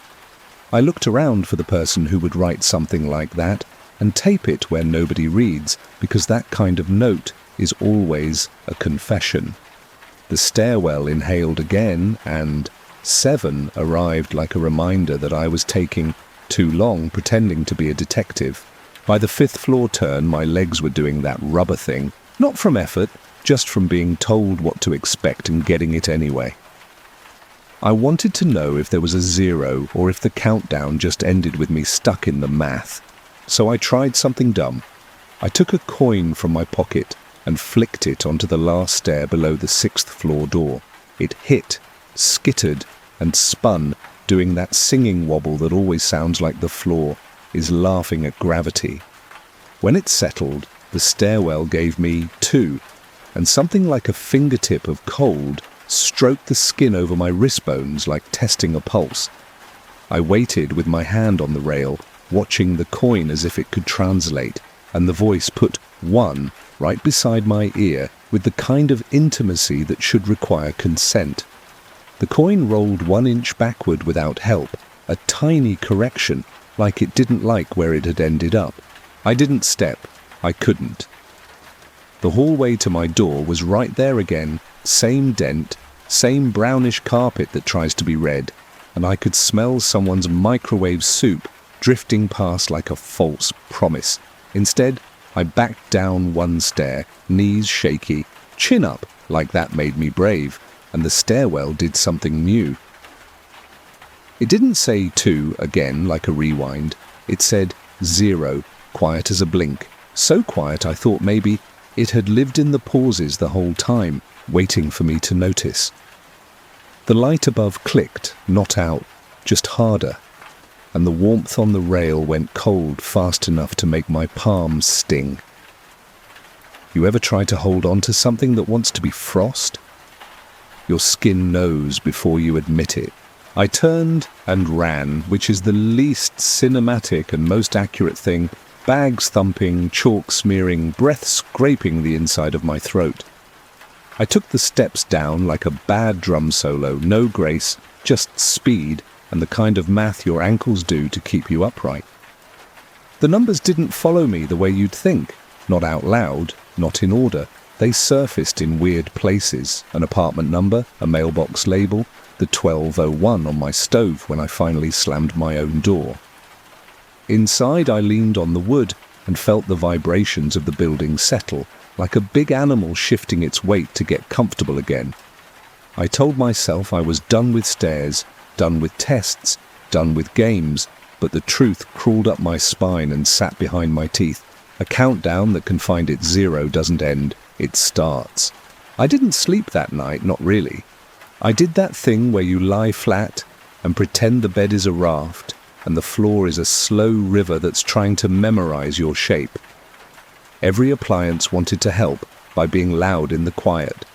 I looked around for the person who would write something like that and tape it where nobody reads, because that kind of note is always a confession. The stairwell inhaled again, and 7 arrived like a reminder that I was taking too long pretending to be a detective. By the 5th floor turn, my legs were doing that rubber thing, not from effort, just from being told what to expect and getting it anyway. I wanted to know if there was a 0 or if the countdown just ended with me stuck in the math. So I tried something dumb. I took a coin from my pocket and flicked it onto the last stair below the 6th floor door. It hit, skittered, and spun, doing that singing wobble that always sounds like the floor is laughing at gravity. When it settled, the stairwell gave me 2, and something like a fingertip of cold stroked the skin over my wrist bones like testing a pulse. I waited with my hand on the rail, watching the coin as if it could translate, and the voice put 1 right beside my ear with the kind of intimacy that should require consent. The coin rolled 1 inch backward without help, a tiny correction, like it didn't like where it had ended up. I didn't step. I couldn't. The hallway to my door was right there again, same dent, same brownish carpet that tries to be red, and I could smell someone's microwave soup drifting past like a false promise. Instead, I backed down 1 stair, knees shaky, chin up like that made me brave, and the stairwell did something new. It didn't say 2 again like a rewind. It said 0, quiet as a blink. So quiet I thought maybe it had lived in the pauses the whole time, waiting for me to notice. The light above clicked, not out, just harder, and the warmth on the rail went cold fast enough to make my palms sting. You ever try to hold on to something that wants to be frost? Your skin knows before you admit it. I turned and ran, which is the least cinematic and most accurate thing, bags thumping, chalk smearing, breath scraping the inside of my throat. I took the steps down like a bad drum solo, no grace, just speed, and the kind of math your ankles do to keep you upright. The numbers didn't follow me the way you'd think, not out loud, not in order. They surfaced in weird places, an apartment number, a mailbox label, the 1201 on my stove when I finally slammed my own door. Inside I leaned on the wood and felt the vibrations of the building settle, like a big animal shifting its weight to get comfortable again. I told myself I was done with stairs, done with tests, done with games, but the truth crawled up my spine and sat behind my teeth. A countdown that can find its 0 doesn't end, it starts. I didn't sleep that night, not really. I did that thing where you lie flat and pretend the bed is a raft and the floor is a slow river that's trying to memorize your shape. Every appliance wanted to help by being loud in the quiet.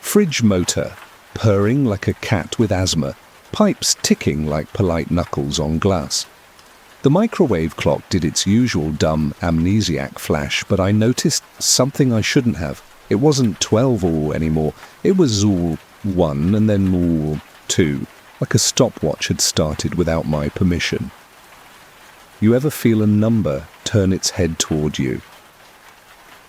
Fridge motor, purring like a cat with asthma, pipes ticking like polite knuckles on glass. The microwave clock did its usual dumb amnesiac flash, but I noticed something I shouldn't have. It wasn't 12 all anymore. It was all 1 and then all 2, like a stopwatch had started without my permission. You ever feel a number turn its head toward you?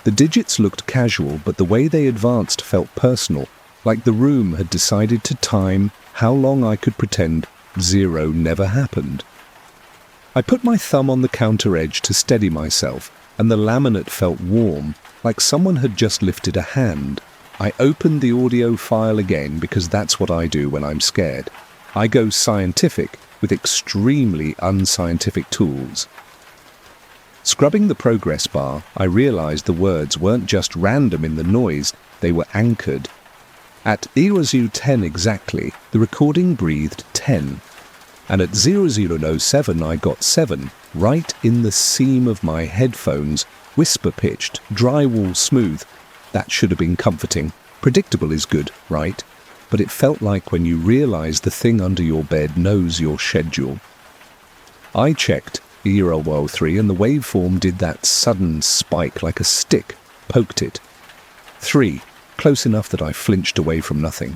The digits looked casual, but the way they advanced felt personal, like the room had decided to time how long I could pretend 0 never happened. I put my thumb on the counter edge to steady myself, and the laminate felt warm, like someone had just lifted a hand. I opened the audio file again because that's what I do when I'm scared. I go scientific with extremely unscientific tools. Scrubbing the progress bar, I realized the words weren't just random in the noise, they were anchored. At 0010 exactly, the recording breathed 10. And at 0007 I got 7, right in the seam of my headphones, whisper-pitched, drywall smooth. That should have been comforting. Predictable is good, right? But it felt like when you realize the thing under your bed knows your schedule. I checked 0003 and the waveform did that sudden spike like a stick, poked it. 3, close enough that I flinched away from nothing.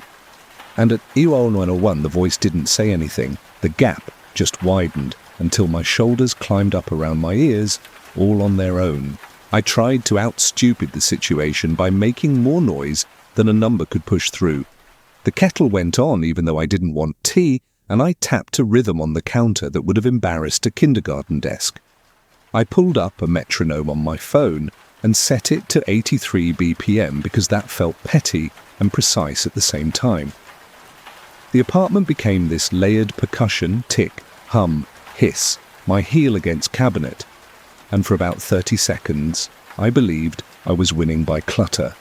And at 0101 the voice didn't say anything. The gap just widened until my shoulders climbed up around my ears, all on their own. I tried to out-stupid the situation by making more noise than a number could push through. The kettle went on even though I didn't want tea, and I tapped a rhythm on the counter that would have embarrassed a kindergarten desk. I pulled up a metronome on my phone and set it to 83 BPM because that felt petty and precise at the same time. The apartment became this layered percussion, tick, hum, hiss, my heel against cabinet, and for about 30 seconds, I believed I was winning by clutter.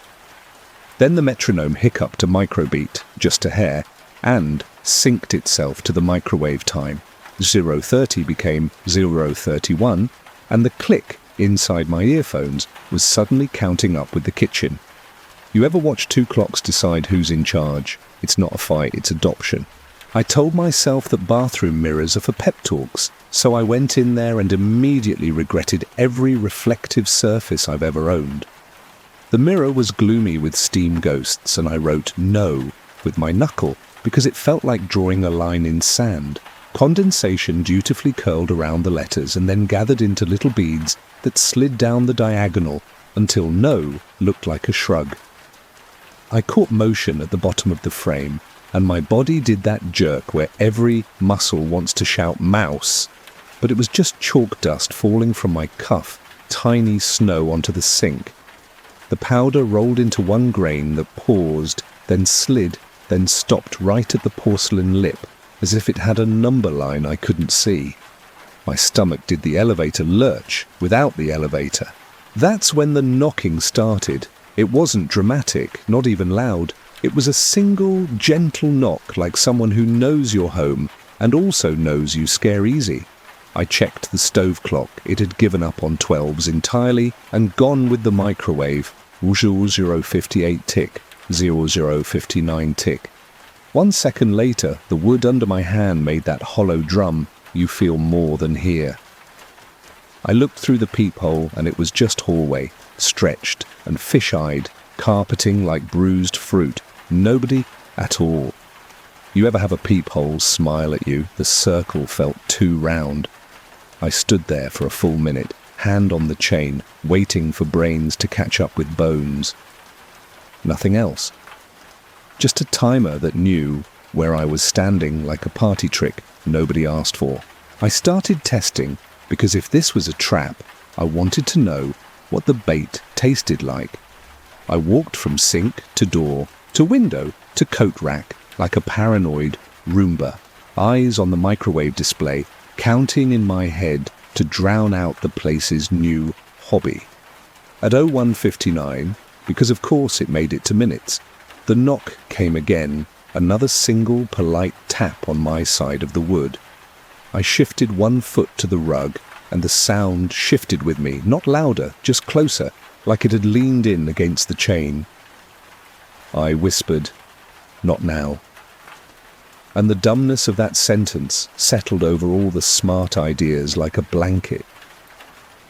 Then the metronome hiccuped a microbeat, just a hair, and synced itself to the microwave time. 0:30 became 0:31, and the click inside my earphones was suddenly counting up with the kitchen. You ever watch two clocks decide who's in charge? It's not a fight, it's adoption. I told myself that bathroom mirrors are for pep talks, so I went in there and immediately regretted every reflective surface I've ever owned. The mirror was gloomy with steam ghosts, and I wrote "no" with my knuckle because it felt like drawing a line in sand. Condensation dutifully curled around the letters and then gathered into little beads that slid down the diagonal until "no" looked like a shrug. I caught motion at the bottom of the frame, and my body did that jerk where every muscle wants to shout "mouse," but it was just chalk dust falling from my cuff, tiny snow onto the sink. The powder rolled into one grain that paused, then slid, then stopped right at the porcelain lip, as if it had a number line I couldn't see. My stomach did the elevator lurch without the elevator. That's when the knocking started. It wasn't dramatic, not even loud. It was a single, gentle knock like someone who knows you're home and also knows you scare easy. I checked the stove clock. It had given up on 12s entirely and gone with the microwave. 0058 tick, 0059 tick. 1 second later, the wood under my hand made that hollow drum, "You feel more than here." I looked through the peephole and it was just hallway, stretched and fish-eyed, carpeting like bruised fruit. Nobody at all. You ever have a peephole smile at you? The circle felt too round. I stood there for a full minute, hand on the chain, waiting for brains to catch up with bones. Nothing else. Just a timer that knew where I was standing like a party trick nobody asked for. I started testing because if this was a trap, I wanted to know what the bait tasted like. I walked from sink to door to window to coat rack like a paranoid Roomba, eyes on the microwave display, counting in my head to drown out the place's new hobby. At 01:59, because of course it made it to minutes, the knock came again, another single polite tap on my side of the wood. I shifted 1 foot to the rug, and the sound shifted with me, not louder, just closer, like it had leaned in against the chain. I whispered, "Not now." And the dumbness of that sentence settled over all the smart ideas like a blanket.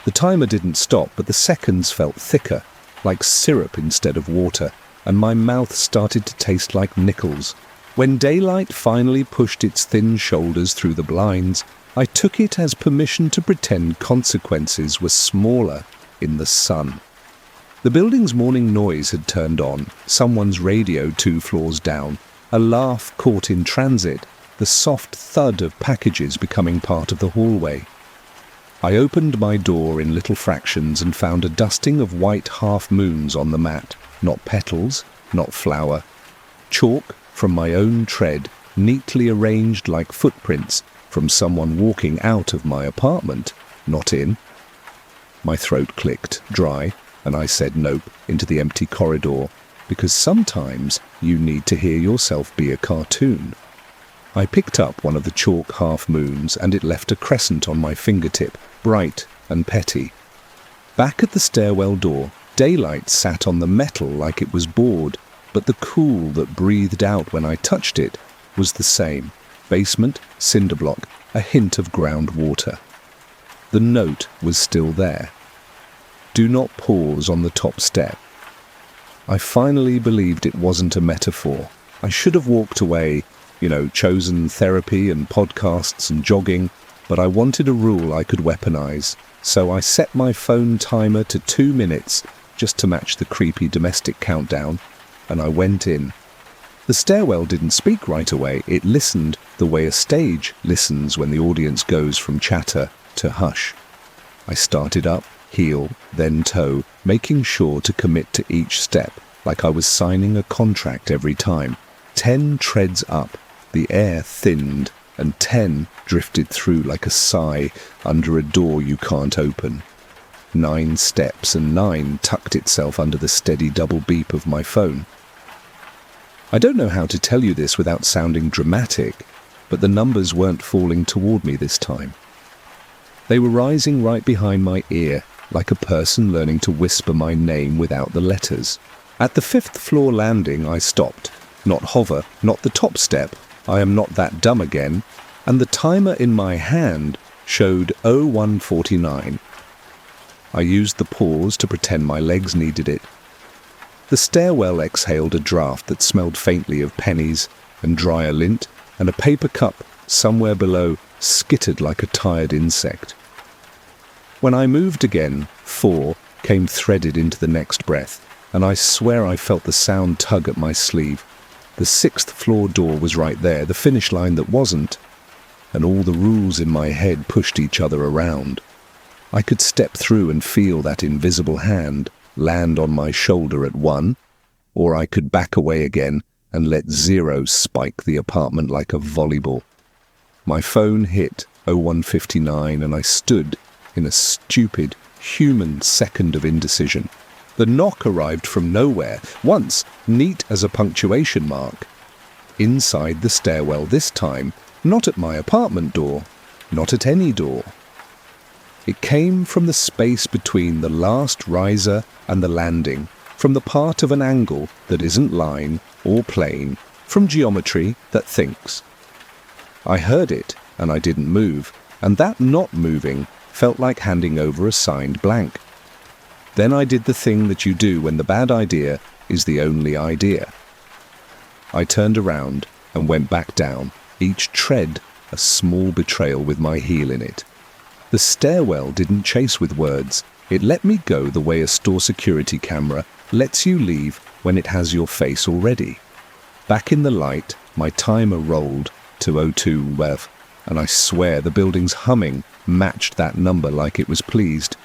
The timer didn't stop, but the seconds felt thicker, like syrup instead of water, and my mouth started to taste like nickels. When daylight finally pushed its thin shoulders through the blinds, I took it as permission to pretend consequences were smaller in the sun. The building's morning noise had turned on, someone's radio 2 floors down, a laugh caught in transit, the soft thud of packages becoming part of the hallway. I opened my door in little fractions and found a dusting of white half-moons on the mat, not petals, not flower. Chalk from my own tread, neatly arranged like footprints from someone walking out of my apartment, not in. My throat clicked, dry, and I said nope into the empty corridor, because sometimes you need to hear yourself be a cartoon. I picked up one of the chalk half-moons and it left a crescent on my fingertip, bright and petty. Back at the stairwell door, daylight sat on the metal like it was bored, but the cool that breathed out when I touched it was the same. Basement, cinder block, a hint of groundwater. The note was still there. Do not pause on the top step. I finally believed it wasn't a metaphor. I should have walked away, chosen therapy and podcasts and jogging, but I wanted a rule I could weaponize, so I set my phone timer to 2 minutes just to match the creepy domestic countdown, and I went in. The stairwell didn't speak right away. It listened the way a stage listens when the audience goes from chatter to hush. I started up, heel, then toe, making sure to commit to each step, like I was signing a contract every time. 10 treads up, the air thinned, and 10 drifted through like a sigh under a door you can't open. 9 steps, and 9 tucked itself under the steady double beep of my phone. I don't know how to tell you this without sounding dramatic, but the numbers weren't falling toward me this time. They were rising right behind my ear, like a person learning to whisper my name without the letters. At the 5th floor landing, I stopped. Not hover, not the top step. I am not that dumb again. And the timer in my hand showed 01:49. I used the pause to pretend my legs needed it. The stairwell exhaled a draft that smelled faintly of pennies and dryer lint, and a paper cup somewhere below skittered like a tired insect. When I moved again, 4 came threaded into the next breath, and I swear I felt the sound tug at my sleeve. The 6th floor door was right there, the finish line that wasn't, and all the rules in my head pushed each other around. I could step through and feel that invisible hand land on my shoulder at 1, or I could back away again and let 0 spike the apartment like a volleyball. My phone hit 01:59 and I stood in a stupid, human second of indecision. The knock arrived from nowhere, once neat as a punctuation mark. Inside the stairwell this time, not at my apartment door, not at any door. It came from the space between the last riser and the landing, from the part of an angle that isn't line or plane, from geometry that thinks. I heard it and I didn't move, and that not moving felt like handing over a signed blank. Then I did the thing that you do when the bad idea is the only idea. I turned around and went back down, each tread a small betrayal with my heel in it. The stairwell didn't chase with words. It let me go the way a store security camera lets you leave when it has your face already. Back in the light, my timer rolled to 02:12, and I swear the building's humming matched that number like it was pleased.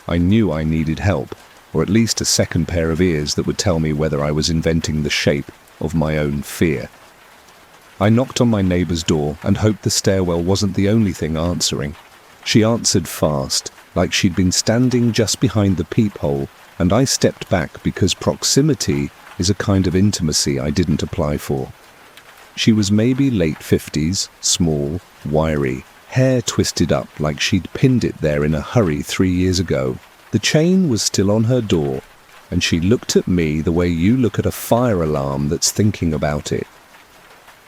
I knew I needed help, or at least a second pair of ears that would tell me whether I was inventing the shape of my own fear. I knocked on my neighbour's door and hoped the stairwell wasn't the only thing answering. She answered fast, like she'd been standing just behind the peephole, and I stepped back because proximity is a kind of intimacy I didn't apply for. She was maybe late 50s, small, wiry, hair twisted up like she'd pinned it there in a hurry 3 years ago. The chain was still on her door, and she looked at me the way you look at a fire alarm that's thinking about it.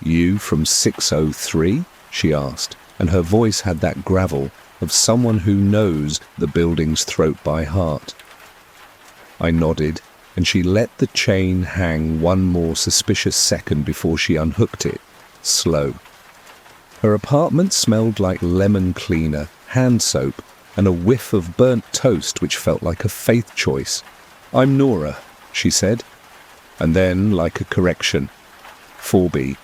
"You from 603?" she asked, and her voice had that gravel of someone who knows the building's throat by heart. I nodded, and she let the chain hang one more suspicious second before she unhooked it, slow. Her apartment smelled like lemon cleaner, hand soap, and a whiff of burnt toast which felt like a faith choice. "I'm Nora," she said, and then, like a correction, 4B.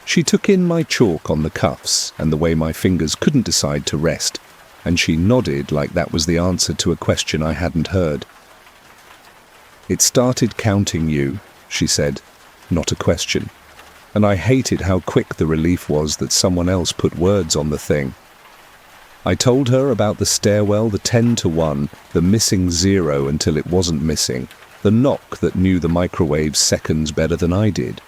She took in my chalk on the cuffs and the way my fingers couldn't decide to rest, and she nodded like that was the answer to a question I hadn't heard. "It started counting you," she said, not a question, and I hated how quick the relief was that someone else put words on the thing. I told her about the stairwell, the 10 to 1, the missing 0 until it wasn't missing, the knock that knew the microwave seconds better than I did.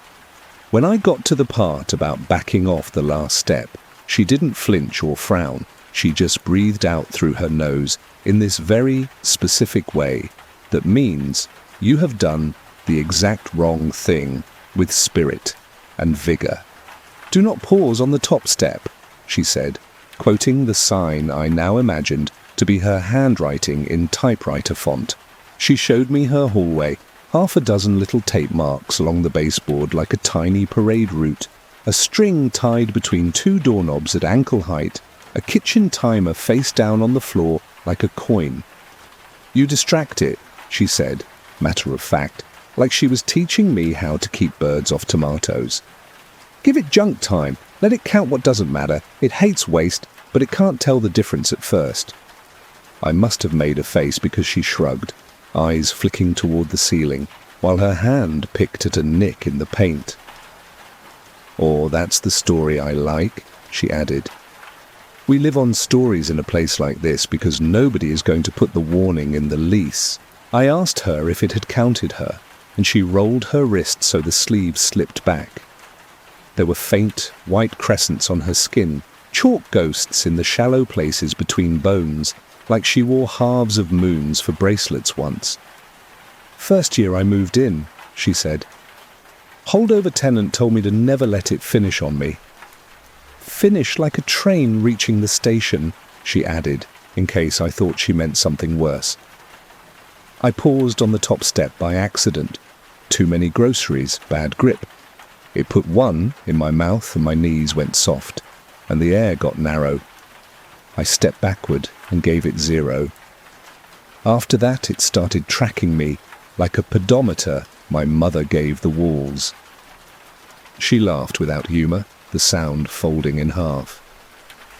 When I got to the part about backing off the last step, she didn't flinch or frown. She just breathed out through her nose in this very specific way that means you have done the exact wrong thing with spirit and vigor. "Do not pause on the top step," she said, quoting the sign I now imagined to be her handwriting in typewriter font. She showed me her hallway, half a dozen little tape marks along the baseboard like a tiny parade route, a string tied between two doorknobs at ankle height, a kitchen timer face down on the floor like a coin. "You distract it," she said, matter of fact, like she was teaching me how to keep birds off tomatoes. "Give it junk time. Let it count what doesn't matter. It hates waste, but it can't tell the difference at first." I must have made a face because she shrugged, eyes flicking toward the ceiling, while her hand picked at a nick in the paint. "Or that's the story I like," she added. "We live on stories in a place like this because nobody is going to put the warning in the lease." I asked her if it had counted her, and she rolled her wrist so the sleeves slipped back. There were faint, white crescents on her skin, chalk ghosts in the shallow places between bones, like she wore halves of moons for bracelets once. "First year I moved in," she said. "Holdover tenant told me to never let it finish on me." "Finish like a train reaching the station," she added, in case I thought she meant something worse. I paused on the top step by accident. Too many groceries, bad grip. It put 1 in my mouth and my knees went soft, and the air got narrow. I stepped backward and gave it 0. After that, it started tracking me like a pedometer my mother gave the walls. She laughed without humour, the sound folding in half.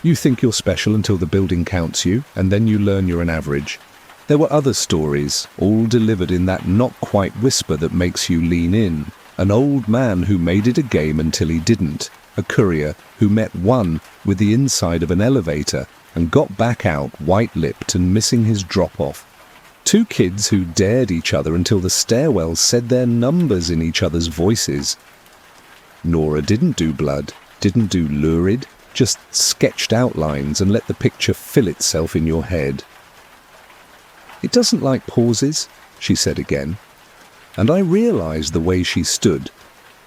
"You think you're special until the building counts you, and then you learn you're an average." There were other stories, all delivered in that not-quite whisper that makes you lean in. An old man who made it a game until he didn't. A courier who met one with the inside of an elevator and got back out white-lipped and missing his drop-off. 2 kids who dared each other until the stairwells said their numbers in each other's voices. Nora didn't do blood, didn't do lurid, just sketched outlines and let the picture fill itself in your head. "It doesn't like pauses," she said again, and I realized the way she stood.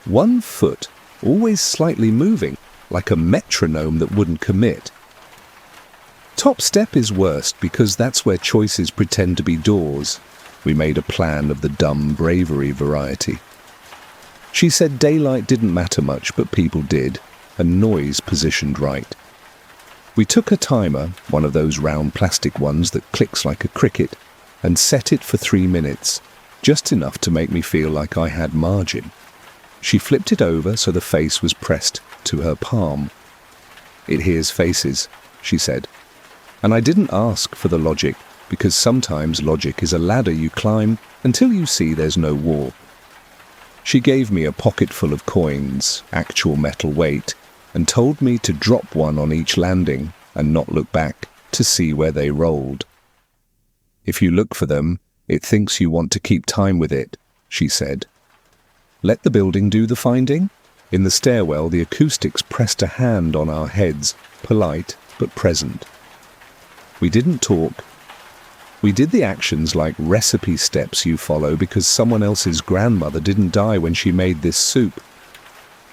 1 foot, always slightly moving, like a metronome that wouldn't commit. "Top step is worst because that's where choices pretend to be doors." We made a plan of the dumb bravery variety. She said daylight didn't matter much, but people did, and noise positioned right. We took a timer, one of those round plastic ones that clicks like a cricket, and set it for 3 minutes, just enough to make me feel like I had margin. She flipped it over so the face was pressed to her palm. "It hears faces," she said. And I didn't ask for the logic, because sometimes logic is a ladder you climb until you see there's no wall. She gave me a pocket full of coins, actual metal weight, and told me to drop 1 on each landing and not look back to see where they rolled. "If you look for them, it thinks you want to keep time with it," she said. "Let the building do the finding." In the stairwell, the acoustics pressed a hand on our heads, polite but present. We didn't talk. We did the actions like recipe steps you follow because someone else's grandmother didn't die when she made this soup.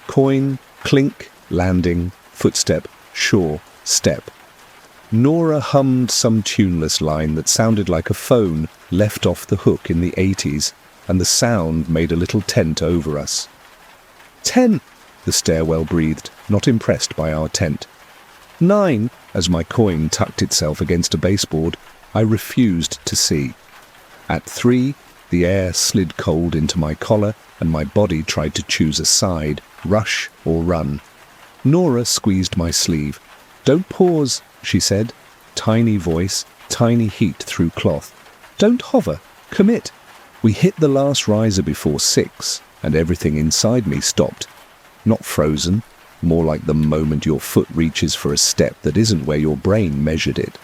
Coin, clink, landing, footstep, shore, step. Nora hummed some tuneless line that sounded like a phone left off the hook in the 80s, and the sound made a little tent over us. 10, the stairwell breathed, not impressed by our tent. 9, as my coin tucked itself against a baseboard, I refused to see. At 3, the air slid cold into my collar and my body tried to choose a side, rush or run. Nora squeezed my sleeve. "Don't pause," she said. Tiny voice, tiny heat through cloth. "Don't hover. Commit." We hit the last riser before 6, and everything inside me stopped. Not frozen, more like the moment your foot reaches for a step that isn't where your brain measured it.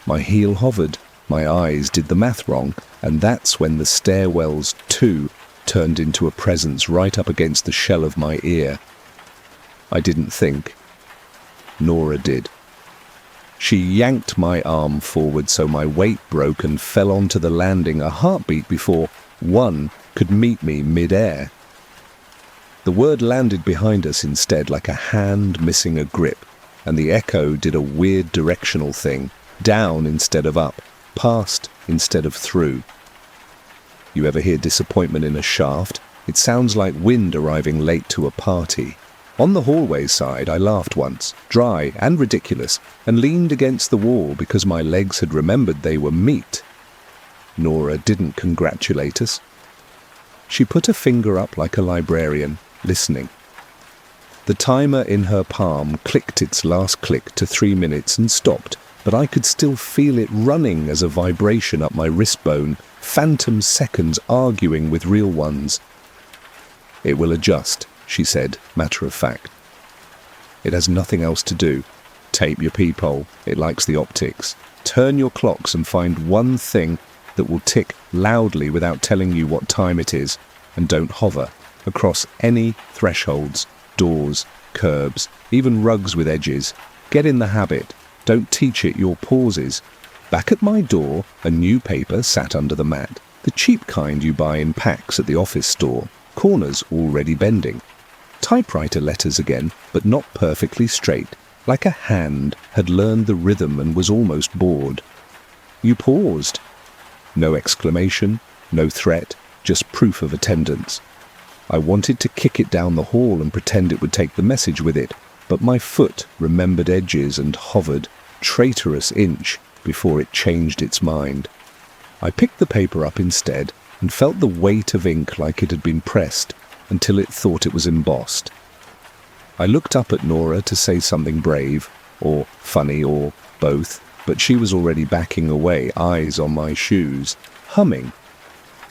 My heel hovered, my eyes did the math wrong, and that's when the stairwells, too, turned into a presence right up against the shell of my ear. I didn't think. Nora did. She yanked my arm forward so my weight broke and fell onto the landing a heartbeat before one could meet me mid-air. The word landed behind us instead like a hand missing a grip, and the echo did a weird directional thing, down instead of up, past instead of through. You ever hear disappointment in a shaft? It sounds like wind arriving late to a party. On the hallway side, I laughed once, dry and ridiculous, and leaned against the wall because my legs had remembered they were meat. Nora didn't congratulate us. She put a finger up like a librarian, listening. The timer in her palm clicked its last click to 3 minutes and stopped, but I could still feel it running as a vibration up my wrist bone, phantom seconds arguing with real ones. "It will adjust," she said, matter of fact. "It has nothing else to do. Tape your peephole, it likes the optics. Turn your clocks and find one thing that will tick loudly without telling you what time it is, and don't hover across any thresholds, doors, curbs, even rugs with edges. Get in the habit. Don't teach it your pauses. Back at my door, a new paper sat under the mat, the cheap kind you buy in packs at the office store, corners already bending. Typewriter letters again, but not perfectly straight, like a hand had learned the rhythm and was almost bored. You paused. No exclamation, no threat, just proof of attendance. I wanted to kick it down the hall and pretend it would take the message with it, but my foot remembered edges and hovered, traitorous inch, before it changed its mind. I picked the paper up instead and felt the weight of ink like it had been pressed until it thought it was embossed. I looked up at Nora to say something brave, or funny, or both, but she was already backing away, eyes on my shoes, humming.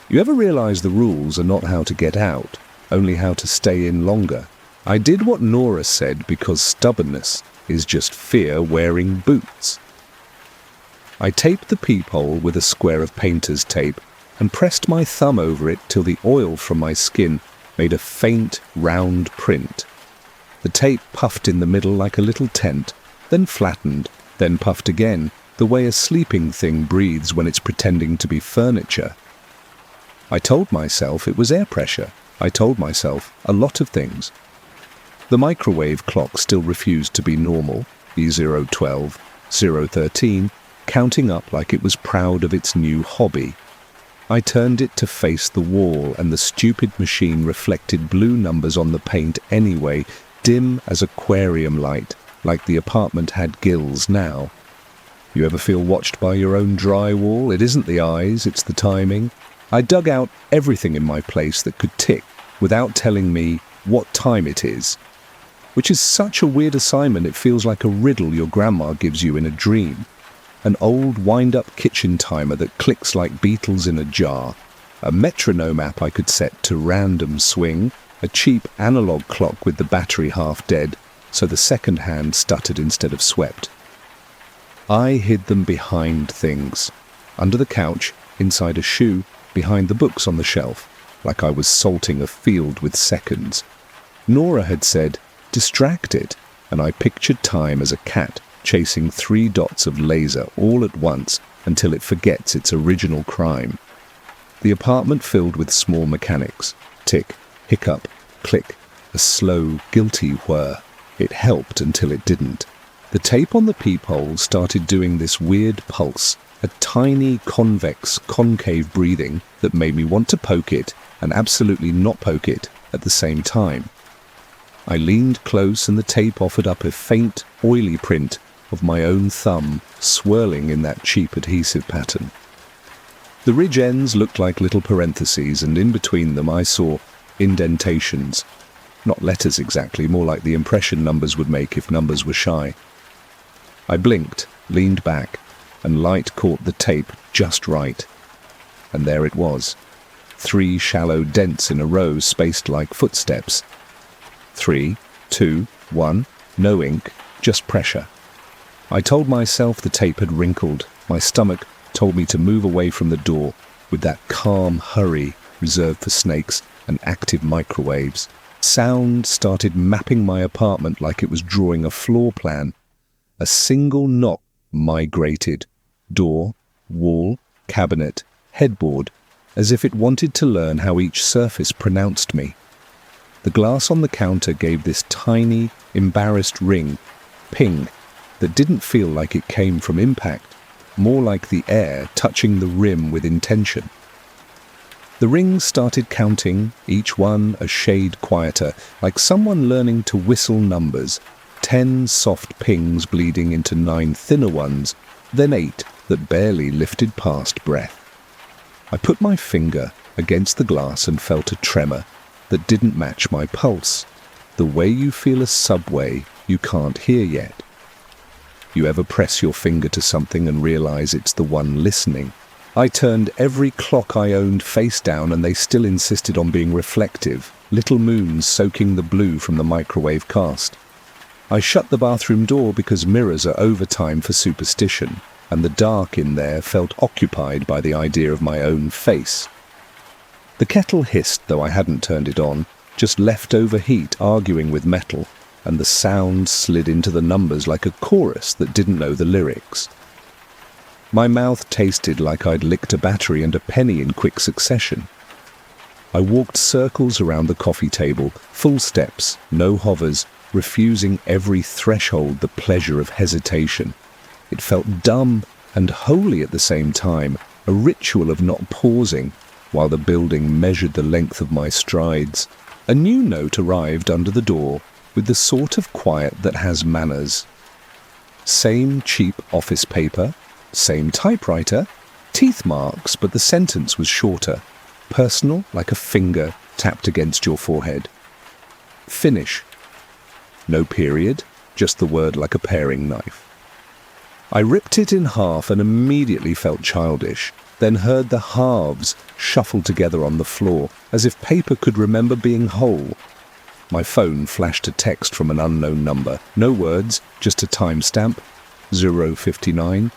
You ever realize the rules are not how to get out, only how to stay in longer? I did what Nora said because stubbornness is just fear wearing boots. I taped the peephole with a square of painter's tape and pressed my thumb over it till the oil from my skin made a faint, round print. The tape puffed in the middle like a little tent, then flattened, then puffed again, the way a sleeping thing breathes when it's pretending to be furniture. I told myself it was air pressure. I told myself a lot of things. The microwave clock still refused to be normal, E012, 013, counting up like it was proud of its new hobby. I turned it to face the wall, and the stupid machine reflected blue numbers on the paint anyway, dim as aquarium light, like the apartment had gills now. You ever feel watched by your own drywall? It isn't the eyes, it's the timing. I dug out everything in my place that could tick without telling me what time it is, which is such a weird assignment it feels like a riddle your grandma gives you in a dream. An old wind-up kitchen timer that clicks like beetles in a jar, a metronome app I could set to random swing, a cheap analog clock with the battery half dead, so the second hand stuttered instead of swept. I hid them behind things, under the couch, inside a shoe, behind the books on the shelf, like I was salting a field with seconds. Nora had said, "Distract it," and I pictured time as a cat chasing 3 dots of laser all at once until it forgets its original crime. The apartment filled with small mechanics. Tick, hiccup, click, a slow, guilty whir. It helped until it didn't. The tape on the peephole started doing this weird pulse, a tiny convex, concave breathing that made me want to poke it and absolutely not poke it at the same time. I leaned close and the tape offered up a faint, oily print of my own thumb swirling in that cheap adhesive pattern. The ridge ends looked like little parentheses, and in between them I saw indentations. Not letters exactly, more like the impression numbers would make if numbers were shy. I blinked, leaned back, and light caught the tape just right. And there it was. 3 shallow dents in a row spaced like footsteps. 3, 2, 1, no ink, just pressure. I told myself the tape had wrinkled. My stomach told me to move away from the door with that calm hurry reserved for snakes and active microwaves. Sound started mapping my apartment like it was drawing a floor plan. A single knock migrated. Door, wall, cabinet, headboard, as if it wanted to learn how each surface pronounced me. The glass on the counter gave this tiny, embarrassed ring, ping, that didn't feel like it came from impact, more like the air touching the rim with intention. The rings started counting, each one a shade quieter, like someone learning to whistle numbers. 10 soft pings bleeding into 9 thinner ones, then 8 that barely lifted past breath. I put my finger against the glass and felt a tremor that didn't match my pulse, the way you feel a subway you can't hear yet. You ever press your finger to something and realize it's the one listening? I turned every clock I owned face down and they still insisted on being reflective, little moons soaking the blue from the microwave cast. I shut the bathroom door because mirrors are overtime for superstition, and the dark in there felt occupied by the idea of my own face. The kettle hissed, though I hadn't turned it on, just leftover heat arguing with metal, and the sound slid into the numbers like a chorus that didn't know the lyrics. My mouth tasted like I'd licked a battery and a penny in quick succession. I walked circles around the coffee table, full steps, no hovers, refusing every threshold the pleasure of hesitation. It felt dumb and holy at the same time, a ritual of not pausing, while the building measured the length of my strides. A new note arrived under the door, with the sort of quiet that has manners. Same cheap office paper, same typewriter, teeth marks, but the sentence was shorter, personal like a finger tapped against your forehead. Finish. No period, just the word like a paring knife. I ripped it in half and immediately felt childish, then heard the halves shuffle together on the floor, as if paper could remember being whole. My phone flashed a text from an unknown number. No words, just a timestamp, 0:59.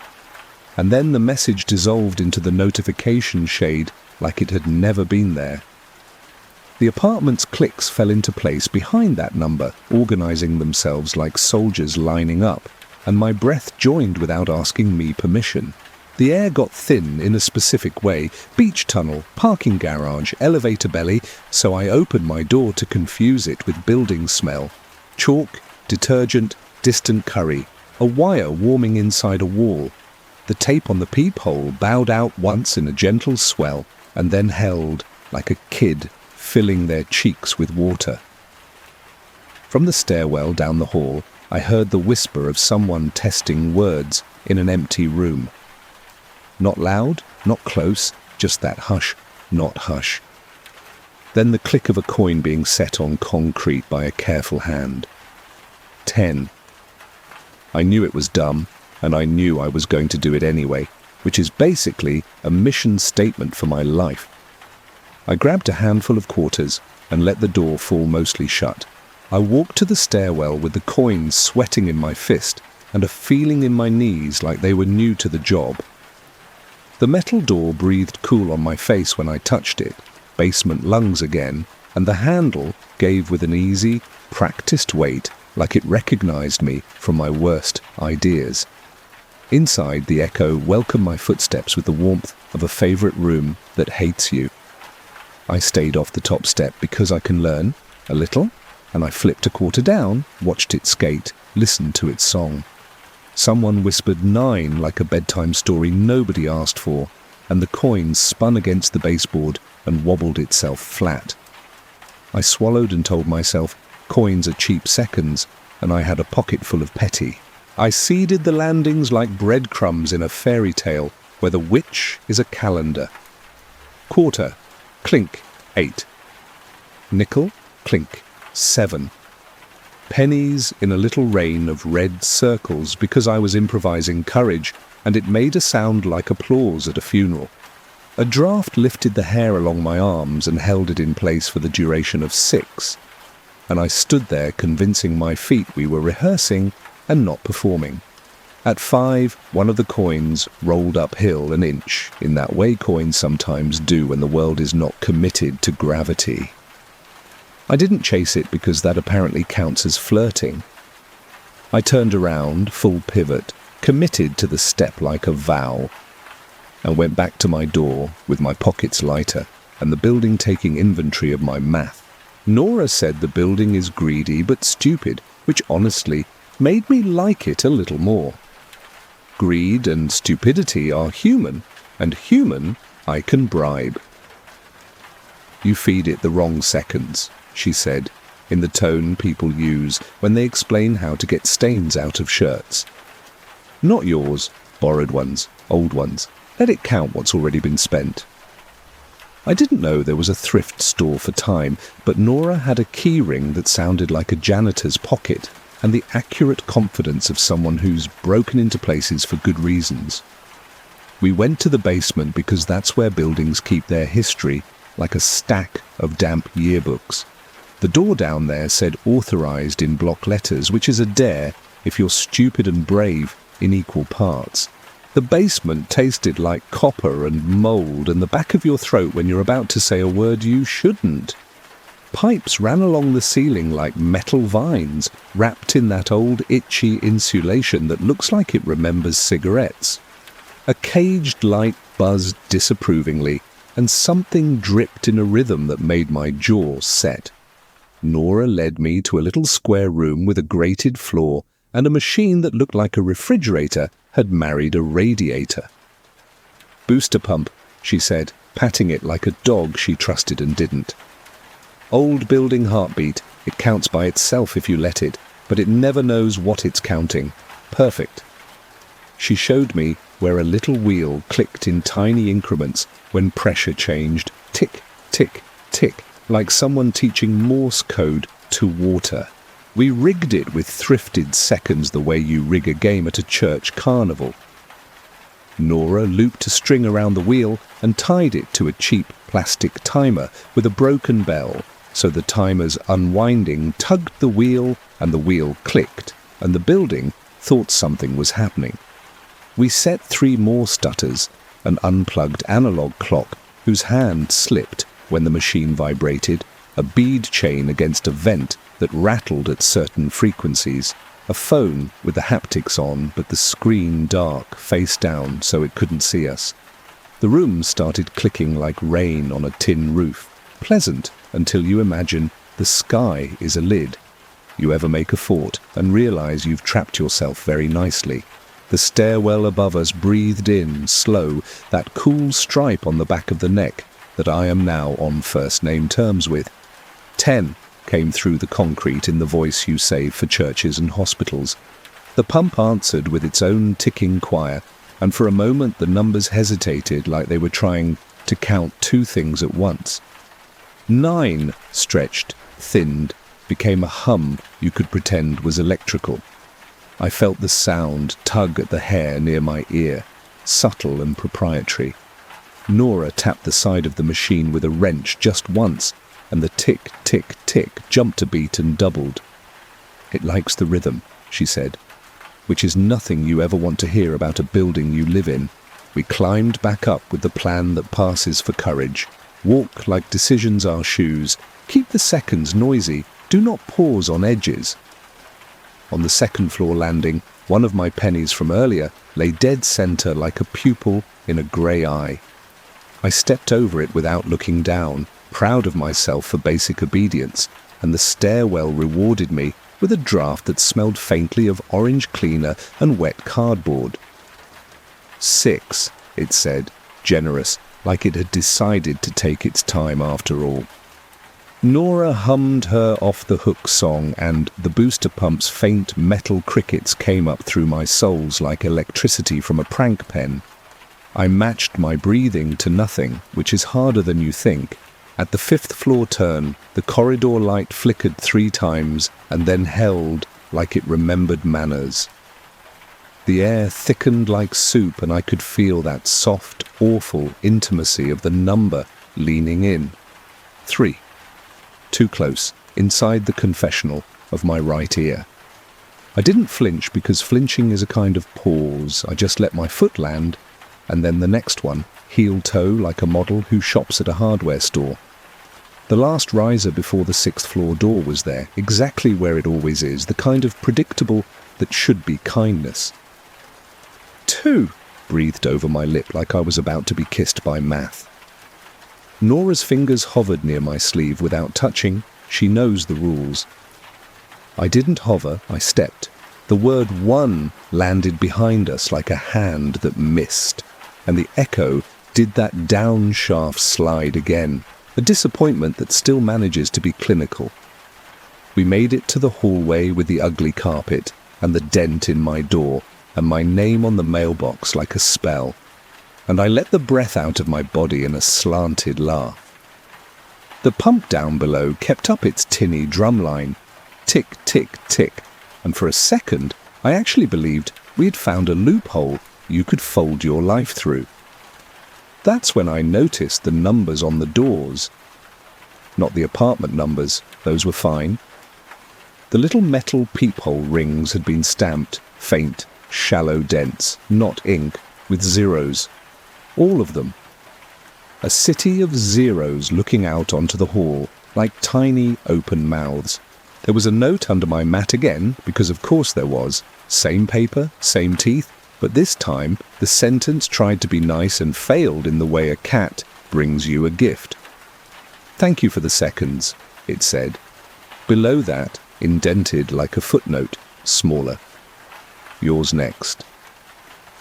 And then the message dissolved into the notification shade like it had never been there. The apartment's clicks fell into place behind that number, organizing themselves like soldiers lining up, and my breath joined without asking me permission. The air got thin in a specific way, beach tunnel, parking garage, elevator belly, so I opened my door to confuse it with building smell. Chalk, detergent, distant curry, a wire warming inside a wall. The tape on the peephole bowed out once in a gentle swell, and then held, like a kid, filling their cheeks with water. From the stairwell down the hall, I heard the whisper of someone testing words in an empty room. Not loud, not close, just that hush, not hush. Then the click of a coin being set on concrete by a careful hand. 10. I knew it was dumb, and I knew I was going to do it anyway, which is basically a mission statement for my life. I grabbed a handful of quarters and let the door fall mostly shut. I walked to the stairwell with the coins sweating in my fist and a feeling in my knees like they were new to the job. The metal door breathed cool on my face when I touched it, basement lungs again, and the handle gave with an easy, practiced weight like it recognized me from my worst ideas. Inside, the echo welcomed my footsteps with the warmth of a favorite room that hates you. I stayed off the top step because I can learn a little, and I flipped a quarter down, watched it skate, listened to its song. Someone whispered 9 like a bedtime story nobody asked for, and the coin spun against the baseboard and wobbled itself flat. I swallowed and told myself coins are cheap seconds, and I had a pocket full of petty. I seeded the landings like breadcrumbs in a fairy tale, where the witch is a calendar. Quarter, clink, 8. Nickel, clink, 7. Pennies in a little rain of red circles because I was improvising courage, and it made a sound like applause at a funeral. A draft lifted the hair along my arms and held it in place for the duration of 6, and I stood there convincing my feet we were rehearsing and not performing. At 5, one of the coins rolled uphill an inch, in that way coins sometimes do when the world is not committed to gravity. I didn't chase it because that apparently counts as flirting. I turned around, full pivot, committed to the step like a vow, and went back to my door with my pockets lighter and the building taking inventory of my math. Nora said the building is greedy but stupid, which honestly made me like it a little more. Greed and stupidity are human, and human I can bribe. You feed it the wrong seconds, she said, in the tone people use when they explain how to get stains out of shirts. Not yours, borrowed ones, old ones. Let it count what's already been spent. I didn't know there was a thrift store for time, but Nora had a key ring that sounded like a janitor's pocket, and the accurate confidence of someone who's broken into places for good reasons. We went to the basement because that's where buildings keep their history, like a stack of damp yearbooks. The door down there said authorized in block letters, which is a dare if you're stupid and brave in equal parts. The basement tasted like copper and mould and the back of your throat when you're about to say a word you shouldn't. Pipes ran along the ceiling like metal vines, wrapped in that old itchy insulation that looks like it remembers cigarettes. A caged light buzzed disapprovingly, and something dripped in a rhythm that made my jaw set. Nora led me to a little square room with a grated floor and a machine that looked like a refrigerator had married a radiator. Booster pump, she said, patting it like a dog she trusted and didn't. Old building heartbeat, it counts by itself if you let it, but it never knows what it's counting. Perfect. She showed me where a little wheel clicked in tiny increments when pressure changed, tick, tick, tick, like someone teaching Morse code to water. We rigged it with thrifted seconds the way you rig a game at a church carnival. Nora looped a string around the wheel and tied it to a cheap plastic timer with a broken bell, so the timer's unwinding tugged the wheel and the wheel clicked, and the building thought something was happening. We set 3 more stutters, an unplugged analog clock whose hand slipped when the machine vibrated, a bead chain against a vent that rattled at certain frequencies, a phone with the haptics on but the screen dark, face down so it couldn't see us. The room started clicking like rain on a tin roof, pleasant until you imagine the sky is a lid. You ever make a fort and realize you've trapped yourself very nicely. The stairwell above us breathed in, slow, that cool stripe on the back of the neck that I am now on first-name terms with. 10 came through the concrete in the voice you save for churches and hospitals. The pump answered with its own ticking choir, and for a moment the numbers hesitated like they were trying to count 2 things at once. 9 stretched, thinned, became a hum you could pretend was electrical. I felt the sound tug at the hair near my ear, subtle and proprietary. Nora tapped the side of the machine with a wrench just once, and the tick, tick, tick jumped a beat and doubled. It likes the rhythm, she said, which is nothing you ever want to hear about a building you live in. We climbed back up with the plan that passes for courage. Walk like decisions are shoes. Keep the seconds noisy. Do not pause on edges. On the second-floor landing, one of my pennies from earlier lay dead center like a pupil in a grey eye. I stepped over it without looking down, proud of myself for basic obedience, and the stairwell rewarded me with a draft that smelled faintly of orange cleaner and wet cardboard. 6, it said, generous, like it had decided to take its time after all. Nora hummed her off-the-hook song, and the booster pump's faint metal crickets came up through my soles like electricity from a prank pen. I matched my breathing to nothing, which is harder than you think. At the 5th floor turn, the corridor light flickered 3 times and then held like it remembered manners. The air thickened like soup and I could feel that soft, awful intimacy of the number leaning in. 3. Too close, inside the confessional of my right ear. I didn't flinch because flinching is a kind of pause. I just let my foot land, and then the next one, heel-toe like a model who shops at a hardware store. The last riser before the 6th floor door was there, exactly where it always is, the kind of predictable that should be kindness. 2, breathed over my lip like I was about to be kissed by math. Nora's fingers hovered near my sleeve without touching. She knows the rules. I didn't hover, I stepped. The word 1 landed behind us like a hand that missed, and the echo did that down shaft slide again, a disappointment that still manages to be clinical. We made it to the hallway with the ugly carpet and the dent in my door and my name on the mailbox like a spell, and I let the breath out of my body in a slanted laugh. The pump down below kept up its tinny drumline, tick, tick, tick, and for a second I actually believed we had found a loophole you could fold your life through. That's when I noticed the numbers on the doors. Not the apartment numbers, those were fine. The little metal peephole rings had been stamped, faint, shallow dents, not ink, with zeros. All of them. A city of zeros looking out onto the hall, like tiny open mouths. There was a note under my mat again, because of course there was. Same paper, same teeth, but this time the sentence tried to be nice and failed in the way a cat brings you a gift. "Thank you for the seconds," it said. Below that, indented like a footnote, smaller. "Yours next."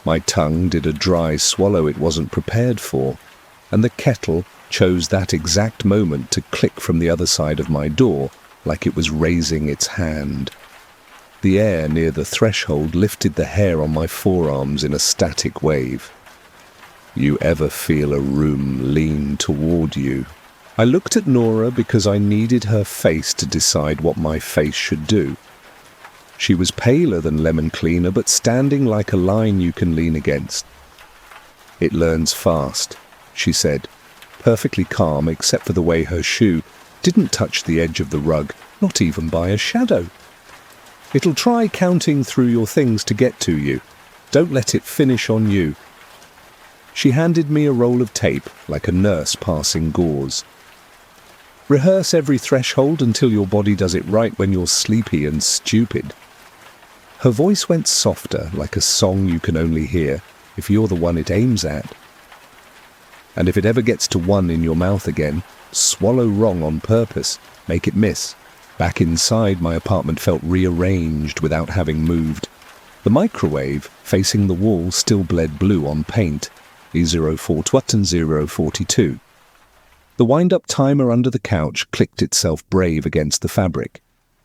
My tongue did a dry swallow it wasn't prepared for, and the kettle chose that exact moment to click from the other side of my door like it was raising its hand. The air near the threshold lifted the hair on my forearms in a static wave. You ever feel a room lean toward you? I looked at Nora because I needed her face to decide what my face should do. She was paler than lemon cleaner, but standing like a line you can lean against. "It learns fast," she said, perfectly calm except for the way her shoe didn't touch the edge of the rug, not even by a shadow. "It'll try counting through your things to get to you. Don't let it finish on you." She handed me a roll of tape, like a nurse passing gauze. "Rehearse every threshold until your body does it right when you're sleepy and stupid." Her voice went softer, like a song you can only hear if you're the one it aims at. "And if it ever gets to 1 in your mouth again, swallow wrong on purpose, make it miss." Back inside, my apartment felt rearranged without having moved. The microwave, facing the wall, still bled blue on paint, E04 and 042. The wind-up timer under the couch clicked itself brave against the fabric.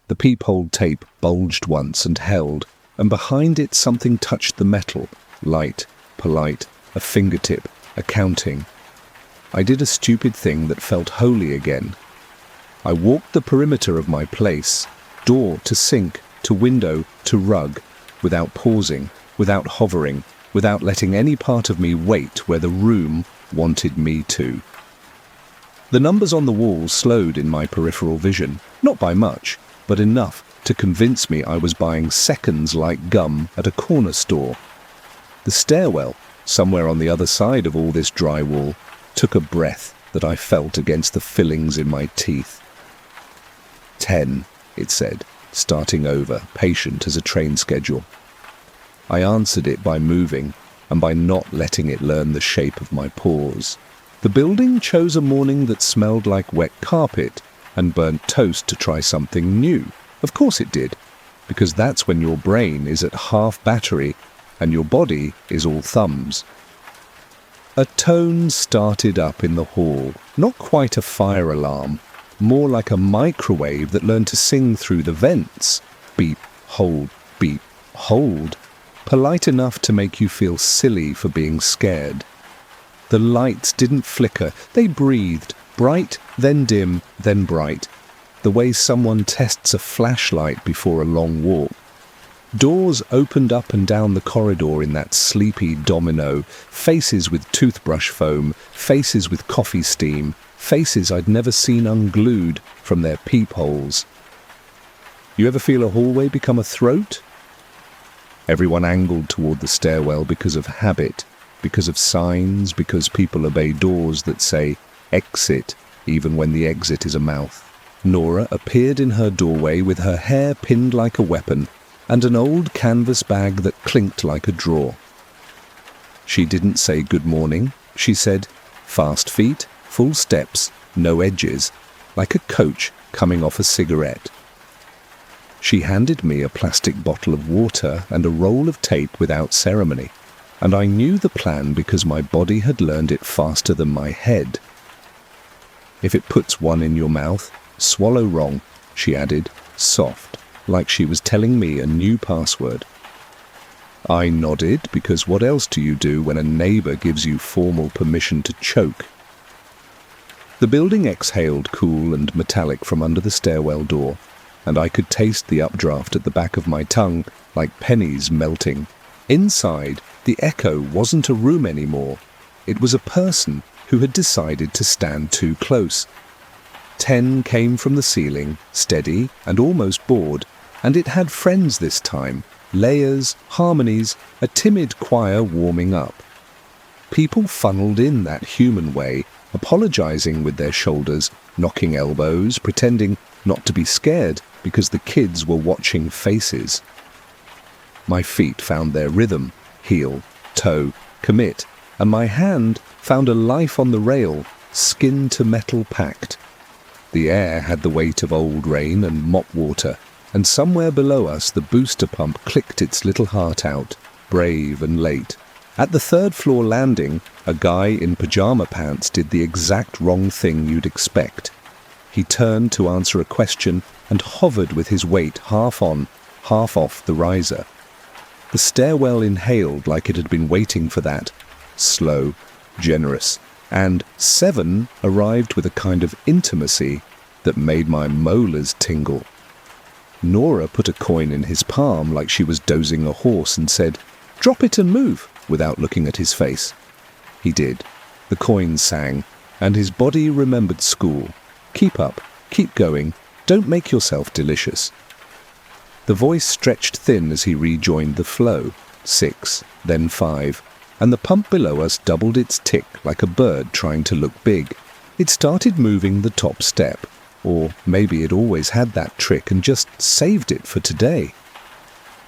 The peephole tape bulged once and held, and behind it something touched the metal, light, polite, a fingertip, a counting. I did a stupid thing that felt holy again. I walked the perimeter of my place, door to sink, to window, to rug, without pausing, without hovering, without letting any part of me wait where the room wanted me to. The numbers on the wall slowed in my peripheral vision, not by much, but enough to convince me I was buying seconds like gum at a corner store. The stairwell, somewhere on the other side of all this drywall, took a breath that I felt against the fillings in my teeth. 10, it said, starting over, patient as a train schedule. I answered it by moving, and by not letting it learn the shape of my paws. The building chose a morning that smelled like wet carpet and burnt toast to try something new. Of course it did, because that's when your brain is at half battery and your body is all thumbs. A tone started up in the hall, not quite a fire alarm, more like a microwave that learned to sing through the vents. Beep, hold, polite enough to make you feel silly for being scared. The lights didn't flicker, they breathed, bright, then dim, then bright, the way someone tests a flashlight before a long walk. Doors opened up and down the corridor in that sleepy domino, faces with toothbrush foam, faces with coffee steam, faces I'd never seen unglued from their peepholes. You ever feel a hallway become a throat? Everyone angled toward the stairwell because of habit, because of signs, because people obey doors that say exit even when the exit is a mouth. Nora appeared in her doorway with her hair pinned like a weapon and an old canvas bag that clinked like a drawer. She didn't say good morning. She said fast feet, full steps, no edges, like a coach coming off a cigarette. She handed me a plastic bottle of water and a roll of tape without ceremony, and I knew the plan because my body had learned it faster than my head. If it puts one in your mouth, swallow wrong, she added, soft, like she was telling me a new password. I nodded because what else do you do when a neighbor gives you formal permission to choke? The building exhaled cool and metallic from under the stairwell door, and I could taste the updraft at the back of my tongue like pennies melting. Inside, the echo wasn't a room anymore. It was a person who had decided to stand too close. 10 came from the ceiling, steady and almost bored, and it had friends this time, layers, harmonies, a timid choir warming up. People funneled in that human way, apologizing with their shoulders, knocking elbows, pretending not to be scared because the kids were watching faces. My feet found their rhythm, heel, toe, commit, and my hand found a life on the rail, skin to metal packed. The air had the weight of old rain and mop water, and somewhere below us the booster pump clicked its little heart out, brave and late. At the third-floor landing, a guy in pajama pants did the exact wrong thing you'd expect. He turned to answer a question and hovered with his weight half on, half off the riser. The stairwell inhaled like it had been waiting for that, slow, generous, and 7 arrived with a kind of intimacy that made my molars tingle. Nora put a coin in his palm like she was dozing a horse and said, "Drop it and move," without looking at his face. He did. The coin sang, and his body remembered school. Keep up, keep going, don't make yourself delicious. The voice stretched thin as he rejoined the flow. 6, then 5, and the pump below us doubled its tick like a bird trying to look big. It started moving the top step, or maybe it always had that trick and just saved it for today.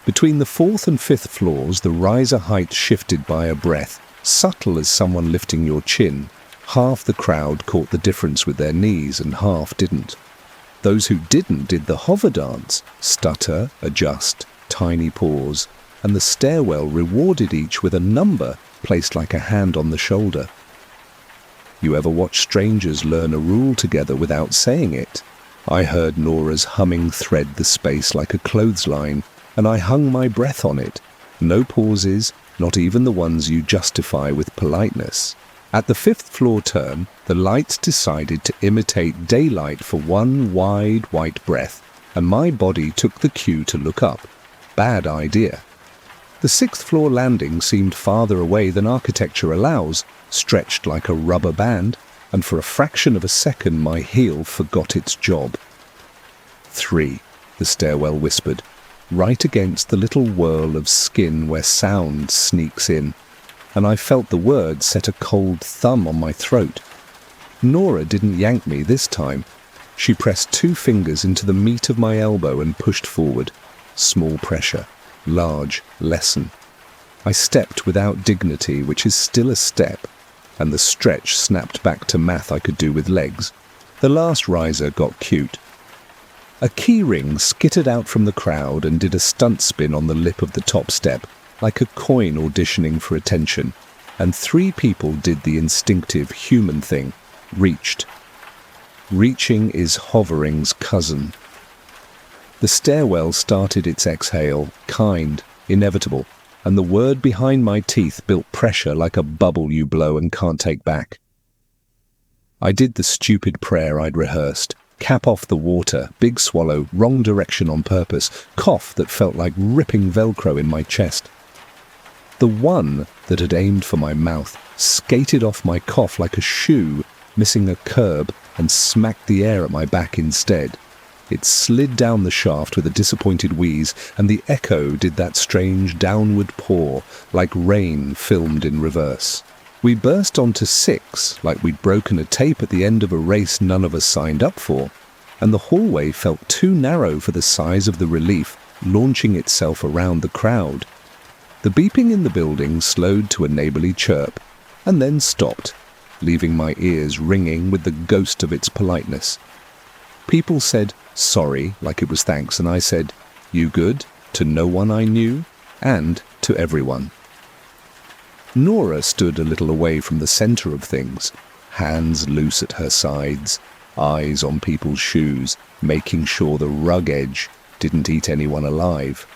Between the 4th and 5th floors, the riser height shifted by a breath, subtle as someone lifting your chin. Half the crowd caught the difference with their knees and half didn't. Those who didn't did the hover dance, stutter, adjust, tiny pause, and the stairwell rewarded each with a number placed like a hand on the shoulder. You ever watch strangers learn a rule together without saying it? I heard Nora's humming thread the space like a clothesline, and I hung my breath on it. No pauses, not even the ones you justify with politeness. At the 5th floor turn, the lights decided to imitate daylight for one wide white breath, and my body took the cue to look up. Bad idea. The 6th floor landing seemed farther away than architecture allows, stretched like a rubber band, and for a fraction of a second my heel forgot its job. 3, the stairwell whispered, right against the little whirl of skin where sound sneaks in, and I felt the word set a cold thumb on my throat. Nora didn't yank me this time. She pressed 2 fingers into the meat of my elbow and pushed forward. Small pressure, large lesson. I stepped without dignity, which is still a step, and the stretch snapped back to math I could do with legs. The last riser got cute. A key ring skittered out from the crowd and did a stunt spin on the lip of the top step, like a coin auditioning for attention, and 3 people did the instinctive human thing, reached. Reaching is hovering's cousin. The stairwell started its exhale, kind, inevitable, and the word behind my teeth built pressure like a bubble you blow and can't take back. I did the stupid prayer I'd rehearsed. Cap off the water, big swallow, wrong direction on purpose, cough that felt like ripping Velcro in my chest. The one that had aimed for my mouth skated off my cough like a shoe, missing a curb, and smacked the air at my back instead. It slid down the shaft with a disappointed wheeze, and the echo did that strange downward pour, like rain filmed in reverse. We burst onto 6, like we'd broken a tape at the end of a race none of us signed up for, and the hallway felt too narrow for the size of the relief launching itself around the crowd. The beeping in the building slowed to a neighborly chirp, and then stopped, leaving my ears ringing with the ghost of its politeness. People said sorry like it was thanks, and I said, "You good?" to no one I knew, and to everyone. Nora stood a little away from the center of things, hands loose at her sides, eyes on people's shoes, making sure the rug edge didn't eat anyone alive.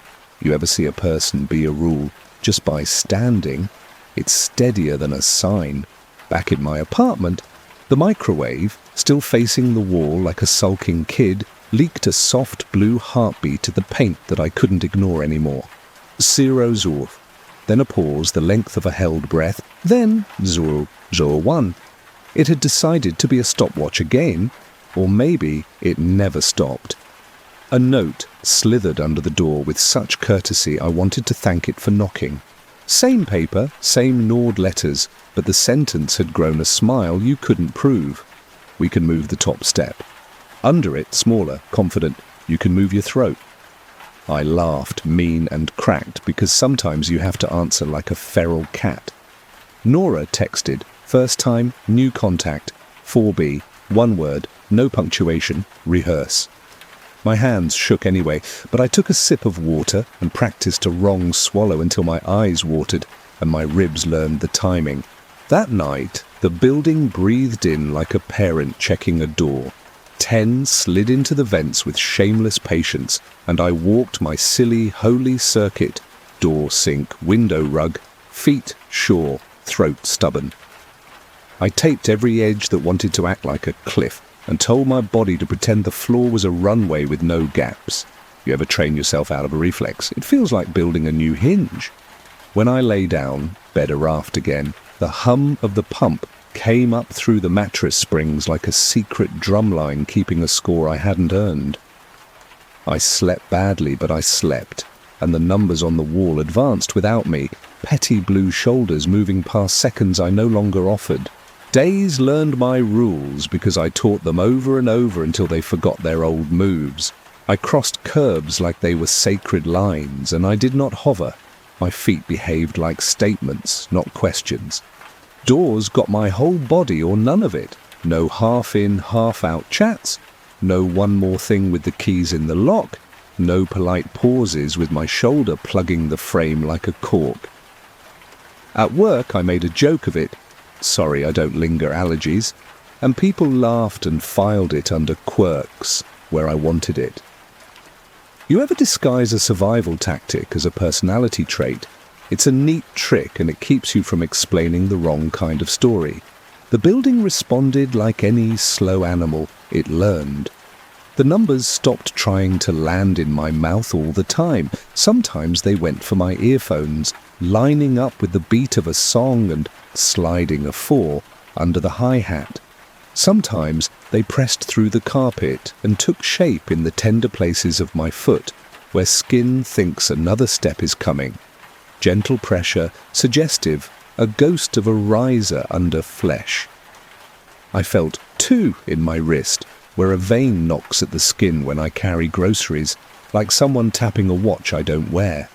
You ever see a person be a rule just by standing? It's steadier than a sign. Back in my apartment, the microwave, still facing the wall like a sulking kid, leaked a soft blue heartbeat to the paint that I couldn't ignore anymore. 0 zur. Then a pause the length of a held breath, then 001. It had decided to be a stopwatch again, or maybe it never stopped. A note slithered under the door with such courtesy I wanted to thank it for knocking. Same paper, same gnawed letters, but the sentence had grown a smile you couldn't prove. We can move the top step. Under it, smaller, confident, you can move your throat. I laughed, mean and cracked, because sometimes you have to answer like a feral cat. Nora texted, first time, new contact, 4B, one word, no punctuation, rehearse. My hands shook anyway, but I took a sip of water and practiced a wrong swallow until my eyes watered and my ribs learned the timing. That night, the building breathed in like a parent checking a door. 10 slid into the vents with shameless patience, and I walked my silly, holy circuit, door sink, window rug, feet sure, throat stubborn. I taped every edge that wanted to act like a cliff, and told my body to pretend the floor was a runway with no gaps. You ever train yourself out of a reflex? It feels like building a new hinge. When I lay down, bed aft again, the hum of the pump came up through the mattress springs like a secret drumline keeping a score I hadn't earned. I slept badly, but I slept, and the numbers on the wall advanced without me, petty blue shoulders moving past seconds I no longer offered. Days learned my rules because I taught them over and over until they forgot their old moves. I crossed curbs like they were sacred lines, and I did not hover. My feet behaved like statements, not questions. Doors got my whole body or none of it. No half-in, half-out chats. No one more thing with the keys in the lock. No polite pauses with my shoulder plugging the frame like a cork. At work I made a joke of it. Sorry, I don't linger allergies. And people laughed and filed it under quirks, where I wanted it. You ever disguise a survival tactic as a personality trait? It's a neat trick and it keeps you from explaining the wrong kind of story. The building responded like any slow animal. It learned. The numbers stopped trying to land in my mouth all the time. Sometimes they went for my earphones, lining up with the beat of a song and sliding a 4 under the hi-hat. Sometimes they pressed through the carpet and took shape in the tender places of my foot, where skin thinks another step is coming. Gentle pressure, suggestive, a ghost of a riser under flesh. I felt 2 in my wrist, where a vein knocks at the skin when I carry groceries, like someone tapping a watch I don't wear.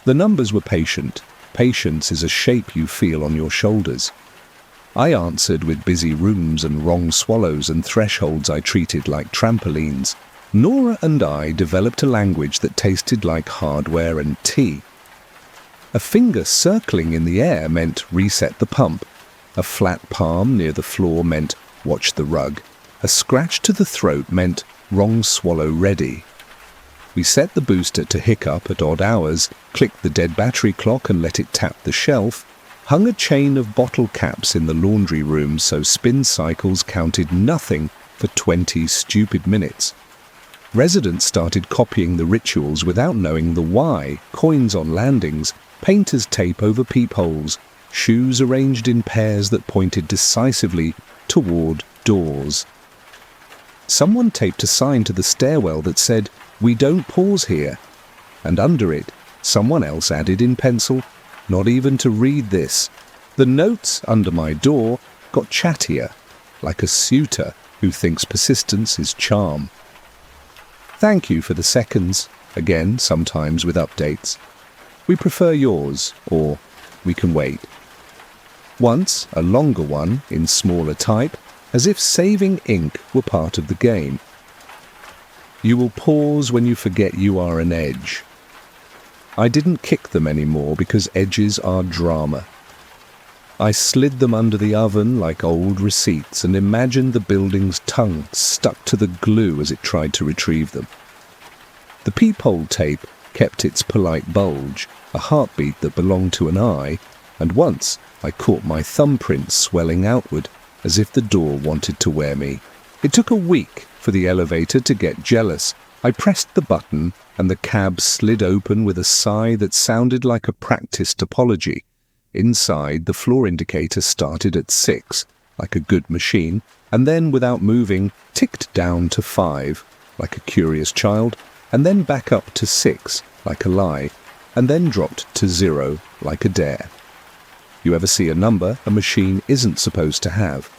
The numbers were patient. Patience is a shape you feel on your shoulders. I answered with busy rooms and wrong swallows and thresholds I treated like trampolines. Nora and I developed a language that tasted like hardware and tea. A finger circling in the air meant reset the pump. A flat palm near the floor meant watch the rug. A scratch to the throat meant wrong swallow ready. We set the booster to hiccup at odd hours, clicked the dead battery clock and let it tap the shelf, hung a chain of bottle caps in the laundry room so spin cycles counted nothing for 20 stupid minutes. Residents started copying the rituals without knowing the why: coins on landings, painter's tape over peepholes, shoes arranged in pairs that pointed decisively toward doors. Someone taped a sign to the stairwell that said, "We don't pause here," and under it, someone else added in pencil, "Not even to read this." The notes under my door got chattier, like a suitor who thinks persistence is charm. "Thank you for the seconds," again, sometimes with updates. "We prefer yours," or "We can wait." Once, a longer one, in smaller type, as if saving ink were part of the game. "You will pause when you forget you are an edge." I didn't kick them anymore because edges are drama. I slid them under the oven like old receipts and imagined the building's tongue stuck to the glue as it tried to retrieve them. The peephole tape kept its polite bulge, a heartbeat that belonged to an eye, and once I caught my thumbprint swelling outward as if the door wanted to wear me. It took a week for the elevator to get jealous. I pressed the button and the cab slid open with a sigh that sounded like a practiced apology. Inside, the floor indicator started at 6, like a good machine, and then, without moving, ticked down to 5, like a curious child, and then back up to 6, like a lie, and then dropped to 0, like a dare. You ever see a number a machine isn't supposed to have?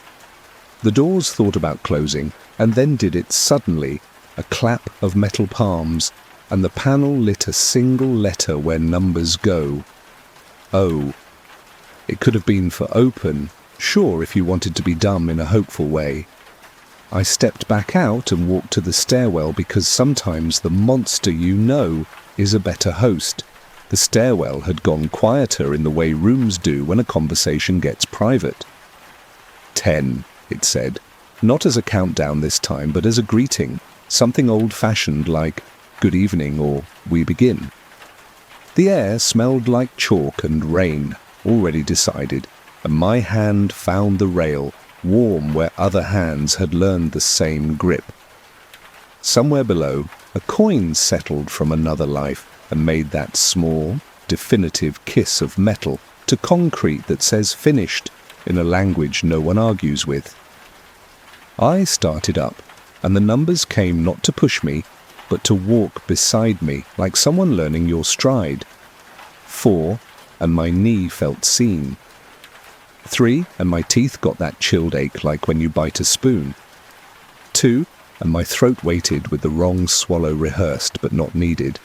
The doors thought about closing, and then did it suddenly, a clap of metal palms, and the panel lit a single letter where numbers go. O. It could have been for open, sure, if you wanted to be dumb in a hopeful way. I stepped back out and walked to the stairwell because sometimes the monster you know is a better host. The stairwell had gone quieter in the way rooms do when a conversation gets private. 10, it said, not as a countdown this time, but as a greeting, something old-fashioned like "Good evening" or "We begin." The air smelled like chalk and rain, already decided, and my hand found the rail, warm where other hands had learned the same grip. Somewhere below, a coin settled from another life and made that small, definitive kiss of metal to concrete that says "finished" in a language no one argues with. I started up, and the numbers came not to push me, but to walk beside me like someone learning your stride. 4, and my knee felt seen. 3, and my teeth got that chilled ache like when you bite a spoon. 2, and my throat waited with the wrong swallow rehearsed but not needed.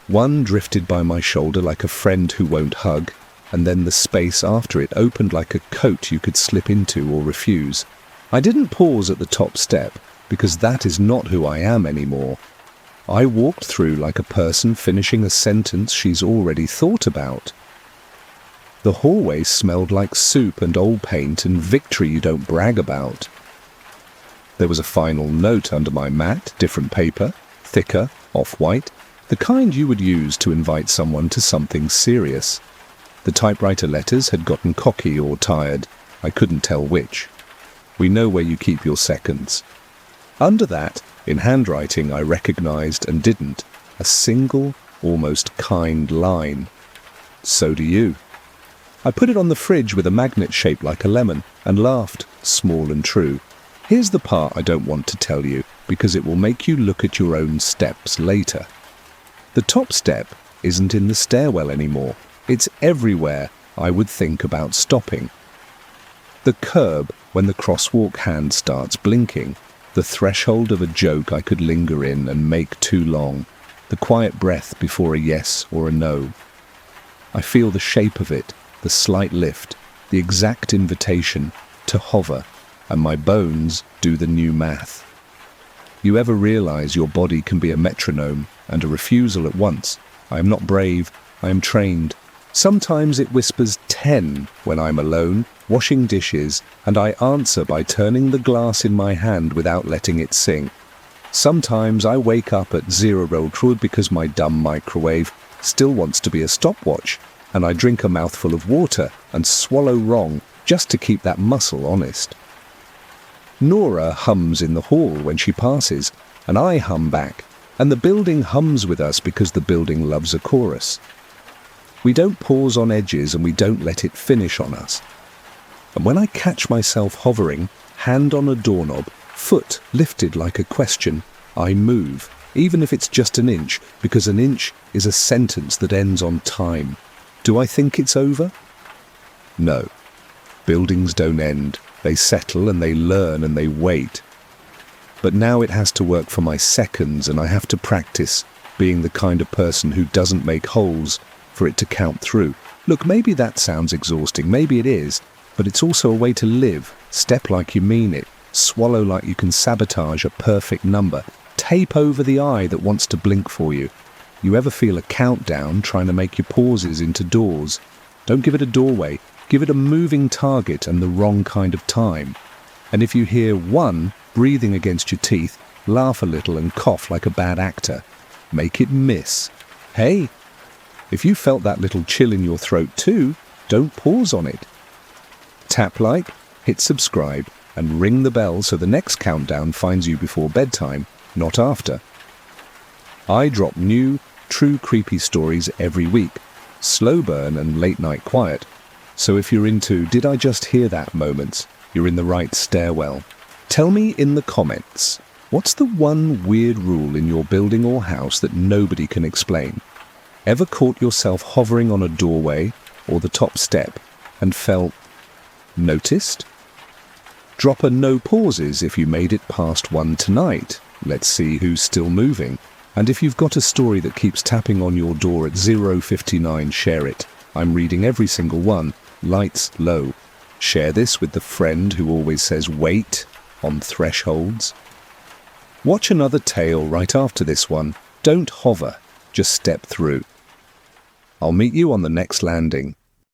1 drifted by my shoulder like a friend who won't hug, and then the space after it opened like a coat you could slip into or refuse. I didn't pause at the top step, because that is not who I am anymore. I walked through like a person finishing a sentence she's already thought about. The hallway smelled like soup and old paint and victory you don't brag about. There was a final note under my mat, different paper, thicker, off-white, the kind you would use to invite someone to something serious. The typewriter letters had gotten cocky or tired. I couldn't tell which. We know where you keep your seconds. Under that, in handwriting I recognized and didn't, a single, almost kind line. So do you. I put it on the fridge with a magnet shaped like a lemon and laughed, small and true. Here's the part I don't want to tell you, because it will make you look at your own steps later. The top step isn't in the stairwell anymore. It's everywhere I would think about stopping. The curb when the crosswalk hand starts blinking, the threshold of a joke I could linger in and make too long, the quiet breath before a yes or a no. I feel the shape of it, the slight lift, the exact invitation to hover, and my bones do the new math. You ever realize your body can be a metronome and a refusal at once? I am not brave, I am trained. Sometimes it whispers 10 when I'm alone, washing dishes, and I answer by turning the glass in my hand without letting it sing. Sometimes I wake up at 0 because my dumb microwave still wants to be a stopwatch, and I drink a mouthful of water and swallow wrong just to keep that muscle honest. Nora hums in the hall when she passes, and I hum back, and the building hums with us because the building loves a chorus. We don't pause on edges and we don't let it finish on us. And when I catch myself hovering, hand on a doorknob, foot lifted like a question, I move, even if it's just an inch, because an inch is a sentence that ends on time. Do I think it's over? No. Buildings don't end. They settle and they learn and they wait. But now it has to work for my seconds, and I have to practice being the kind of person who doesn't make holes for it to count through. Look, maybe that sounds exhausting, maybe it is, but it's also a way to live. Step like you mean it, swallow like you can sabotage a perfect number, tape over the eye that wants to blink for you. You ever feel a countdown trying to make your pauses into doors? Don't give it a doorway, give it a moving target and the wrong kind of time. And if you hear 1 breathing against your teeth, laugh a little and cough like a bad actor. Make it miss. Hey, if you felt that little chill in your throat too, don't pause on it. Tap like, hit subscribe, and ring the bell so the next countdown finds you before bedtime, not after. I drop new, true creepy stories every week, slow burn and late night quiet. So if you're into "did I just hear that" moments, you're in the right stairwell. Tell me in the comments, what's the one weird rule in your building or house that nobody can explain? Ever caught yourself hovering on a doorway or the top step and felt noticed? Drop a no pauses if you made it past 1 tonight. Let's see who's still moving. And if you've got a story that keeps tapping on your door at 0:59, share it. I'm reading every single one. Lights low. Share this with the friend who always says wait on thresholds. Watch another tale right after this one. Don't hover, just step through. I'll meet you on the next landing.